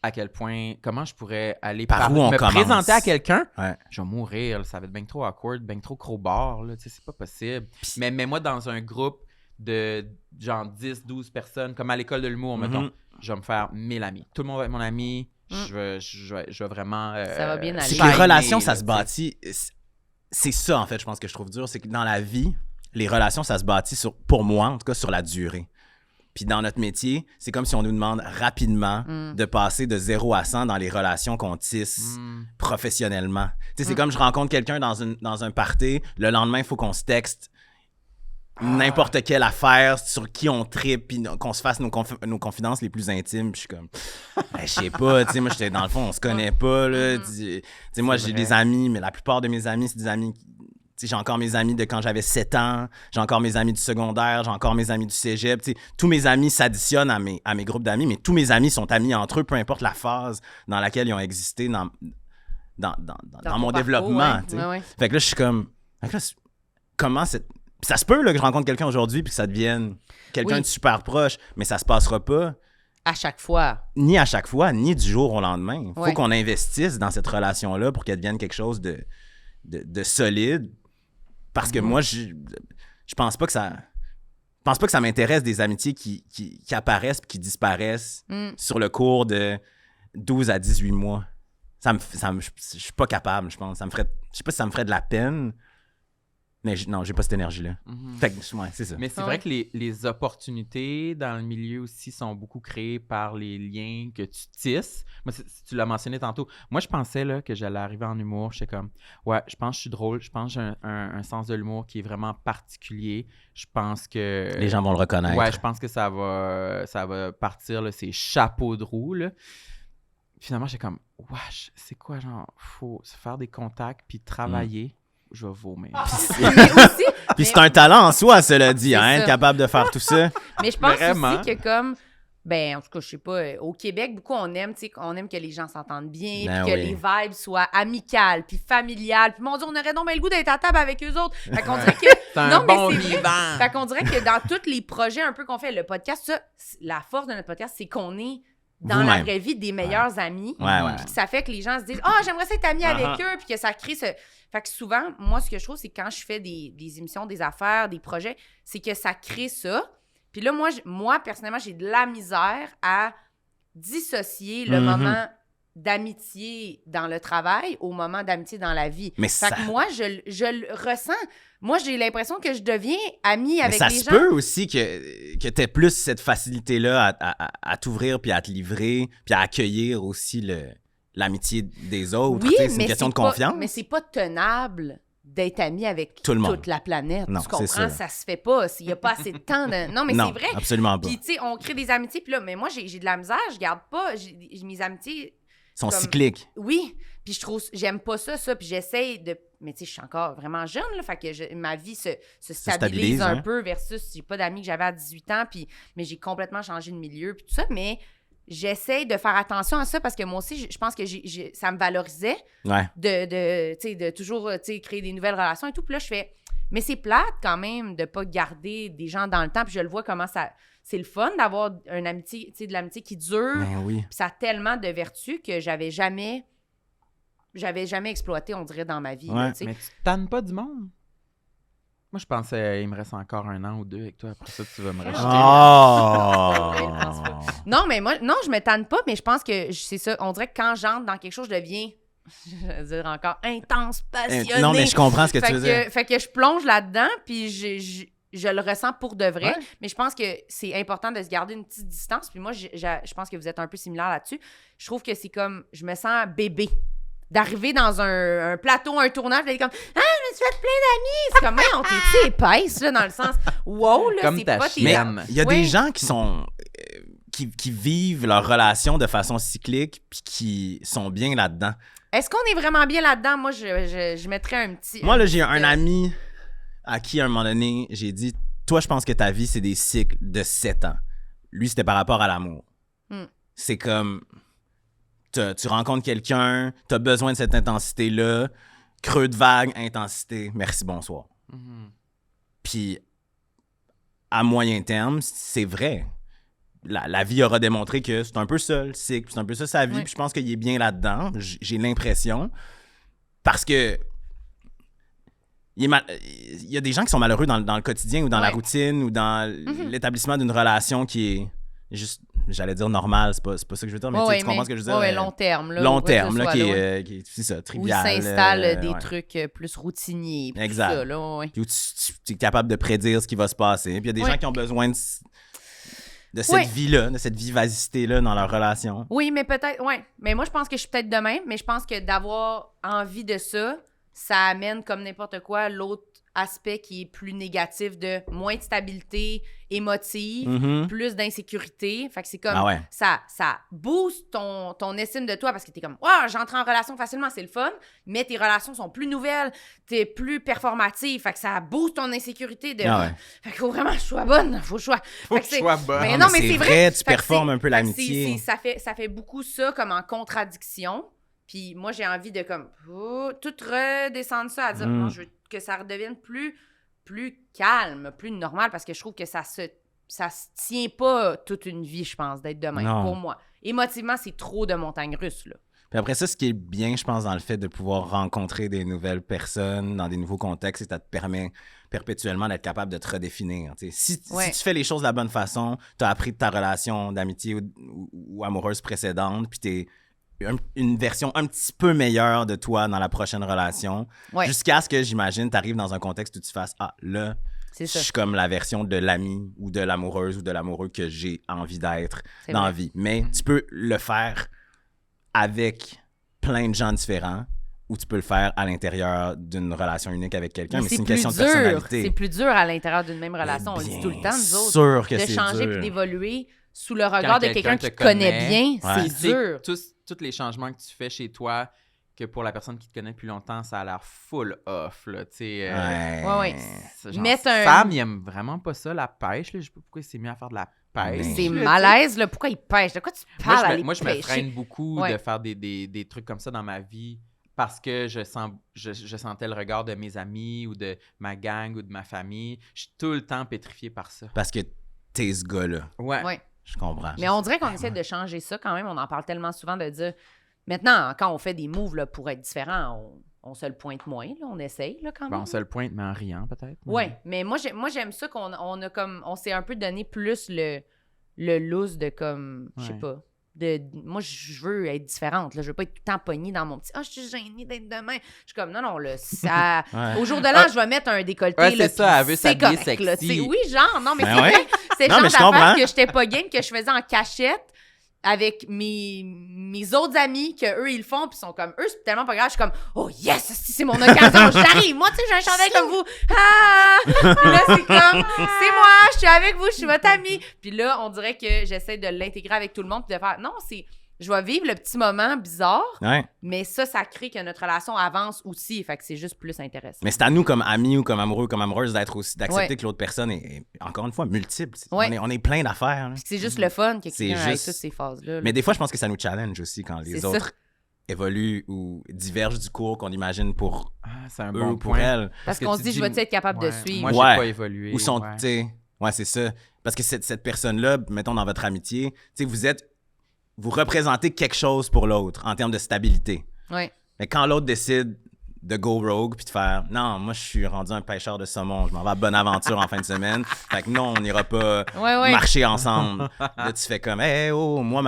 à quel point, comment je pourrais aller me présenter à quelqu'un. Je vais mourir, là, ça va être bien trop awkward, bien trop crowbar, là, c'est pas possible. Mais mets-moi dans un groupe de genre 10-12 personnes, comme à l'école de l'humour, mettons. Je vais me faire 1000 amis. Tout le monde va être mon ami. Je vais vraiment... ça va bien aller. C'est que les relations, ça se bâtit... C'est ça, en fait, je pense que je trouve dur. C'est que dans la vie, les relations, ça se bâtit, pour moi, en tout cas, sur la durée. Puis dans notre métier, c'est comme si on nous demande rapidement de passer de 0 à 100 dans les relations qu'on tisse professionnellement. Tu sais, c'est comme je rencontre quelqu'un dans un party, le lendemain, il faut qu'on se texte n'importe quelle affaire sur qui on tripe, puis qu'on se fasse nos confidences les plus intimes. Puis je suis comme, je sais pas, tu sais, moi, dans le fond, on se connaît pas, là. Tu sais, moi, j'ai des amis, mais la plupart de mes amis, c'est des amis... J'ai encore mes amis de quand j'avais 7 ans, j'ai encore mes amis du secondaire, j'ai encore mes amis du cégep. T'sais, tous mes amis s'additionnent à mes groupes d'amis, mais tous mes amis sont amis entre eux, peu importe la phase dans laquelle ils ont existé dans mon développement. Fait que là, je suis comme... comment c'est... Puis ça se peut là, que je rencontre quelqu'un aujourd'hui puis que ça devienne quelqu'un de super proche, mais ça se passera pas... À chaque fois. Ni à chaque fois, ni du jour au lendemain. Il faut qu'on investisse dans cette relation-là pour qu'elle devienne quelque chose de solide. Parce que moi, je pense pas que ça... Je pense pas que ça m'intéresse des amitiés qui apparaissent et qui disparaissent sur le cours de 12 à 18 mois. Je suis pas capable, je pense. Je sais pas si ça me ferait de la peine, mais non, j'ai pas cette énergie-là. Fait que, c'est ça. Mais c'est vrai que les opportunités dans le milieu aussi sont beaucoup créées par les liens que tu tisses. Moi, tu l'as mentionné tantôt. Moi, je pensais là, que j'allais arriver en humour. J'étais comme, je pense que je suis drôle. Je pense que j'ai un sens de l'humour qui est vraiment particulier. Je pense que... Les gens vont le reconnaître. Ouais, je pense que ça va partir, là, ces chapeaux de roue, là. Finalement, j'étais comme, wesh, c'est quoi, genre, faut se faire des contacts puis travailler. Je vais vomir. Puis c'est un talent en soi, cela dit, être capable de faire tout ça. Mais je pense aussi que comme, en tout cas, je sais pas, au Québec, beaucoup on aime que les gens s'entendent bien, puis que les vibes soient amicales, puis familiales. Puis mon Dieu, on aurait donc bien le goût d'être à table avec eux autres. Fait qu'on dirait que... c'est un bon vivant. Fait qu'on dirait que dans tous les projets un peu qu'on fait, le podcast, ça, la force de notre podcast, c'est qu'on est dans la vraie vie des meilleurs amis. Puis que ça fait que les gens se disent « Ah, j'aimerais ça être ami avec eux », puis que ça crée ce... Fait que souvent, moi, ce que je trouve, c'est que quand je fais des émissions, des affaires, des projets, c'est que ça crée ça. Puis là, moi personnellement, j'ai de la misère à dissocier le moment d'amitié dans le travail au moment d'amitié dans la vie. Fait que moi, je le ressens. Moi, j'ai l'impression que je deviens amie avec les gens. Ça se peut aussi que tu aies plus cette facilité-là à t'ouvrir puis à te livrer puis à accueillir aussi l'amitié des autres. Oui, c'est une question de confiance. Mais c'est pas tenable d'être ami avec toute la planète. Non, tu comprends? Ça se fait pas. Il n'y a pas assez de temps. Non, mais c'est vrai. Absolument pas. Puis, tu sais, on crée des amitiés. Puis là, mais moi, j'ai de la misère. Je garde pas. Mes amitiés... sont cycliques. Oui. Puis j'aime pas ça. Puis j'essaye de... Mais tu sais, je suis encore vraiment jeune, là. Fait que ma vie se stabilise un peu versus j'ai pas d'amis que j'avais à 18 ans. Mais j'ai complètement changé de milieu. Puis tout ça. Mais... J'essaie de faire attention à ça parce que moi aussi, je pense que ça me valorisait de toujours créer des nouvelles relations et tout. Puis là, je fais... Mais c'est plate quand même de pas garder des gens dans le temps. Puis je le vois comment ça... C'est le fun d'avoir une amitié, de l'amitié qui dure. Puis ça a tellement de vertus que j'avais jamais exploité, on dirait, dans ma vie. Là, mais tu te tannes pas du monde? Moi, je pensais il me reste encore 1 an ou 2 avec toi. Après ça, tu vas me racheter. Non, mais moi, non, je me tanne pas, mais je pense que c'est ça. On dirait que quand j'entre dans quelque chose, je deviens, je vais dire encore, intense, passionnée. Non, mais je comprends ce que tu veux dire. Fait que je plonge là-dedans, puis je le ressens pour de vrai, Ouais. mais je pense que c'est important de se garder une petite distance. Puis moi, je pense que vous êtes un peu similaire là-dessus. Je trouve que c'est comme, je me sens bébé. D'arriver dans un plateau, un tournage, d'être comme « Ah, je me suis fait plein d'amis! » C'est comme « on t'es épaisse, là, dans le sens « Wow, là, Comme c'est ta pas tes... chienne. » Il y a Oui. des gens qui sont... qui vivent leur relation de façon cyclique puis qui sont bien là-dedans. Est-ce qu'on est vraiment bien là-dedans? Moi, je mettrais un petit... Moi, là, j'ai un ami à qui, à un moment donné, j'ai dit « Toi, je pense que ta vie, c'est des cycles de 7 ans. » Lui, c'était par rapport à l'amour. C'est comme... Tu rencontres quelqu'un, tu as besoin de cette intensité-là, creux de vague, intensité, merci, bonsoir. Puis, à moyen terme, c'est vrai. La vie aura démontré que c'est un peu ça, le cycle, c'est un peu ça sa vie, Oui. puis je pense qu'il est bien là-dedans, j'ai l'impression, parce que il y a des gens qui sont malheureux dans le quotidien ou dans la Ouais. routine ou dans l'établissement d'une relation qui est juste, j'allais dire normale, c'est pas ça que je veux dire, mais tu comprends ce que je veux dire? Oui, long terme. Là, long ou quoi que ce terme, là, soit, qui là, ouais. est c'est ça, Où il trivial. s'installe des ouais. trucs plus routiniers. puis Exact. tout ça, là, ouais. Puis où tu es capable de prédire ce qui va se passer. Puis il y a des Oui. gens qui ont besoin de cette Oui. vie-là, de cette vivacité-là dans leur relation. Oui, mais peut-être, ouais. Mais moi, je pense que je suis peut-être de même, mais je pense que d'avoir envie de ça, ça amène, comme n'importe quoi, l'autre aspect qui est plus négatif de moins de stabilité émotive, Mhm. plus d'insécurité. Fait que c'est comme, Ah ouais. ça booste ton estime de toi parce que t'es comme, wow, j'entre en relation facilement, c'est le fun, mais tes relations sont plus nouvelles, t'es plus performative. Fait que ça booste ton insécurité de, Ah ouais. fait qu'il faut vraiment que je sois bonne, faut que je sois. Faut Fait que c'est- je sois bonne. Mais Non, non, mais mais c'est c'est vrai, tu Fait que performes c'est- un peu fait que l'amitié. ça fait beaucoup ça comme en contradiction. Puis moi, j'ai envie de comme tout redescendre ça à dire non, je veux que ça redevienne plus calme, plus normal parce que je trouve que ça se tient pas toute une vie, je pense, d'être de même Non. pour moi. Émotivement, c'est trop de montagnes russes, là. Puis après ça, ce qui est bien, je pense, dans le fait de pouvoir rencontrer des nouvelles personnes dans des nouveaux contextes, c'est que ça te permet perpétuellement d'être capable de te redéfinir. Tu sais, si Ouais. tu fais les choses de la bonne façon, tu as appris de ta relation d'amitié ou amoureuse précédente, puis tu es une version un petit peu meilleure de toi dans la prochaine relation, Ouais. jusqu'à ce que, j'imagine, tu arrives dans un contexte où tu fasses « Ah, là, C'est je ça. suis comme la version de l'ami ou de l'amoureuse ou de l'amoureux que j'ai envie d'être C'est dans vrai. la vie. » Mais tu peux le faire avec plein de gens différents ou tu peux le faire à l'intérieur d'une relation unique avec quelqu'un, mais c'est une plus question de dur. personnalité. C'est plus dur à l'intérieur d'une même relation. On le dit tout le temps, nous autres. sûr que De c'est changer dur. puis d'évoluer sous le regard de quelqu'un qui te te connaît bien, Ouais. c'est dur. Tous les changements que tu fais chez toi, que pour la personne qui te connaît depuis longtemps, ça a l'air full off, là, tu sais. Ouais. c'est genre, Mettre un- Sam, il aime vraiment pas ça, la pêche, là. Je sais pas pourquoi il s'est mis à faire de la pêche. C'est là, malaise, là. Pourquoi il pêche? De quoi tu Moi, parles? je aller moi, je me pêcher? freine beaucoup Ouais. de faire des trucs comme ça dans ma vie parce que je sentais le regard de mes amis ou de ma gang ou de ma famille. Je suis tout le temps pétrifié par ça. Parce que t'es ce gars-là. Ouais. Ouais. Je comprends. Mais on dirait qu'on essaie de changer ça quand même. On en parle tellement souvent de dire maintenant, quand on fait des moves là, pour être différent, on se le pointe moins. Là, on essaye là, quand même. Bon, on se le pointe, mais en riant, peut-être. Ouais, mais moi j'aime ça qu'on a comme on s'est un peu donné plus le loose de comme je sais Ouais. pas. Moi je veux être différente là, je veux pas être tout le temps pognée dans mon petit je suis gênée d'être demain. Je suis comme non là, ça Ouais. au jour de l'an, je vais mettre un décolleté Ouais, là, c'est ça, elle puis veut c'est s'habiller correct, là, sexy. tu sais. Oui, genre non mais Ben c'est ouais. vrai. C'est le Non, genre mais je d'affaires comprends. que j'étais pas game que je faisais en cachette avec mes autres amis que eux ils le font puis sont comme eux c'est tellement pas grave, je suis comme oh yes, c'est mon occasion, j'arrive. Moi tu sais, j'ai un chandail comme vous. Ah! Puis là c'est comme c'est moi, je suis avec vous, je suis votre amie. Puis là on dirait que j'essaie de l'intégrer avec tout le monde puis de faire non, c'est je vais vivre le petit moment bizarre, Ouais. mais ça crée que notre relation avance aussi, fait que c'est juste plus intéressant. Mais c'est à nous, comme amis ou comme amoureux ou comme amoureuse, d'accepter Ouais. que l'autre personne est, encore une fois, multiple. Ouais. On est plein d'affaires. là. Puis que c'est juste le fun que C'est quelqu'un ait juste- toutes ces phases-là. là. Mais des fois, je pense que ça nous challenge aussi quand les C'est autres ça. évoluent ou divergent du cours qu'on imagine pour Ah, c'est un eux bon ou pour point. elles. Parce que qu'on tu se dit, dis- je vais être capable de Ouais. suivre. Moi, j'ai Ouais. pas évolué. Ou sont, ouais. tu sais, ouais, c'est ça. Parce que cette personne-là, mettons dans votre amitié, tu sais, vous représentez quelque chose pour l'autre en termes de stabilité. Ouais. Mais quand l'autre décide de go rogue puis de faire non, moi je suis rendu un pêcheur de saumon, je m'en vais à Bonaventure en fin de semaine. Fait que non, on n'ira pas Ouais. marcher ensemble. Là, tu fais comme hey, oh, moi,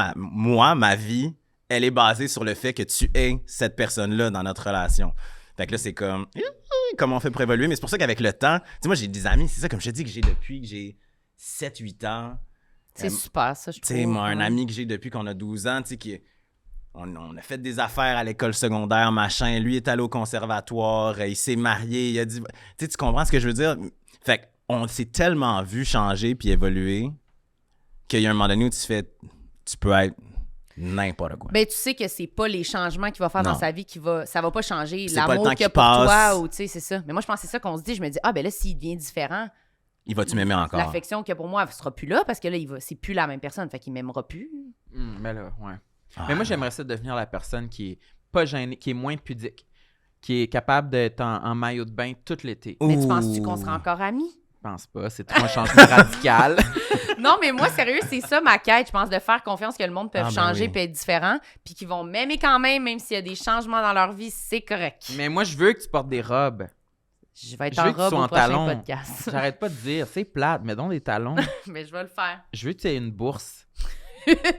ma vie, elle est basée sur le fait que tu es cette personne-là dans notre relation. Fait que là, c'est comme comment on fait pour évoluer, mais c'est pour ça qu'avec le temps, tu sais, moi, j'ai des amis, c'est ça, comme je te dis, que j'ai depuis que j'ai 7-8 ans. C'est super, ça, je Tu sais, trouve. moi, un ami que j'ai depuis qu'on a 12 ans, tu sais, on a fait des affaires à l'école secondaire, machin. Lui est allé au conservatoire, il s'est marié, il a dit... Tu sais, tu comprends ce que je veux dire? Fait qu'on s'est tellement vu changer puis évoluer qu'il y a un moment donné où tu peux être n'importe quoi. Ben, tu sais que c'est pas les changements qu'il va faire dans sa vie ça va pas changer C'est pas le l'amour temps qu'il y a qui pour passe. toi, ou tu sais, c'est ça. Mais moi, je pense que c'est ça qu'on se dit. Je me dis, ben là, s'il devient différent, Il va-tu m'aimer encore? l'affection qu'il y a pour moi, elle sera plus là, parce que là, c'est plus la même personne, fait qu'il m'aimera plus. Mais là, ouais. Mais moi, j'aimerais ça devenir la personne qui est pas gênée, qui est moins pudique, qui est capable d'être en maillot de bain tout l'été. Mais tu penses-tu qu'on sera encore amis? Je pense pas, c'est trop un changement radical. Non, mais moi, sérieux, c'est ça ma quête. Je pense de faire confiance que le monde peut changer oui. peut être différent, puis qu'ils vont m'aimer quand même s'il y a des changements dans leur vie, c'est correct. Mais moi, je veux que tu portes des robes. Je vais être Je veux en que tu robe sois au en prochain talons. podcast. J'arrête pas de dire, c'est plate, mais donc des talons. Mais je vais le faire. Je veux que tu aies une bourse.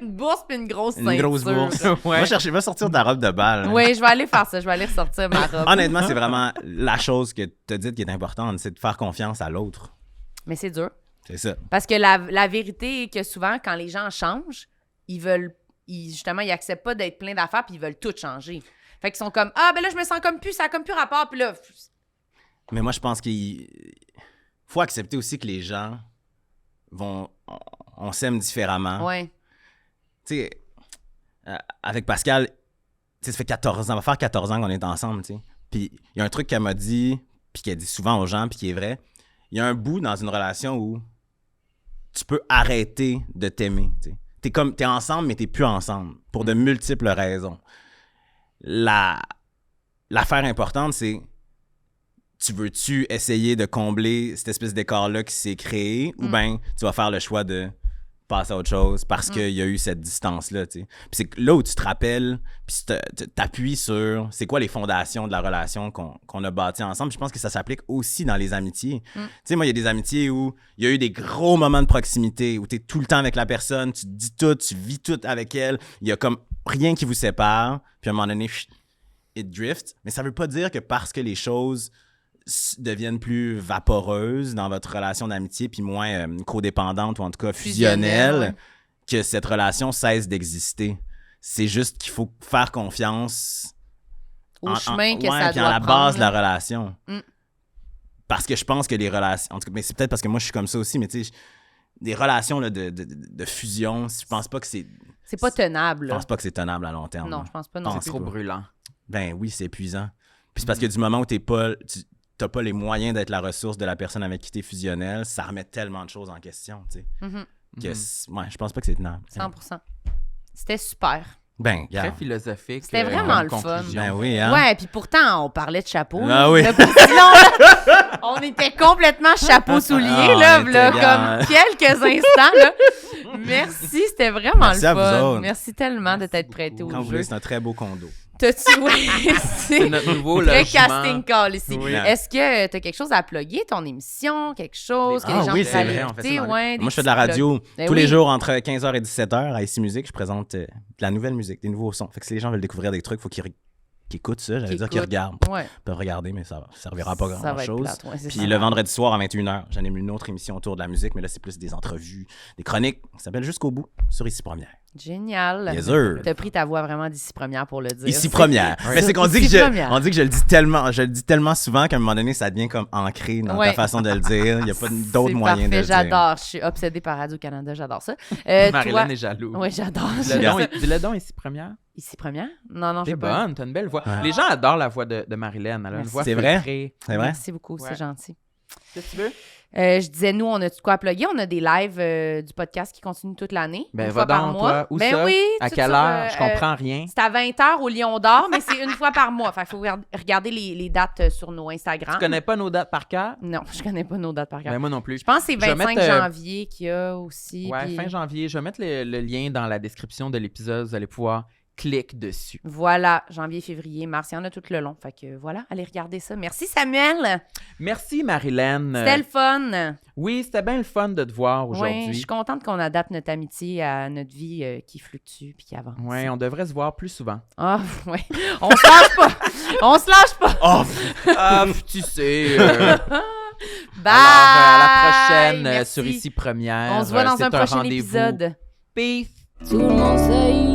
Une bourse puis une grosse Une ceinture. grosse bourse. Ouais. Va sortir ta robe de balle. Oui, je vais aller faire ça. Je vais aller ressortir ma robe. Honnêtement, c'est vraiment la chose que tu as dite qui est importante, c'est de faire confiance à l'autre. Mais c'est dur. C'est ça. Parce que la vérité est que souvent, quand les gens changent, justement, ils acceptent pas d'être plein d'affaires puis ils veulent tout changer. Fait qu'ils sont comme, ben là, je me sens comme plus, ça a comme plus rapport. Puis là, Mais moi, je pense qu'il faut accepter aussi que les gens on s'aime différemment. ouais. Tu sais, avec Pascal, tu sais, ça fait 14 ans, on va faire 14 ans qu'on est ensemble, tu sais. Puis il y a un truc qu'elle m'a dit, puis qu'elle dit souvent aux gens, puis qui est vrai. Il y a un bout dans une relation où tu peux arrêter de t'aimer, tu sais. T'es ensemble, mais t'es plus ensemble, pour de multiples raisons. L'affaire importante, c'est tu veux-tu essayer de combler cette espèce d'écart-là qui s'est créé, ou bien tu vas faire le choix de passer à autre chose parce qu'il y a eu cette distance-là, tu sais. Puis c'est là où tu te rappelles, puis t'appuies sur c'est quoi les fondations de la relation qu'on a bâtie ensemble. Puis je pense que ça s'applique aussi dans les amitiés. Tu sais, moi, il y a des amitiés où il y a eu des gros moments de proximité, où t'es tout le temps avec la personne, tu te dis tout, tu vis tout avec elle, il y a comme rien qui vous sépare, puis à un moment donné, it drift. Mais ça veut pas dire que parce que les choses deviennent plus vaporeuses dans votre relation d'amitié puis moins codépendantes ou en tout cas fusionnelles, que cette relation cesse d'exister. C'est juste qu'il faut faire confiance au chemin que ça puis doit à la prendre. base de la relation. Parce que je pense que les relations... En tout cas, mais c'est peut-être parce que moi, je suis comme ça aussi, mais tu sais, des relations là, de fusion, je pense pas que c'est... C'est pas tenable. Je pense pas que c'est tenable à long terme. Non, je pense pas. Non, C'est trop brûlant. Ben oui, c'est épuisant. Puis c'est parce que du moment où t'as pas les moyens d'être la ressource de la personne avec qui t'es fusionnel, ça remet tellement de choses en question, tu sais. Ouais, je pense pas que c'est tenable. 100%. C'était super. Ben, Très philosophique. C'était vraiment le fun. conclusion. Ben oui, hein? Ouais, puis pourtant, on parlait de chapeau. Ah là. oui. Là, pas si long, là. On était complètement chapeau-soulier, Ah, on là, était comme quelques instants, là. Merci, c'était vraiment Merci le à vous fun. autres. Merci tellement de t'être prêté au Quand vous jeu. voulez, c'est un très beau condo. T'as-tu... Oui, C'est notre nouveau très logement. casting call ici. Oui. Est-ce que t'as quelque chose à plugger, ton émission, quelque chose que Ah les gens oui, peuvent c'est aller vrai, on fait ça écouter? dans les- Ouais, Moi, je fais de la radio Ben tous les oui. jours entre 15h et 17h à ICI Musique. Je présente de la nouvelle musique, des nouveaux sons. Fait que si les gens veulent découvrir des trucs, il faut qu'ils écoutent ça. J'allais dire qu'ils regardent. Ouais. Ils peuvent regarder, mais ça servira pas Ça va être grand-chose. plate, ouais, c'est Puis ça. le vendredi soir à 21h, j'anime une autre émission autour de la musique, mais là, c'est plus des entrevues, des chroniques. Ça s'appelle Jusqu'au bout sur ICI Première. Génial. Yes, sir. T'as pris ta voix vraiment d'ici première pour le dire. ICI Première. Mais c'est qu'on dit Ici que Première. on dit que je le dis tellement souvent qu'à un moment donné, ça devient comme ancré dans Ouais. ta façon de le dire. Il n'y a pas d'autre C'est moyen de parfait, le dire. j'adore. Je suis obsédée par Radio-Canada, j'adore ça. Marilyn est jaloux. Oui, j'adore. Dis-le donc ici première. Ici première? Non, je T'es sais pas. bonne, t'as une belle voix. Ouais. Les gens adorent la voix de Marilyn. Elle a une Merci. voix C'est vrai? feutrée. C'est vrai? Merci beaucoup, Ouais. c'est gentil. Qu'est-ce que tu veux? Je disais, nous, on a de quoi à plugger. On a des lives du podcast qui continuent toute l'année. Ben, une va fois par donc, mois. toi. Où Ben ça? oui. À tout quelle sur, heure? Je comprends rien. C'est à 20h au Lion d'Or, mais c'est une fois par mois. Fait qu'il faut regarder les dates sur nos Instagram. Tu connais pas nos dates par cœur? Non, je connais pas nos dates par cœur. Ben, moi non plus. Je pense que c'est Je vais 25 mettre, janvier qu'il y a aussi. Ouais, puis- fin janvier. Je vais mettre le lien dans la description de l'épisode. Vous allez pouvoir cliquer dessus. Voilà, janvier, février, mars, il y en a tout le long. Fait que voilà, allez regarder ça. Merci Samuel. Merci, Marilyn. C'était le fun. Oui, c'était bien le fun de te voir Ouais, aujourd'hui. je suis contente qu'on adapte notre amitié à notre vie qui fluctue puis qui avance. Ouais, on devrait se voir plus souvent. Ah, ouais. On se lâche pas. On se lâche pas. Oh, tu sais. Bye! Alors, à la prochaine Merci. sur Ici Première. On se voit dans un prochain rendez-vous. épisode. Peace! Tout le monde sait